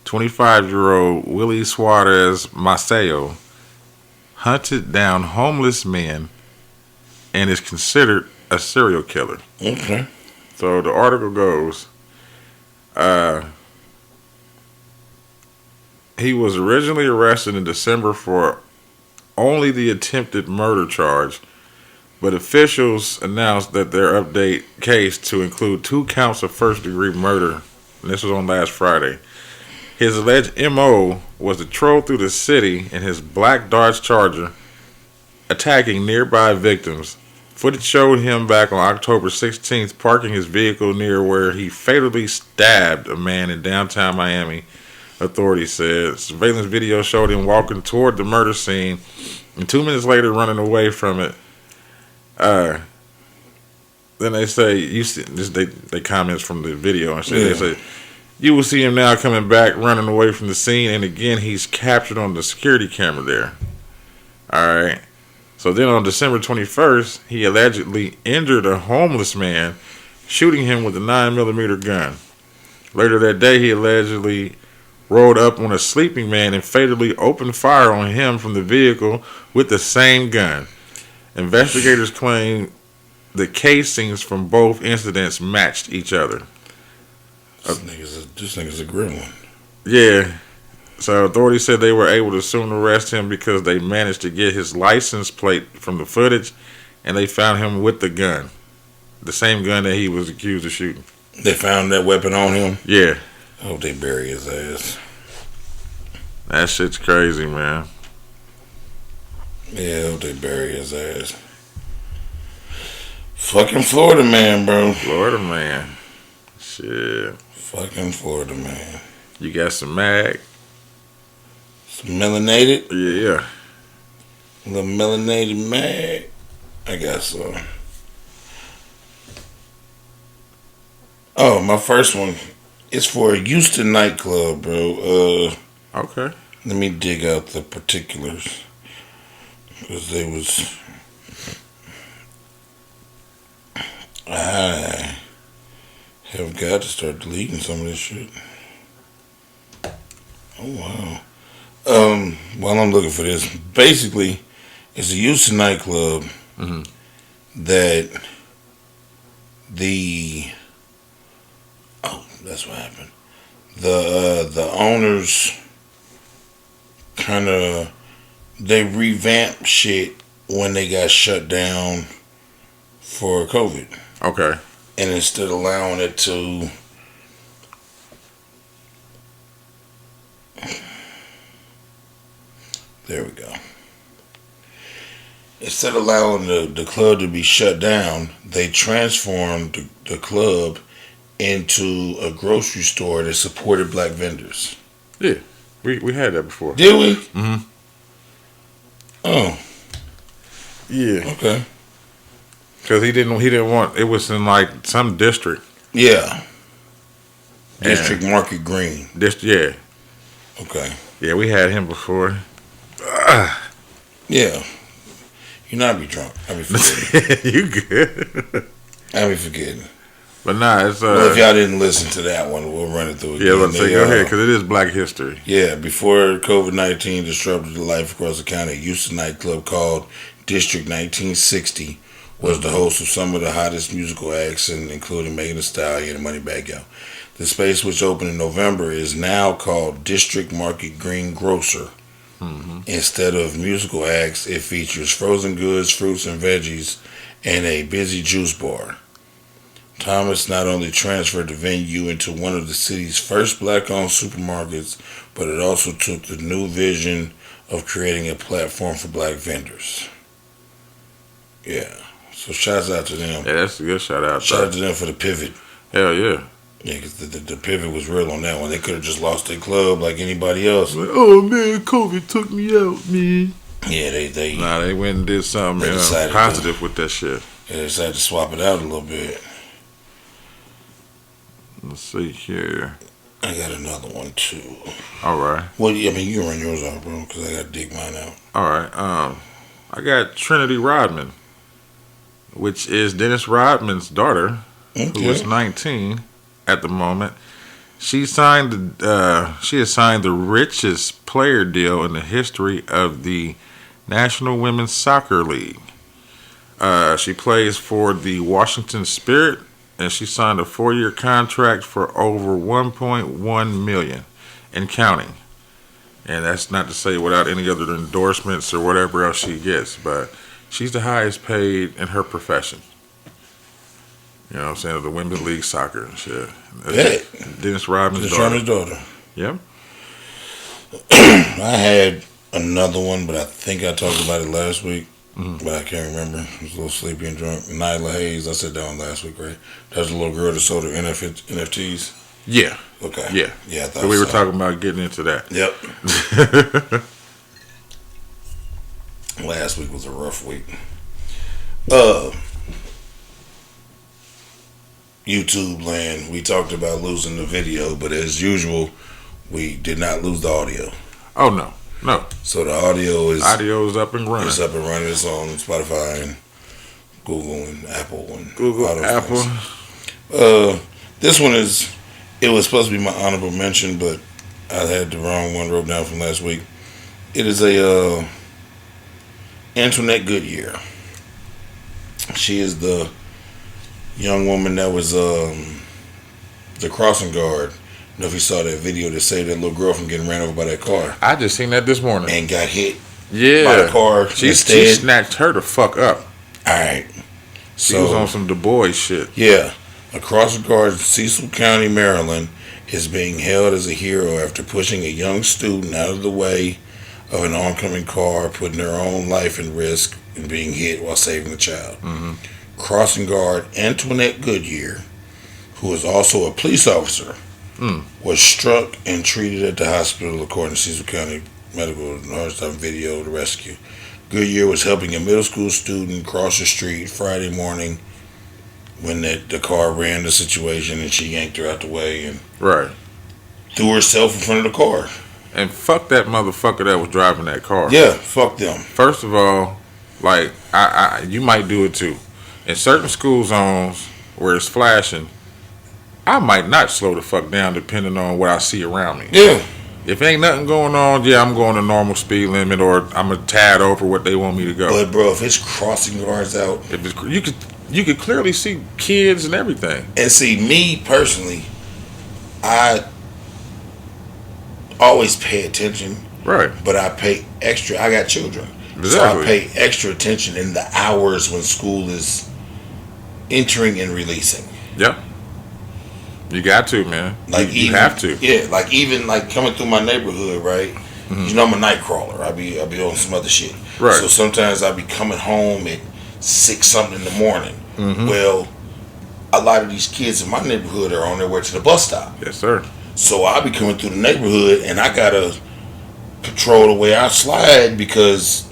25-year-old Willie Suarez Maceo, hunted down homeless men and is considered a serial killer. Okay. So the article goes, he was originally arrested in December for only the attempted murder charge, but officials announced that their update case to include 2 counts of first-degree murder, and this was on last Friday. His alleged M.O. was to troll through the city in his black Dodge Charger, attacking nearby victims. Footage showed him back on October 16th parking his vehicle near where he fatally stabbed a man in downtown Miami, authorities said. Surveillance video showed him walking toward the murder scene and 2 minutes later running away from it. Then they say, you see, they comments from the video and shit. They say, you will see him now coming back, running away from the scene, and again he's captured on the security camera there. Alright. So then on December 21st, he allegedly injured a homeless man, shooting him with a 9mm gun. Later that day, he allegedly rode up on a sleeping man and fatally opened fire on him from the vehicle with the same gun. Investigators claim the casings from both incidents matched each other. This nigga's a gremlin. Yeah. So authorities said they were able to soon arrest him because they managed to get his license plate from the footage, and they found him with the gun. The same gun that he was accused of shooting. They found that weapon on him? Yeah. I hope they bury his ass. That shit's crazy, man. Yeah, I hope they bury his ass. Fucking Florida man, bro. Florida man. Shit. Fucking Florida man. You got some mag? Melanated? Yeah. The melanated man? I guess so. Oh, my first one is for a Houston nightclub, bro. Okay. Let me dig out the particulars. Because they was... I have got to start deleting some of this shit. Oh, wow. While I'm looking for this, basically, it's a Houston nightclub that that's what happened. The owners kind of they revamped shit when they got shut down for COVID. Okay. And instead of allowing it to there we go. Instead of allowing the club to be shut down, they transformed the club into a grocery store that supported black vendors. Yeah. We had that before. Did we? Mm-hmm. Oh. Yeah. Okay. Because he didn't want, it was in like some district. Yeah. District Market Green. Yeah. Okay. Yeah, we had him before. Yeah. You know I be drunk. I be forgetting. You good. I be forgetting. But nah, it's well, if y'all didn't listen to that one, we'll run it through again. Yeah, let's say go ahead, because it is Black History. Yeah, before COVID-19 disrupted the life across the county, a Houston nightclub called District 1960 was the host of some of the hottest musical acts, including Megan Thee Stallion and Moneybagg Yo. The space, which opened in November, is now called District Market Green Grocer. Mm-hmm. Instead of musical acts, it features frozen goods, fruits and veggies, and a busy juice bar. Thomas not only transferred the venue into one of the city's first black-owned supermarkets, but it also took the new vision of creating a platform for black vendors. Yeah. So shouts out to them. Yeah, that's a good shout out. Shout out to them for the pivot. Hell yeah. Yeah, because the pivot was real on that one. They could have just lost their club like anybody else. Like, oh man, COVID took me out, man. Yeah, they went and did something positive with that shit. Yeah, they decided to swap it out a little bit. Let's see here. I got another one too. All right. Well, I mean, you can run yours out, bro, because I got to dig mine out. All right. I got Trinity Rodman, which is Dennis Rodman's daughter, who is 19 at the moment. She has signed the richest player deal in the history of the National Women's Soccer League. She plays for the Washington Spirit, and she signed a 4-year contract for over $1.1 million and counting. And that's not to say without any other endorsements or whatever else she gets, but she's the highest paid in her profession. You know what I'm saying? The Women's League Soccer and shit. Dennis Rodman's daughter. Yep. I had another one, but I think I talked about it last week. But I can't remember. I was a little sleepy and drunk. Nyla Hayes, I said that one last week, right? That was the little girl that sold her NFTs. Yeah. Okay. Yeah. Yeah, I thought so. We were talking about getting into that. Yep. Last week was a rough week. YouTube land, we talked about losing the video, but as usual, we did not lose the audio. Oh, no. No. So the audio is up and running. It's up and running. It's on Spotify and Google and Apple and Apple. This one it was supposed to be my honorable mention, but I had the wrong one wrote down from last week. It is a Antoinette Goodyear. She is the young woman that was the crossing guard. I don't know if you saw that video that saved that little girl from getting ran over by that car. I just seen that this morning. And got hit by the car. She snatched her the fuck up. Alright. She was on some Du Bois shit. Yeah. A crossing guard in Cecil County, Maryland is being held as a hero after pushing a young student out of the way of an oncoming car, putting her own life in risk and being hit while saving the child. Mm-hmm. Crossing guard Antoinette Goodyear, who is also a police officer, was struck and treated at the hospital, according to Cecil County medical heart stop video to rescue. Goodyear was helping a middle school student cross the street Friday morning when the car ran the situation and she yanked her out the way and Right. threw herself in front of the car. And fuck that motherfucker that was driving that car. Yeah, fuck them. First of all, like you might do it too. In certain school zones where it's flashing, I might not slow the fuck down depending on what I see around me. Yeah. If ain't nothing going on, yeah, I'm going to normal speed limit or I'm a tad over what they want me to go. But bro, if it's crossing guards out, If it's, you could clearly see kids and everything. and see me personally, I always pay attention, Right. but I pay extra. I got children, Exactly. so I pay extra attention in the hours when school is entering and releasing. Yep. You got to, man. Like you have to. Yeah, like even like coming through my neighborhood, right? Mhm. You know I'm a night crawler. I be on some other shit. Right. So sometimes I be coming home at 6 something in the morning. Mhm. Well, a lot of these kids in my neighborhood are on their way to the bus stop. Yes, sir. So I be coming through the neighborhood and I gotta control the way I slide because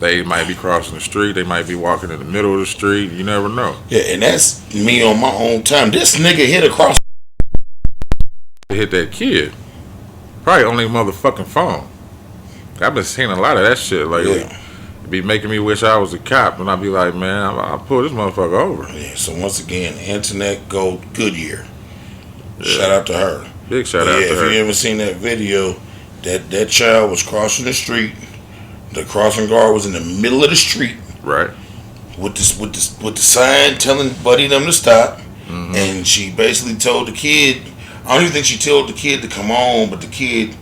They might be crossing the street. They might be walking in the middle of the street. You never know. yeah, and that's me on my own time. This nigga hit across. To hit that kid. Probably on their motherfucking phone. I've been seeing a lot of that shit lately. Yeah. It be making me wish I was a cop, and I'd be like, man, I'll pull this motherfucker over. Yeah, so once again, Antoinette Goodyear. Shout out to her. Big shout But out yeah, to if her. you ever seen that video, that child was crossing the street. The crossing guard was in the middle of the street Right. with the sign telling Buddy them to stop, Mhm. and she basically told the kid. I don't even think she told the kid to come on, but the kid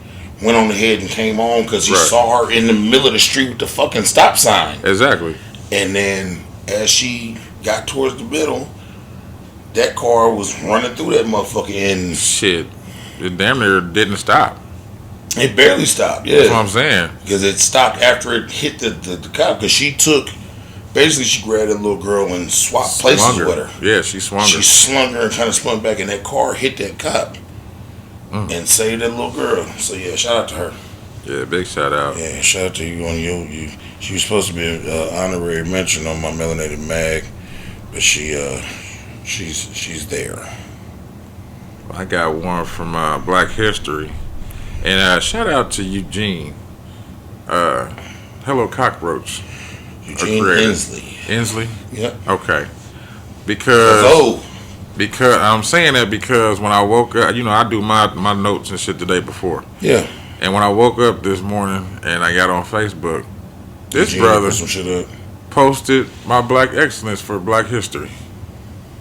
went on ahead and came on because he Right. saw her in the middle of the street with the fucking stop sign. Exactly. And then as she got towards the middle, that car was running through that motherfucker and Shit. It damn near didn't stop. it barely stopped. That's what Yeah, I'm saying. because it stopped after it hit the cop. Because she took, basically she grabbed that little girl and swapped places Swung her. with her. Yeah, she swung her. She slung her and kind of spun back, and that car hit that cop and saved that little girl. So yeah, shout out to her. Yeah, big shout out. Yeah, shout out to you on you. She was supposed to be an honorary mention on my melanated mag, but she's there. I got one from Black History. And shout out to Eugene. Hello, Cockroach. Eugene creator. Inslee. Inslee? Yep. Okay. Because I'm saying that because when I woke up, I do my notes and shit the day before. Yeah. And when I woke up this morning and I got on Facebook, this Eugene brother put some shit up. posted my Black Excellence for Black History.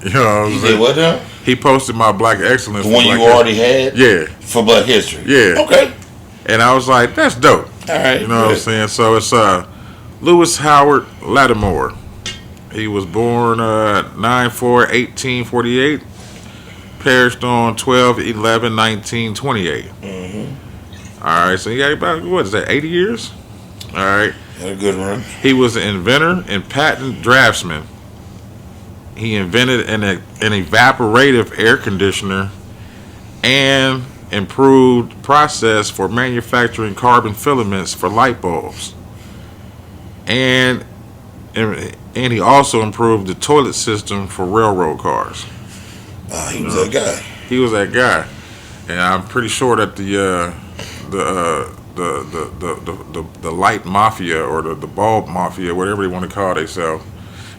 You know what I'm He saying? did what now? He posted my Black Excellence The for one Black you already had? Yeah. For Black History? Yeah. Okay. And I was like, that's dope. All right. You know what I'm saying? So it's Lewis Howard Lattimore. He was born 9/4/1848. Perished on 12/11/1928. Mm-hmm. All right, so he got about, what is that, 80 years? All right. Had a good run. He was an inventor and patent draftsman. He invented an evaporative air conditioner and improved process for manufacturing carbon filaments for light bulbs. And he also improved the toilet system for railroad cars. He was that guy. He was that guy, and I'm pretty sure that the light mafia or the bulb mafia, whatever they want to call themselves,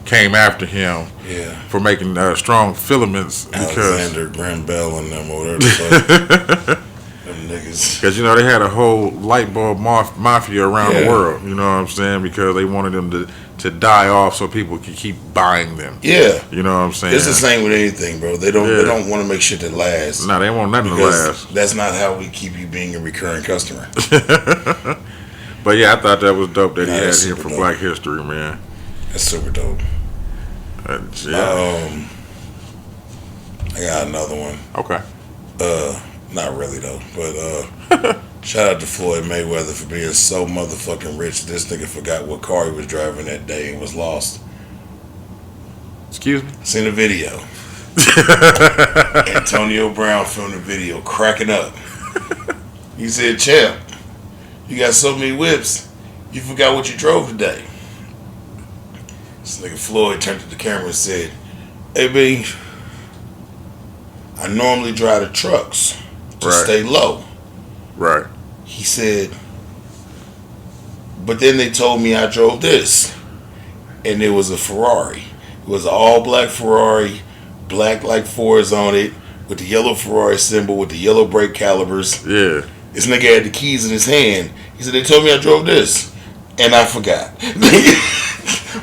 came after him for making strong filaments because Alexander Graham Bell and them or whatever the fuck. Them niggas. Because they had a whole light bulb mafia around the world. You know what I'm saying? Because they wanted them to die off so people could keep buying them. Yeah. You know what I'm saying? It's the same with anything, bro. They don't want to make shit that lasts. No, they want nothing to because last. that's not how we keep you being a recurring customer. But yeah, I thought that was dope that he had that's here super for dope. Black History, man. That's super dope. Yeah. I got another one. Okay. Not really though, but shout out to Floyd Mayweather for being so motherfucking rich. This nigga forgot what car he was driving that day and was lost. Excuse me? Seen the video. Antonio Brown filmed the video, cracking up. He said, "Champ, You got so many whips, you forgot what you drove today. This nigga Floyd turned to the camera and said, "Hey, B, I normally drive the trucks to stay low." Right. He said, "But then they told me I drove this, and it was a Ferrari. It was an all-black Ferrari, black like fours on it, with the yellow Ferrari symbol, with the yellow brake calipers." Yeah. This nigga had the keys in his hand. He said, "They told me I drove this, and I forgot."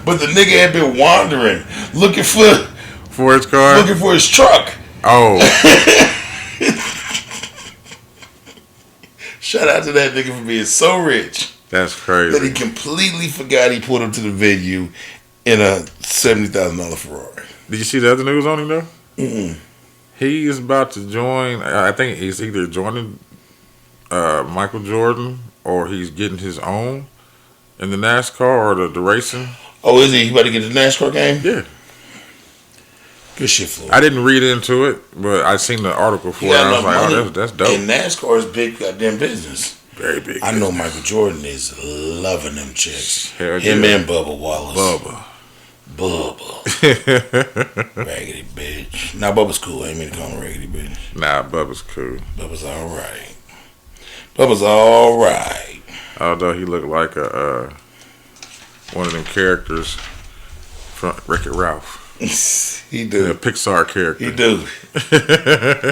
But the nigga had been wandering, looking for his car? looking for his truck. Oh. Shout out to that nigga for being so rich That's crazy. that he completely forgot he pulled up to the venue in a $70,000 Ferrari. Did you see the other news on him though? Mm-mm. He is about to join. I think he's either joining Michael Jordan or he's getting his own in the NASCAR or the racing. Oh, is he? He about to get the NASCAR game? Yeah. Good shit, Floyd. I didn't read into it, but I seen the article for it. And I was like, oh, that's dope. And NASCAR is big goddamn business. Very big. I know Michael Jordan is loving them chicks. Hell Him yeah. and Bubba Wallace. Bubba. Raggedy bitch. Nah, Bubba's cool. I ain't mean to call him raggedy bitch. Nah, Bubba's cool. Bubba's alright. Bubba's alright. Although he looked like a one of them characters from Wreck-It Ralph. He do. A Pixar character. He do.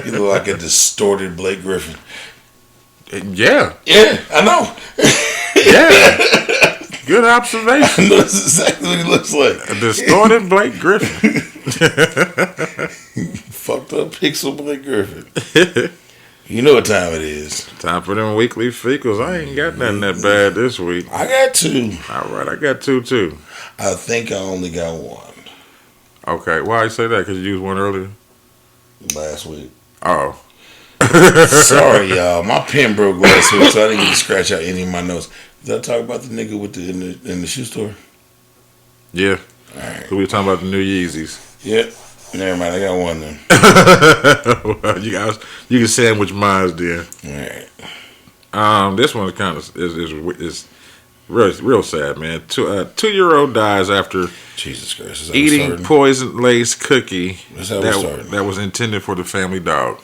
He look like a distorted Blake Griffin. Yeah. Yeah, I know. Yeah. Good observation. I know that's exactly what he looks like. A distorted Blake Griffin. Fucked up pixel Blake Griffin. You know what time it is. Time for them weekly fecals. I ain't got nothing that bad this week. I got two. All right, I got two too. I think I only got one. Okay, why you say that? Because you used one earlier? Last week. Oh. Sorry, y'all. My pen broke last week, so I didn't get to scratch out any of my notes. Did I talk about the nigga with in the shoe store? Yeah. All right. So we were talking about the new Yeezys. Yep. Never mind. I got one then. Well, you can sandwich mine then. All right. This one kind of is real sad, man. 2-year-old dies after Jesus Christ. eating poison laced cookie that was intended for the family dog.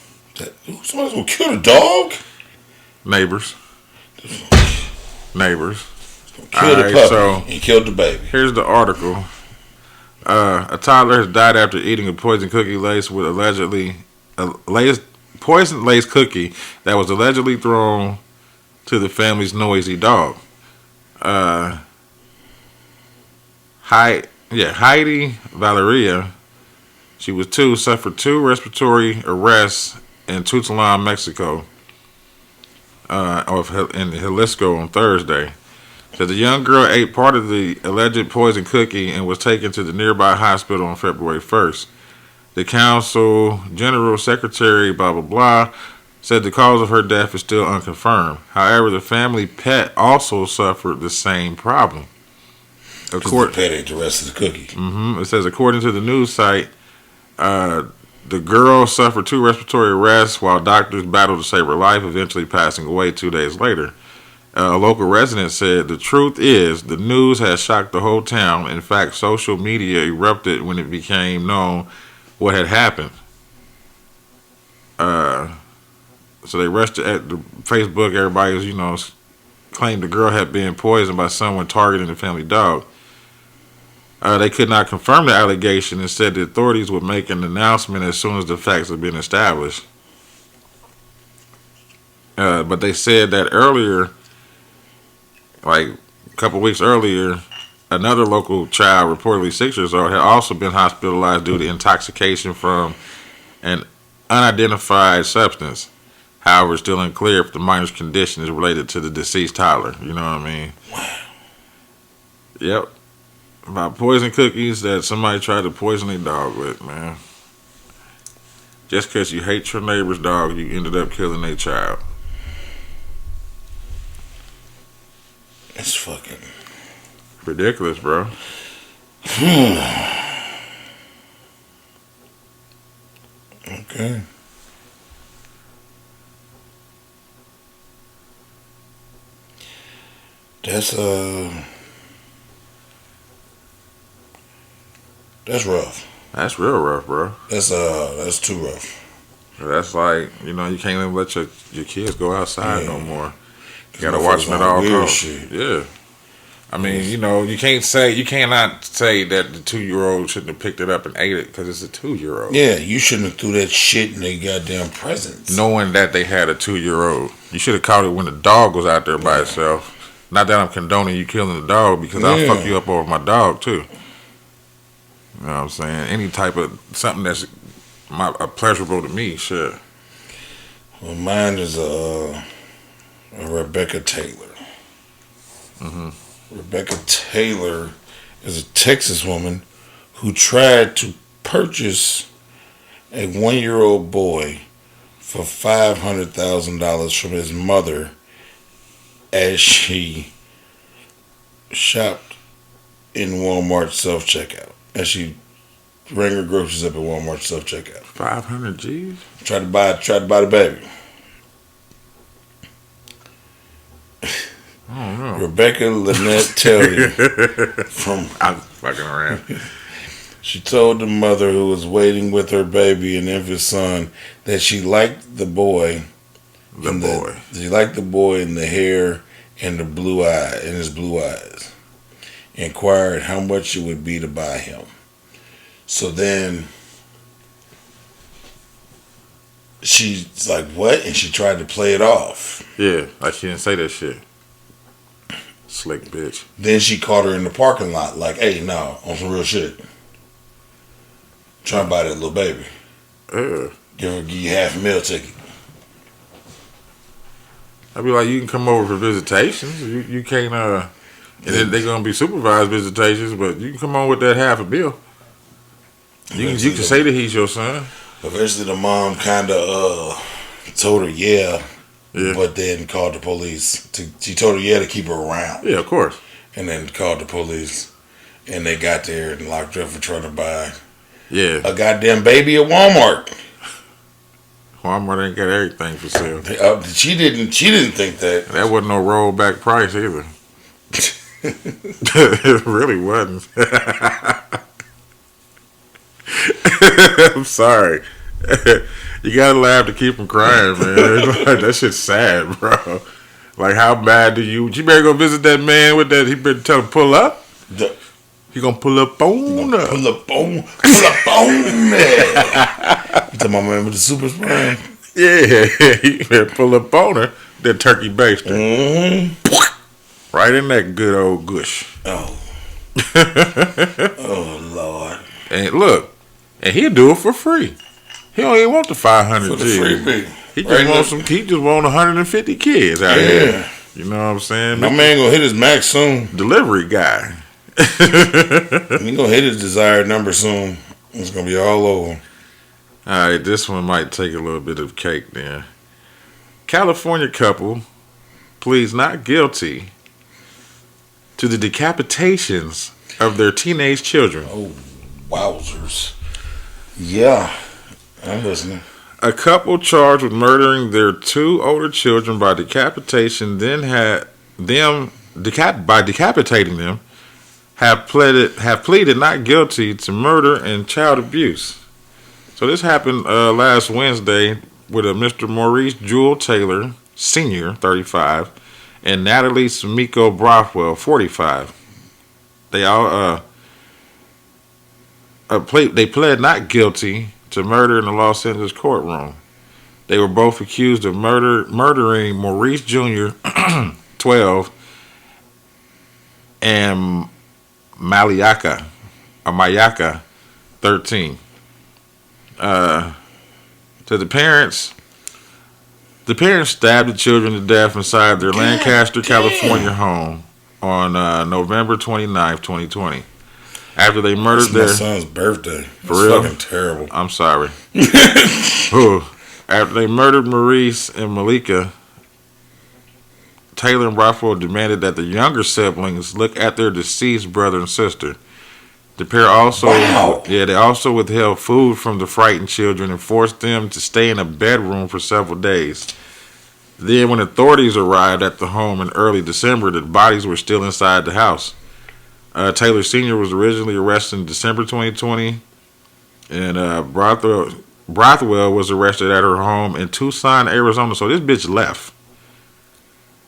Somebody's gonna kill the dog? Neighbors. Kill the puppy and killed the baby. Here's the article. A toddler has died after eating a poison cookie laced with poison laced cookie that was allegedly thrown to the family's noisy dog. Heidi Valeria, she was 2, suffered 2 respiratory arrests in Tucson, Mexico, in Jalisco on Thursday. So the young girl ate part of the alleged poison cookie and was taken to the nearby hospital on February 1st. The council general secretary, blah, blah, blah, said the cause of her death is still unconfirmed. However, the family pet also suffered the same problem. The pet ate the rest of the cookie. It says, according to the news site, the girl suffered 2 respiratory arrests while doctors battled to save her life, eventually passing away 2 days later. A local resident said, the truth is, the news has shocked the whole town. In fact, social media erupted when it became known what had happened. So they rushed at the Facebook. Everybody was, claimed the girl had been poisoned by someone targeting the family dog. They could not confirm the allegation and said the authorities would make an announcement as soon as the facts had been established. But they said that earlier, like a couple weeks earlier, another local child, reportedly 6 years old, had also been hospitalized due to intoxication from an unidentified substance. However, it's still unclear if the minor's condition is related to the deceased toddler. You know what I mean? Wow. Yep. About poison cookies that somebody tried to poison their dog with, man. Just because you hate your neighbor's dog, you ended up killing their child. It's fucking ridiculous, bro. Okay. That's that's rough. That's real rough, bro. That's too rough. That's like, you can't even let your kids go outside no more. You gotta watch them at on all weird costs. shit. Yeah. I mean, you cannot say that the 2-year-old shouldn't have picked it up and ate it because it's a 2-year-old. Yeah, you shouldn't have threw that shit in their goddamn presence. Knowing that they had a 2-year-old. You should have caught it when the dog was out there by itself. Not that I'm condoning you killing the dog, because I'll fuck you up over my dog too. You know what I'm saying? Any type of something that's pleasurable to me, sure. Well, mine is a Rebecca Taylor. Mm-hmm. Rebecca Taylor is a Texas woman who tried to purchase a 1-year-old boy for $500,000 from his mother as she shopped in Walmart self-checkout. As she rang her groceries up at Walmart self-checkout. 500 G's? Tried to buy the baby. I don't know. Rebecca Lynette Taylor I'm fucking around. She told the mother, who was waiting with her baby and infant son, that she liked the boy. She liked the boy in the hair and the blue eye, in his blue eyes. Inquired how much it would be to buy him. So then she's like, "What?" And she tried to play it off. Yeah, like she didn't say that shit. Slick bitch. Then she caught her in the parking lot, like, "Hey, no, on some real shit. Trying to buy that little baby. Give you half a meal ticket." I'd be like, you can come over for visitations. You can't. And they're gonna be supervised visitations, but you can come on with that half a bill. You can say that he's your son. Eventually, the mom kind of told her, yeah, but then called the police. She told her, yeah, to keep her around. Yeah, of course. And then called the police, and they got there and locked her up for trying to buy a goddamn baby at Walmart. Walmart ain't got everything for sale. She didn't think that. That wasn't no rollback price either. It really wasn't. I'm sorry. You gotta laugh to keep from crying, man. That shit's sad, bro. Like, how bad do you better go visit that man with that? He better tell him pull up. He gonna pull up on her. Pull up on me. You talking about man with the super spray? Yeah, he better pull up on her. That turkey baster. Mm-hmm. Right in that good old gush. Oh. Oh, Lord. And look, and he'll do it for free. He don't even want the 500 for the G. free fee. He just want 150 kids out here. You know what I'm saying? My man gonna hit his max soon. Delivery guy. He gonna hit his desired number soon. It's gonna be all over. All right, this one might take a little bit of cake then. California couple pleads not guilty to the decapitations of their teenage children. Oh, wowzers. Yeah, I'm listening. A couple charged with murdering their 2 older children by decapitation, then had them by decapitating them, have pleaded not guilty to murder and child abuse. So this happened last Wednesday with a Mr. Maurice Jewel Taylor, Sr., 35, and Natalie Sumiko Brothwell, 45. They all they pled not guilty to murder in the Los Angeles courtroom. They were both accused of murdering Maurice Jr., 12, and Mayaka, 13. To the parents stabbed the children to death inside their Lancaster, California home on November 29th, 2020. After they murdered my son's birthday. For real? Fucking terrible. I'm sorry. After they murdered Maurice and Malika, Taylor and Rothwell demanded that the younger siblings look at their deceased brother and sister. The pair they also withheld food from the frightened children and forced them to stay in a bedroom for several days. Then, when authorities arrived at the home in early December, the bodies were still inside the house. Taylor Sr. was originally arrested in December 2020, and Brothwell was arrested at her home in Tucson, Arizona. So this bitch left.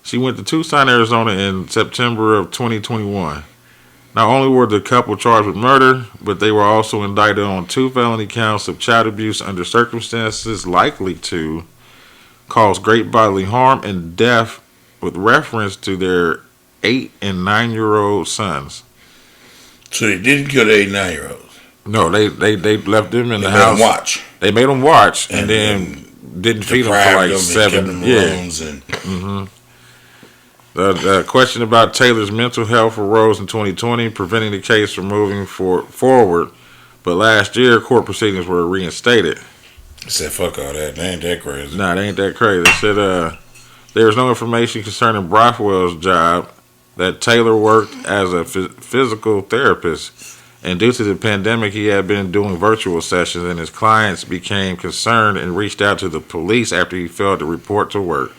She went to Tucson, Arizona in September of 2021. Not only were the couple charged with murder, but they were also indicted on 2 felony counts of child abuse under circumstances likely to cause great bodily harm and death with reference to their 8 and 9-year-old sons. So they didn't kill the 8 and 9-year-olds? No, they left them in the They house. made them watch. They made them watch and then didn't feed them for like 7 years. The question about Taylor's mental health arose in 2020, preventing the case from moving forward. But last year, court proceedings were reinstated. I said, fuck all that. They ain't that crazy. Nah, they ain't that crazy. They said there was no information concerning Brothwell's job, that Taylor worked as a physical therapist. And due to the pandemic, he had been doing virtual sessions, and his clients became concerned and reached out to the police after he failed to report to work.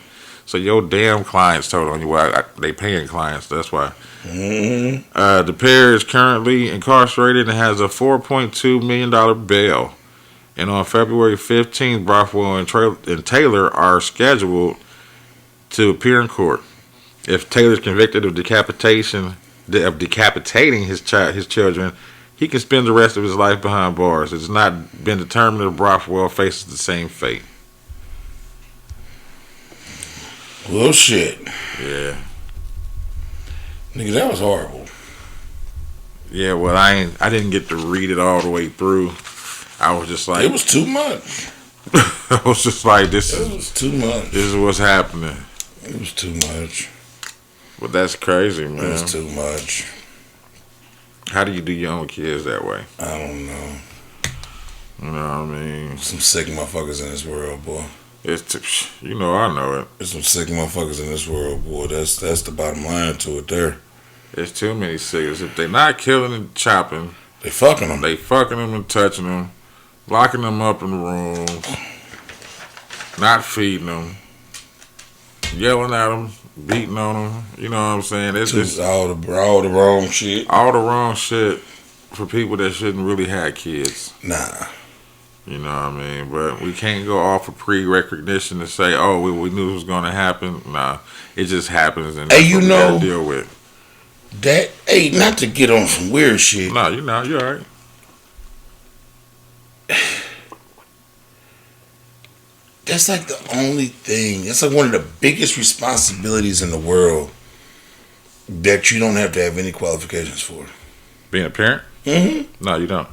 So your damn clients told on you. Well, they paying clients, that's why. Mm-hmm. The pair is currently incarcerated and has a $4.2 million bail. And on February 15th, Brothwell and Taylor are scheduled to appear in court. If Taylor's convicted of decapitating his children, he can spend the rest of his life behind bars. It's not been determined if Brothwell faces the same fate. Well, shit. Yeah. Nigga, that was horrible. Yeah, well, I didn't get to read it all the way through. I was just like... It was too much. I was just like, this was too much. This is what's happening. It was too much. But that's crazy, man. It was too much. How do you do your own kids that way? I don't know. You know what I mean? Some sick motherfuckers in this world, boy. I know it. There's some sick motherfuckers in this world, boy. That's the bottom line to it there. There's too many sickers. If they're not killing and chopping, they fucking them. They fucking them and touching them, locking them up in the rooms, not feeding them, yelling at them, beating on them. You know what I'm saying? It's just all the wrong shit. All the wrong shit for people that shouldn't really have kids. Nah. You know what I mean? But we can't go off of pre-recognition to say, oh, we knew it was going to happen. Nah, it just happens, and that's what we gotta deal with. That, not to get on some weird shit. No, you're all right. That's like the only thing. That's like one of the biggest responsibilities in the world that you don't have to have any qualifications for. Being a parent? Mm-hmm. No, you don't.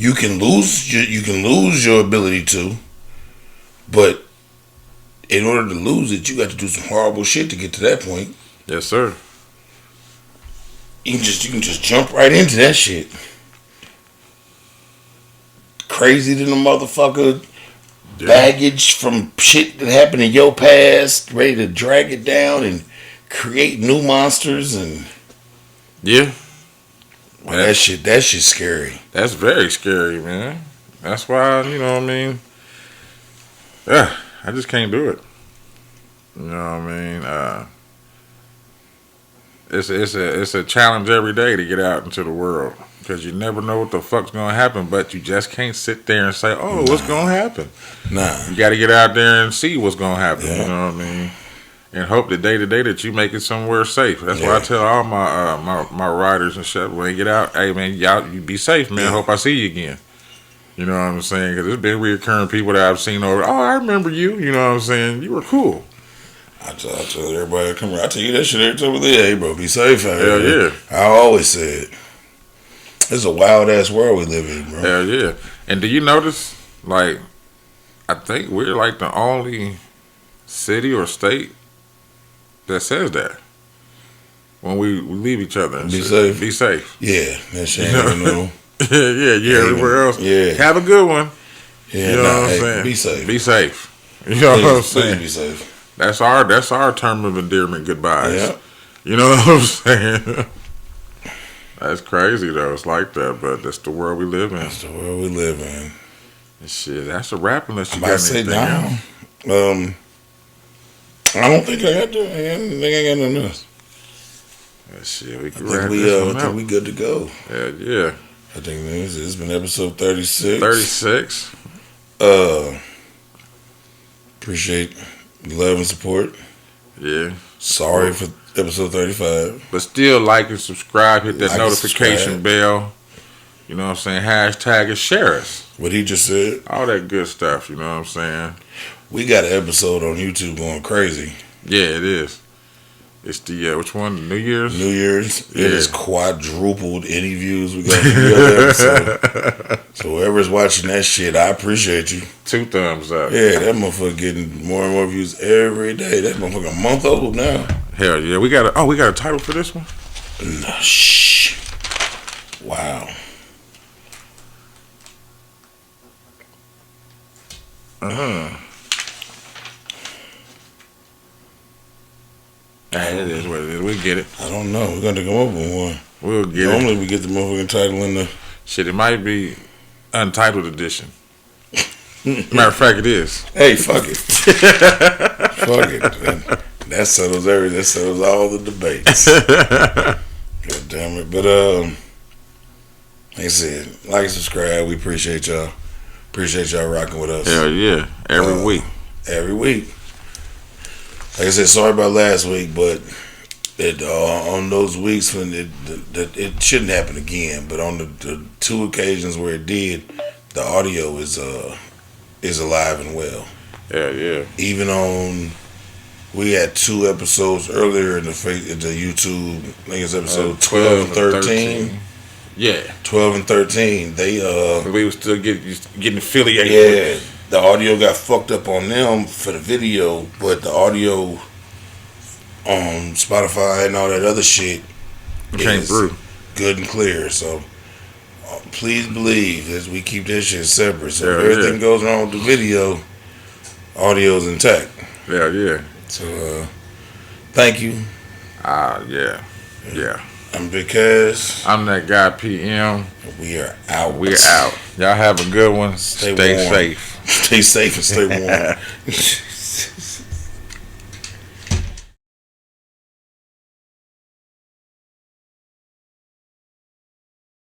You can lose your ability to, but in order to lose it, you got to do some horrible shit to get to that point. Yes, sir. You can just jump right into that shit. Crazy than a motherfucker. Yeah. Baggage from shit that happened in your past, ready to drag it down and create new monsters and yeah. Well, that shit's scary. That's very scary, man. That's why, you know what I mean? Yeah, I just can't do it. You know what I mean? It's a challenge every day to get out into the world because you never know what the fuck's gonna happen, but you just can't sit there and say, "Oh, what's gonna happen?" Nah, you got to get out there and see what's gonna happen. Yeah. You know what I mean? And hope that day to day that you make it somewhere safe. That's why I tell all my riders and shit when they get out, "Hey man, y'all, you be safe, man. Hope I see you again." You know what I'm saying? Because there's been reoccurring people that I've seen over. Oh, I remember you. You know what I'm saying? You were cool. I tell everybody, come here. I tell you that shit every time with there. Hey, bro, be safe out here. Hell yeah. I always say it. It's a wild ass world we live in, bro. Hell yeah. And do you notice, like, I think we're like the only city or state that says that when we leave each other and be safe. Be safe. Yeah, that shit ain't no. yeah. Everywhere else. Yeah. Have a good one. Yeah, you know what I'm saying? Be safe. Be safe. You know what I'm saying? Please be safe. That's our term of endearment. Goodbyes. Yeah. You know what I'm saying? That's crazy though. It's like that, but that's the world we live in. That's the world we live in. And shit, that's a wrap unless you got anything else. I don't think I got to. I think I got nothing else. Shit, we can I wrap this one think up. we good to go. Yeah. I think this has been episode 36. 36. Appreciate the love and support. Yeah. Sorry for episode 35. But still like and subscribe. Hit that Like and notification subscribe. bell. You know what I'm saying? Hashtag it, share us. What he just said. All that good stuff. You know what I'm saying? We got an episode on YouTube going crazy. Yeah, it is. It's the, which one? New Year's? New Year's. Yeah. It has quadrupled any views we got from the other episode. So whoever's watching that shit, I appreciate you. 2 thumbs up. Yeah, that motherfucker getting more and more views every day. That motherfucker a month old now. Hell yeah. We got a title for this one? No, shh. Wow. It is what it is. We get it. I don't know. We're going to come up with one. We'll get it. Normally we get the motherfucking title in the... Shit, it might be Untitled Edition. Matter of fact, it is. Hey, fuck it. Fuck it. That settles everything. That settles all the debates. God damn it. But, like I said, like and subscribe. We appreciate y'all. Appreciate y'all rocking with us. Hell yeah. Every week. Every week. Like I said, sorry about last week, but on those weeks when it shouldn't happen again, but on the 2 occasions where it did, the audio is alive and well. Yeah. Even on, we had 2 episodes earlier in the YouTube. I think it's episode 12 and 13. Yeah. 12 and 13. We were still getting affiliated. Yeah. The audio got fucked up on them for the video, but the audio on Spotify and all that other shit came through good and clear. So please believe as we keep this shit separate. So if everything goes wrong with the video, audio's intact. Yeah. So thank you. Yeah. I'm Big Cass. I'm that guy PM. We are out. We're out. Y'all have a good one. Stay Stay warm. safe. Stay safe and stay warm.